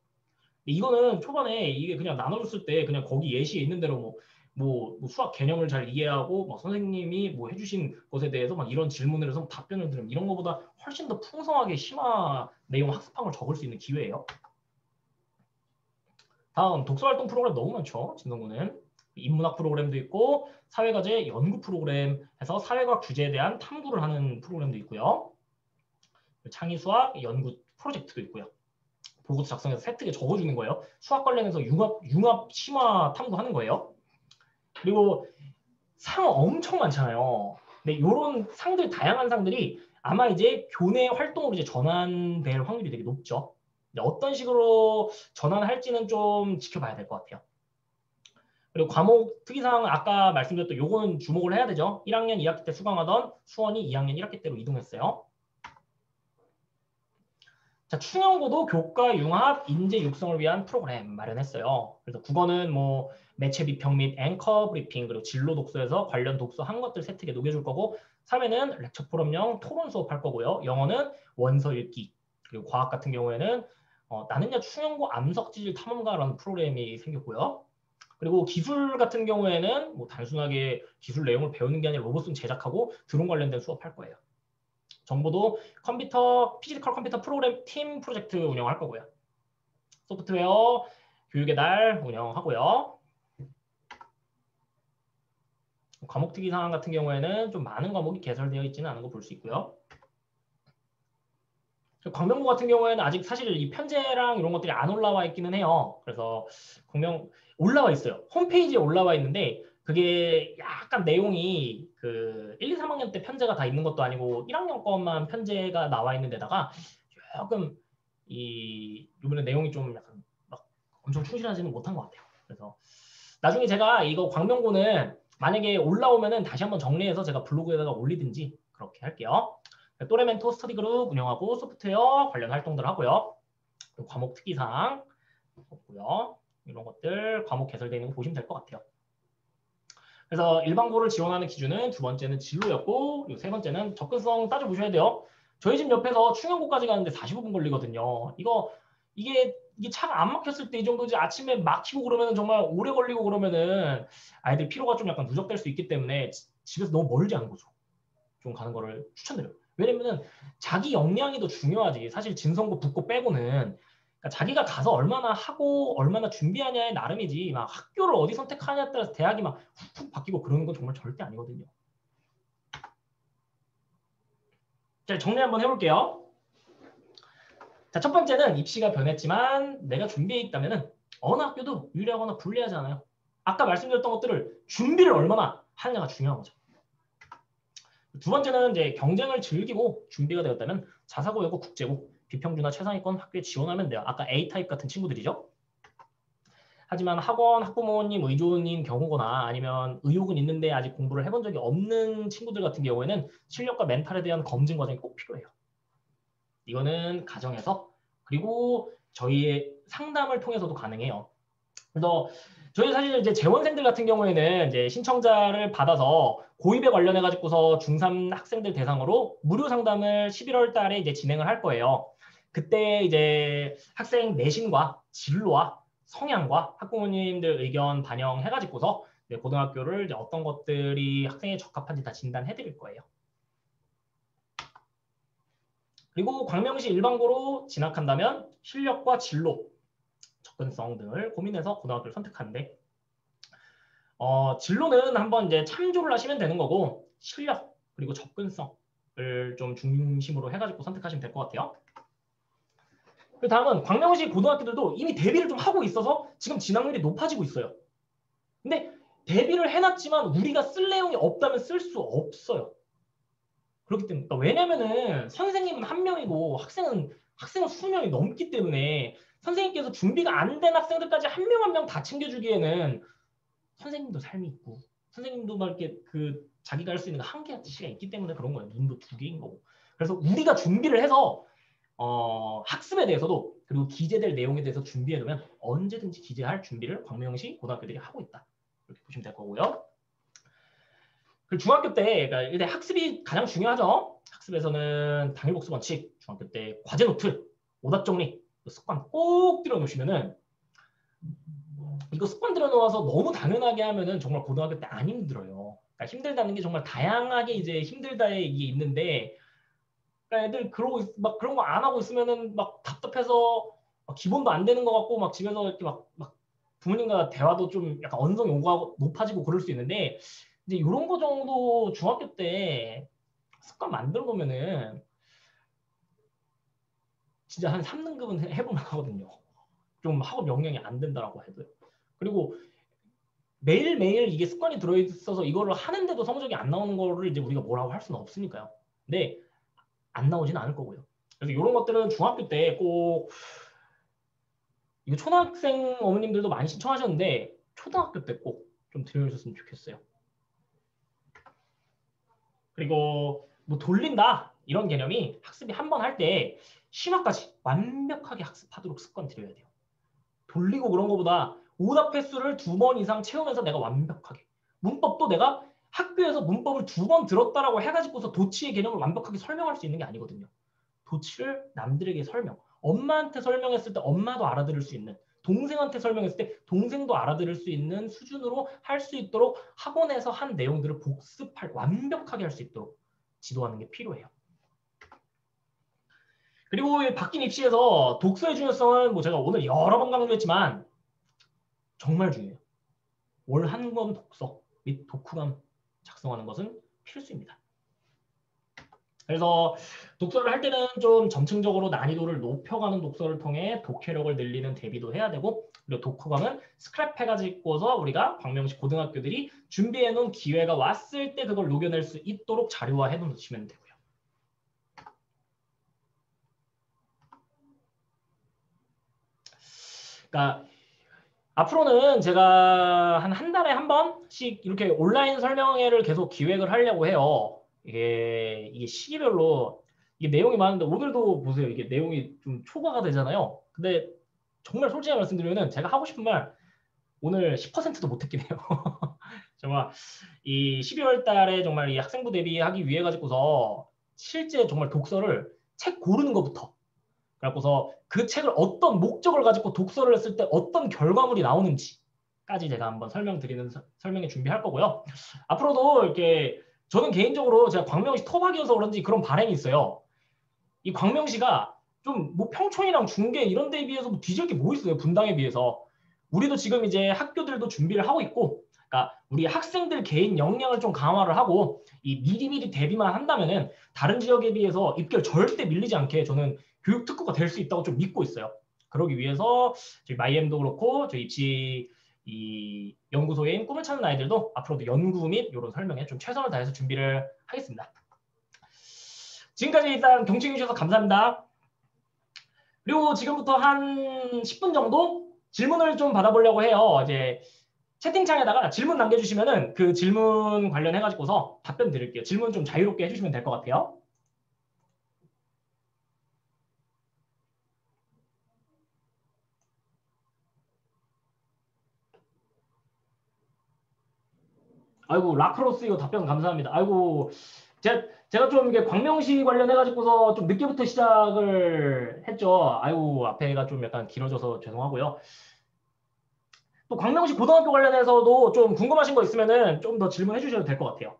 이거는 초반에 이게 그냥 나눠줬을 때 그냥 거기 예시에 있는 대로 뭐 수학 개념을 잘 이해하고 막 선생님이 뭐 해주신 것에 대해서 막 이런 질문을 해서 답변을 들으면 이런 것보다 훨씬 더 풍성하게 심화 내용 학습한 걸 적을 수 있는 기회예요. 다음 독서활동 프로그램 너무 많죠. 진성고는 인문학 프로그램도 있고 사회과제 연구 프로그램 해서 사회과학 주제에 대한 탐구를 하는 프로그램도 있고요. 창의수학 연구 프로젝트도 있고요. 보고서 작성해서 세트에 적어주는 거예요. 수학 관련해서 융합 심화 탐구하는 거예요. 그리고 상어 엄청 많잖아요. 근데 이런 상들, 다양한 상들이 아마 이제 교내 활동으로 이제 전환될 확률이 되게 높죠. 어떤 식으로 전환할지는 좀 지켜봐야 될 것 같아요. 그리고 과목 특이사항은 아까 말씀드렸던 요거는 주목을 해야 되죠. 1학년 2학기 때 수강하던 수원이 2학년 1학기 때로 이동했어요. 자, 충영고도 교과 융합 인재 육성을 위한 프로그램 마련했어요. 그래서 국어는 뭐 매체 비평 및 앵커 브리핑 그리고 진로 독서에서 관련 독서 한 것들 세특에 녹여줄 거고, 사회는 렉처 포럼형 토론 수업할 거고요. 영어는 원서 읽기, 그리고 과학 같은 경우에는 나는야 충영고 암석지질 탐험가라는 프로그램이 생겼고요. 그리고 기술 같은 경우에는 뭐 단순하게 기술 내용을 배우는 게 아니라 로봇을 제작하고 드론 관련된 수업할 거예요. 정보도 컴퓨터, 피지컬 컴퓨터 프로그램 팀 프로젝트 운영할 거고요. 소프트웨어 교육의 달 운영하고요. 과목 특이 사항 같은 경우에는 좀 많은 과목이 개설되어 있지는 않은 거 볼 수 있고요. 광명고 같은 경우에는 아직 사실 이 편제랑 이런 것들이 안 올라와 있기는 해요. 그래서 광명 올라와 있어요. 홈페이지에 올라와 있는데 그게 약간 내용이 그 1, 2, 3학년 때 편제가 다 있는 것도 아니고 1학년 것만 편제가 나와 있는 데다가 조금 이 이번에 내용이 좀 약간 막 엄청 충실하지는 못한 것 같아요. 그래서 나중에 제가 이거 광명고는 만약에 올라오면은 다시 한번 정리해서 제가 블로그에다가 올리든지 그렇게 할게요. 또레멘토 스터디 그룹 운영하고 소프트웨어 관련 활동들 하고요. 과목 특이사항 없고요. 이런 것들 과목 개설되어 있는 거 보시면 될 것 같아요. 그래서 일반고를 지원하는 기준은 두 번째는 진로였고, 그리고 세 번째는 접근성 따져보셔야 돼요. 저희 집 옆에서 충영고까지 가는데 45분 걸리거든요. 이게 차가 안 막혔을 때 이 정도지, 아침에 막히고 그러면 정말 오래 걸리고 그러면은 아이들 피로가 좀 약간 누적될 수 있기 때문에 집에서 너무 멀지 않은 거죠. 좀 가는 거를 추천드려요. 왜냐면은 자기 역량이 더 중요하지. 사실 진성고 붙고 빼고는 그러니까 자기가 가서 얼마나 하고 얼마나 준비하냐의 나름이지, 막 학교를 어디 선택하냐에 따라서 대학이 막 훅훅 바뀌고 그러는 건 정말 절대 아니거든요. 자, 정리 한번 해볼게요. 자, 첫 번째는 입시가 변했지만 내가 준비해 있다면은 어느 학교도 유리하거나 불리하지 않아요. 아까 말씀드렸던 것들을 준비를 얼마나 하느냐가 중요한 거죠. 두 번째는 이제 경쟁을 즐기고 준비가 되었다면 자사고, 여고, 국제고, 비평준화 최상위권 학교에 지원하면 돼요. 아까 A타입 같은 친구들이죠. 하지만 학원, 학부모님, 의존인 경우거나 아니면 의욕은 있는데 아직 공부를 해본 적이 없는 친구들 같은 경우에는 실력과 멘탈에 대한 검증 과정이 꼭 필요해요. 이거는 가정에서, 그리고 저희의 상담을 통해서도 가능해요. 그래서 저희 사실 이제 재원생들 같은 경우에는 이제 신청자를 받아서 고입에 관련해 가지고서 중3 학생들 대상으로 무료 상담을 11월 달에 이제 진행을 할 거예요. 그때 이제 학생 내신과 진로와 성향과 학부모님들 의견 반영해 가지고서 고등학교를 이제 어떤 것들이 학생에 적합한지 다 진단해 드릴 거예요. 그리고 광명시 일반고로 진학한다면 실력과 진로, 접근성 등을 고민해서 고등학교를 선택하는데, 진로는 한번 이제 참조를 하시면 되는 거고, 실력 그리고 접근성을 좀 중심으로 해가지고 선택하시면 될 것 같아요. 그 다음은 광명시 고등학교들도 이미 대비를 좀 하고 있어서 지금 진학률이 높아지고 있어요. 근데 대비를 해놨지만 우리가 쓸 내용이 없다면 쓸 수 없어요. 그렇기 때문에, 그러니까 왜냐면은 선생님은 한 명이고 학생은 수명이 넘기 때문에 선생님께서 준비가 안 된 학생들까지 한 명 한 명 다 챙겨주기에는 선생님도 삶이 있고 선생님도 막 이렇게 그 자기가 할 수 있는 한계치가 있기 때문에 그런 거예요. 눈도 두 개인 거고. 그래서 우리가 준비를 해서 학습에 대해서도, 그리고 기재될 내용에 대해서 준비해두면 언제든지 기재할 준비를 광명시 고등학교들이 하고 있다. 이렇게 보시면 될 거고요. 그 중학교 때, 그러니까 일단 학습이 가장 중요하죠. 학습에서는 당일 복습 원칙, 중학교 때 과제 노트, 오답 정리, 습관 꼭 들여놓으시면은, 이거 습관 들여놓아서 너무 당연하게 하면은 정말 고등학교 때 안 힘들어요. 그러니까 힘들다는 게 정말 다양하게 이제 힘들다에 이게 있는데, 그러니까 애들 그러고 막 그런 거 안 하고 있으면은 막 답답해서 막 기본도 안 되는 것 같고 막 집에서 이렇게 막 부모님과 대화도 좀 약간 언성이 오고 높아지고 그럴 수 있는데, 이제 이런 거 정도 중학교 때 습관 만들어 놓으면은 진짜 한 3등급은 해볼만 하거든요. 좀 학업 역량이 안 된다라고 해도요. 그리고 매일매일 이게 습관이 들어있어서 이거를 하는데도 성적이 안 나오는 거를 이제 우리가 뭐라고 할 수는 없으니까요. 근데 안 나오지는 않을 거고요. 그래서 이런 것들은 중학교 때 꼭 이거 초등학생 어머님들도 많이 신청하셨는데 초등학교 때 꼭 좀 들려주셨으면 좋겠어요. 그리고 뭐 돌린다 이런 개념이 학습이 한 번 할 때 심화까지 완벽하게 학습하도록 습관 들여야 돼요. 돌리고 그런 거보다 오답 횟수를 2번 이상 채우면서 내가 완벽하게 문법도 내가 학교에서 문법을 2번 들었다라고 해가지고서 도치의 개념을 완벽하게 설명할 수 있는 게 아니거든요. 도치를 남들에게 설명, 엄마한테 설명했을 때 엄마도 알아들을 수 있는, 동생한테 설명했을 때 동생도 알아들을 수 있는 수준으로 할 수 있도록 학원에서 한 내용들을 완벽하게 할 수 있도록 지도하는 게 필요해요. 그리고 바뀐 입시에서 독서의 중요성은 뭐 제가 오늘 여러 번 강조했지만 정말 중요해요. 월 한 권 독서 및 독후감 작성하는 것은 필수입니다. 그래서 독서를 할 때는 좀 점층적으로 난이도를 높여가는 독서를 통해 독해력을 늘리는 대비도 해야 되고, 그리고 독후감은 스크랩해가지고서 우리가 광명시 고등학교들이 준비해놓은 기회가 왔을 때 그걸 녹여낼 수 있도록 자료화해 놓으시면 되고요. 그러니까 앞으로는 제가 한 달에 한 번씩 이렇게 온라인 설명회를 계속 기획을 하려고 해요. 이게 시기별로 이게 내용이 많은데 오늘도 보세요. 이게 내용이 좀 초과가 되잖아요. 근데 정말 솔직히 말씀드리면 제가 하고 싶은 말 오늘 10%도 못했긴 해요. 정말 이 12월 달에 정말 이 학생부 대비하기 위해 가지고서 실제 정말 독서를 책 고르는 것부터 그래서 그 책을 어떤 목적을 가지고 독서를 했을 때 어떤 결과물이 나오는지까지 제가 한번 설명에 준비할 거고요. 앞으로도 이렇게 저는 개인적으로 제가 광명시 토박이어서 그런지 그런 바람이 있어요. 이 광명시가 좀 뭐 평촌이랑 중계 이런 데에 비해서 뭐 뒤질 게 뭐 있어요. 분당에 비해서. 우리도 지금 이제 학교들도 준비를 하고 있고, 그러니까 우리 학생들 개인 역량을 좀 강화를 하고 이 미리미리 대비만 한다면은 다른 지역에 비해서 입결 절대 밀리지 않게 저는 교육 특구가 될 수 있다고 좀 믿고 있어요. 그러기 위해서 저희 마이엠도 그렇고 저희 입시 이 연구소인 꿈을 찾는 아이들도 앞으로도 연구 및 이런 설명에 좀 최선을 다해서 준비를 하겠습니다. 지금까지 일단 경청해 주셔서 감사합니다. 그리고 지금부터 한 10분 정도 질문을 좀 받아보려고 해요. 이제 채팅창에다가 질문 남겨주시면은 그 질문 관련해가지고서 답변 드릴게요. 질문 좀 자유롭게 해주시면 될 것 같아요. 아이고 라크로스 이거 답변 감사합니다. 아이고 제가 좀 이게 광명시 관련해가지고서 좀 늦게부터 시작을 했죠. 아이고 앞에가 좀 약간 길어져서 죄송하고요. 또 광명시 고등학교 관련해서도 좀 궁금하신 거 있으면은 좀 더 질문해 주셔도 될 것 같아요.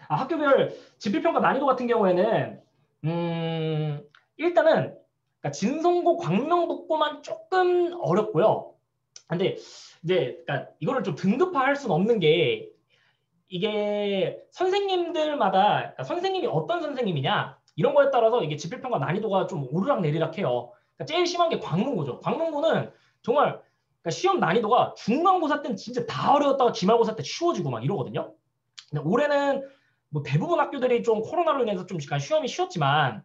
학교별 지필평가 난이도 같은 경우에는 일단은 그러니까 진성고 광명북고만 조금 어렵고요. 근데 이제 그러니까 이거를 좀 등급화할 수는 없는 게 이게 선생님들마다 그러니까 선생님이 어떤 선생님이냐 이런 거에 따라서 이게 지필평가 난이도가 좀 오르락내리락해요. 그러니까 제일 심한 게 광문고죠. 광문고는 정말 그러니까 시험 난이도가 중간고사 때는 진짜 다 어려웠다가 기말고사 때 쉬워지고 막 이러거든요. 근데 올해는 뭐 대부분 학교들이 좀 코로나로 인해서 좀 시험이 쉬웠지만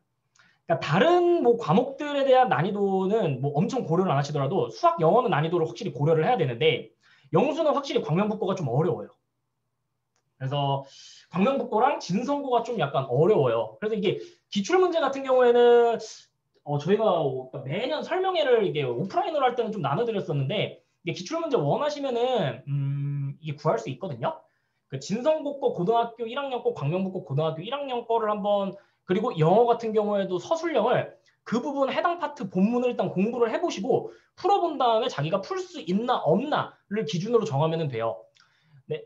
그러니까 다른 뭐 과목들에 대한 난이도는 뭐 엄청 고려를 안 하시더라도 수학, 영어는 난이도를 확실히 고려를 해야 되는데 영수는 확실히 광명북고가 좀 어려워요. 그래서 광명북고랑 진성고가 좀 약간 어려워요. 그래서 이게 기출문제 같은 경우에는 저희가 매년 설명회를 이게 오프라인으로 할 때는 좀 나눠드렸었는데 이게 기출문제 원하시면은 이게 구할 수 있거든요. 그 진성고 거 고등학교 1학년 거 광명북고 고등학교 1학년 거를 한번 그리고 영어 같은 경우에도 서술형을 그 부분 해당 파트 본문을 일단 공부를 해보시고 풀어본 다음에 자기가 풀 수 있나 없나를 기준으로 정하면 돼요. 네.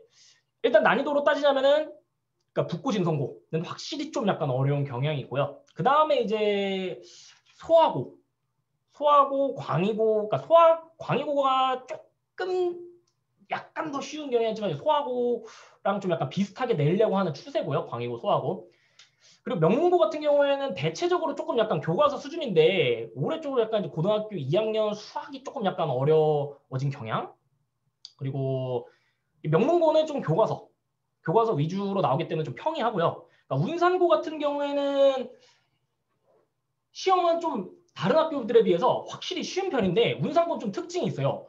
일단 난이도로 따지자면은 그러니까 북고 진성고는 확실히 좀 약간 어려운 경향이 있고요. 그 다음에 이제 소하고 광이고, 그러니까 광이고가 조금 약간 더 쉬운 경향이지만 소하고랑 좀 약간 비슷하게 내려고 하는 추세고요. 광이고, 소하고. 그리고 명문고 같은 경우에는 대체적으로 조금 약간 교과서 수준인데 올해 쪽으로 약간 이제 고등학교 2학년 수학이 조금 약간 어려워진 경향. 그리고 명문고는 좀 교과서 위주로 나오기 때문에 좀 평이하고요. 그러니까 운산고 같은 경우에는 시험은 좀 다른 학교들에 비해서 확실히 쉬운 편인데 운산고는 좀 특징이 있어요.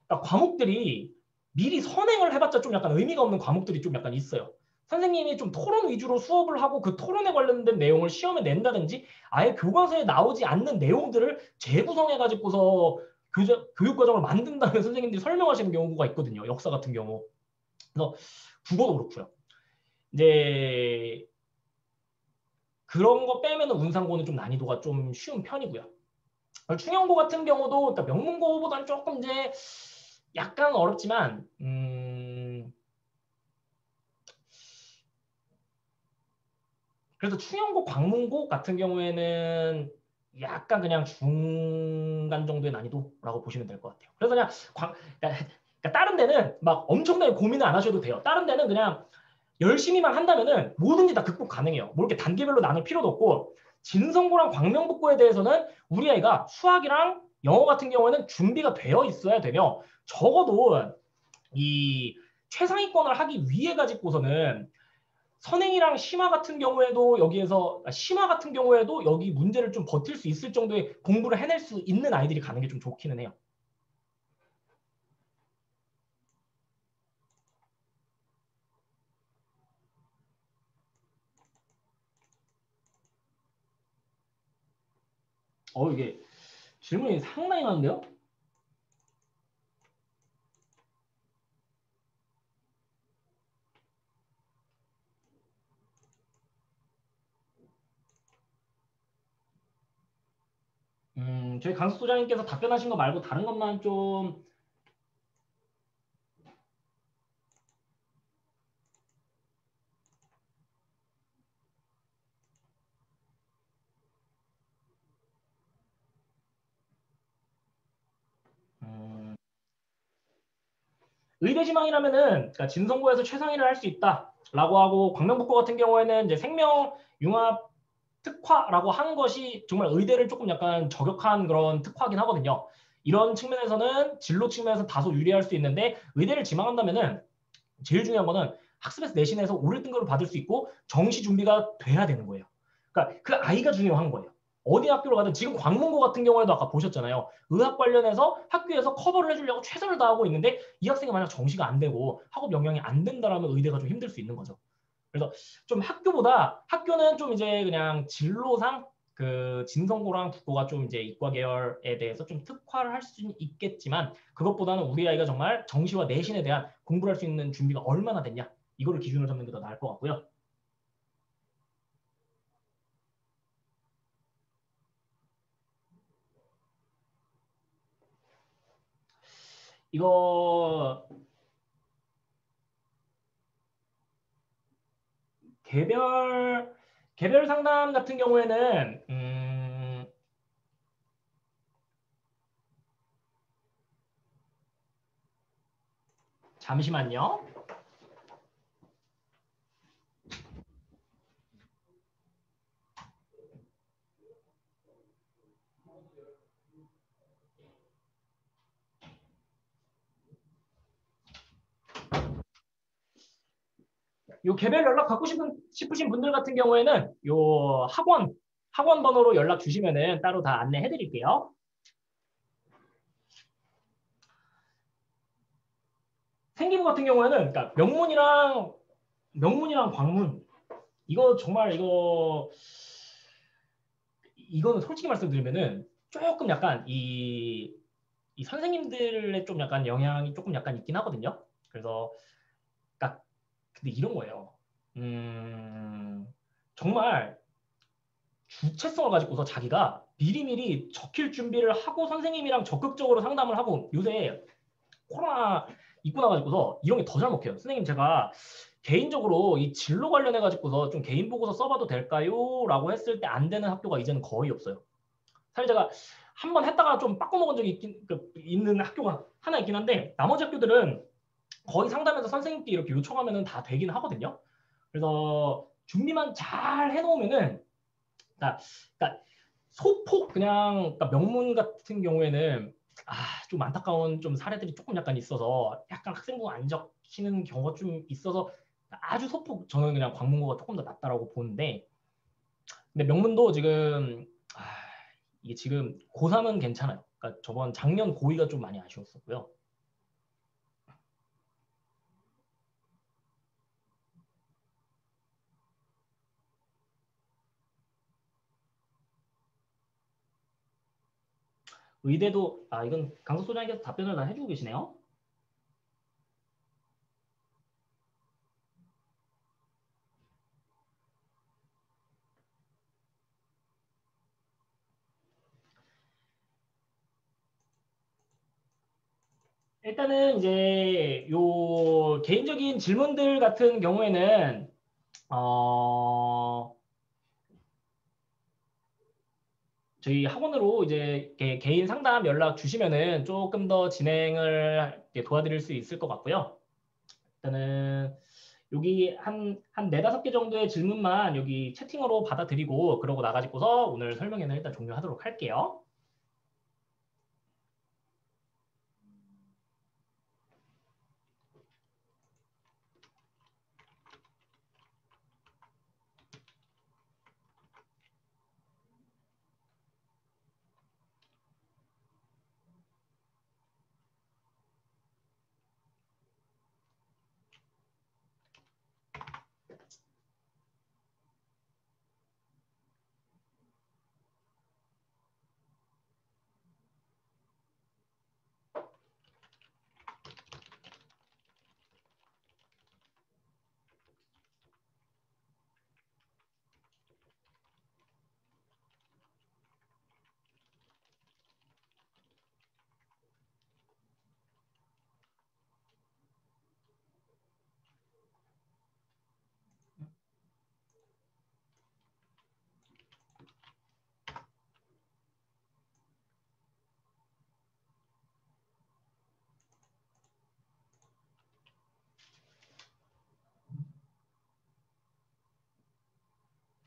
그러니까 과목들이 미리 선행을 해봤자 좀 약간 의미가 없는 과목들이 좀 약간 있어요. 선생님이 좀 토론 위주로 수업을 하고 그 토론에 관련된 내용을 시험에 낸다든지 아예 교과서에 나오지 않는 내용들을 재구성해가지고서 교육과정을 만든 다음에 선생님들이 설명하시는 경우가 있거든요. 역사 같은 경우. 그래서 국어도 그렇고요. 이제 그런 거 빼면 운상고는 좀 난이도가 좀 쉬운 편이고요. 충영고 같은 경우도 그러니까 명문고보다는 조금 이제 약간 어렵지만 그래서 충영고, 광문고 같은 경우에는 약간 그냥 중간 정도의 난이도라고 보시면 될 것 같아요. 그래서 그냥 그러니까 다른 데는 막 엄청나게 고민을 안 하셔도 돼요. 다른 데는 그냥 열심히만 한다면은 뭐든지 다 극복 가능해요. 뭐 이렇게 단계별로 나눌 필요도 없고 진성고랑 광명북고에 대해서는 우리 아이가 수학이랑 영어 같은 경우에는 준비가 되어 있어야 되며 적어도 이 최상위권을 하기 위해 가지고서는 선행이랑 심화 같은 경우에도 심화 같은 경우에도 여기 문제를 좀 버틸 수 있을 정도의 공부를 해낼 수 있는 아이들이 가는 게 좀 좋기는 해요. 이게 질문이 상당히 많은데요? 저희 강수 소장님께서 답변하신 거 말고 다른 것만 좀 의대지망이라면은 그러니까 진성고에서 최상위를 할 수 있다라고 하고 광명북고 같은 경우에는 이제 생명융합 특화라고 하는 것이 정말 의대를 조금 약간 저격한 그런 특화긴 하거든요. 이런 측면에서는 진로 측면에서 다소 유리할 수 있는데 의대를 지망한다면은 제일 중요한 거는 학습에서 내신에서 오를 등급을 받을 수 있고 정시 준비가 돼야 되는 거예요. 그러니까 그 아이가 중요한 거예요. 어디 학교로 가든 지금 광문고 같은 경우에도 아까 보셨잖아요. 의학 관련해서 학교에서 커버를 해주려고 최선을 다하고 있는데 이 학생이 만약 정시가 안 되고 학업 영향이 안 된다라면 의대가 좀 힘들 수 있는 거죠. 그래서 좀 학교는 좀 이제 그냥 진로상 그 진성고랑 국고가 좀 이제 이과 계열에 대해서 좀 특화를 할 수는 있겠지만 그것보다는 우리 아이가 정말 정시와 내신에 대한 공부를 할 수 있는 준비가 얼마나 됐냐 이거를 기준으로 잡는 게 더 나을 것 같고요. 이거 개별 개별 상담 같은 경우에는 잠시만요. 요 개별 연락 받고 싶으신 분들 같은 경우에는 요 학원 번호로 연락 주시면은 따로 다 안내해 드릴게요. 생기부 같은 경우에는 그러니까 명문이랑 광문 이거 정말 이거는 솔직히 말씀드리면은 조금 약간 이 선생님들의 좀 약간 영향이 조금 약간 있긴 하거든요. 그래서 그러니까 근데 이런 거예요. 정말 주체성을 가지고서 자기가 미리미리 적힐 준비를 하고 선생님이랑 적극적으로 상담을 하고 요새 코로나 있고 나가지고서 이런 게 더 잘 먹혀요. 선생님 제가 개인적으로 이 진로 관련해 가지고서 좀 개인 보고서 써봐도 될까요? 라고 했을 때 안 되는 학교가 이제는 거의 없어요. 사실 제가 한 번 했다가 좀 빠꿔먹은 적이 있는 학교가 하나 있긴 한데 나머지 학교들은 거의 상담에서 선생님께 이렇게 요청하면 다 되긴 하거든요. 그래서 준비만 잘 해놓으면은 그러니까 소폭 그냥 그러니까 명문 같은 경우에는 좀 안타까운 좀 사례들이 조금 약간 있어서 약간 학생부 안 적히는 경우가 좀 있어서 아주 소폭 저는 그냥 광문고가 조금 더 낫다라고 보는데 근데 명문도 지금 이게 지금 고3은 괜찮아요. 그러니까 저번 작년 고2가 좀 많이 아쉬웠었고요. 의대도 이건 강석 소장님께서 답변을 다 해주고 계시네요. 일단은 이제 요 개인적인 질문들 같은 경우에는 저희 학원으로 이제 개인 상담 연락 주시면은 조금 더 진행을 도와드릴 수 있을 것 같고요. 일단은 여기 한 네다섯 개 정도의 질문만 여기 채팅으로 받아드리고 그러고 나가지고서 오늘 설명회는 일단 종료하도록 할게요.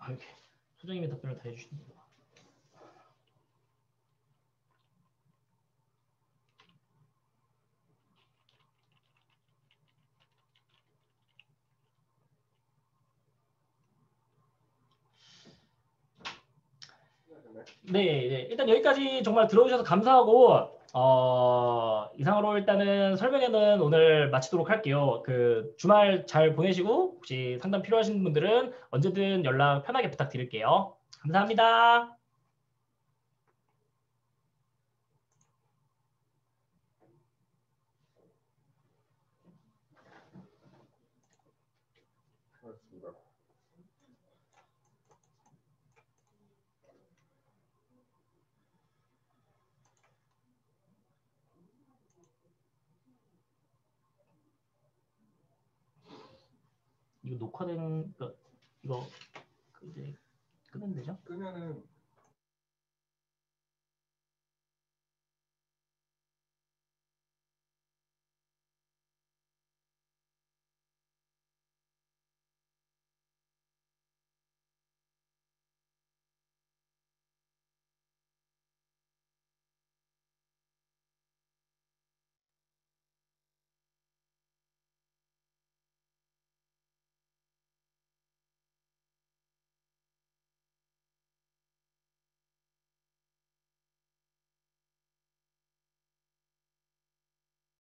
이렇게 소장님의 답변을 다 해주시네요. 네, 네, 일단 여기까지 정말 들어주셔서 감사하고 이상으로 일단은 설명회는 오늘 마치도록 할게요. 그 주말 잘 보내시고 혹시 상담 필요하신 분들은 언제든 연락 편하게 부탁드릴게요. 감사합니다. 그렇습니다. 이거 녹화된 이거 이제 끄면 되죠? 끄면은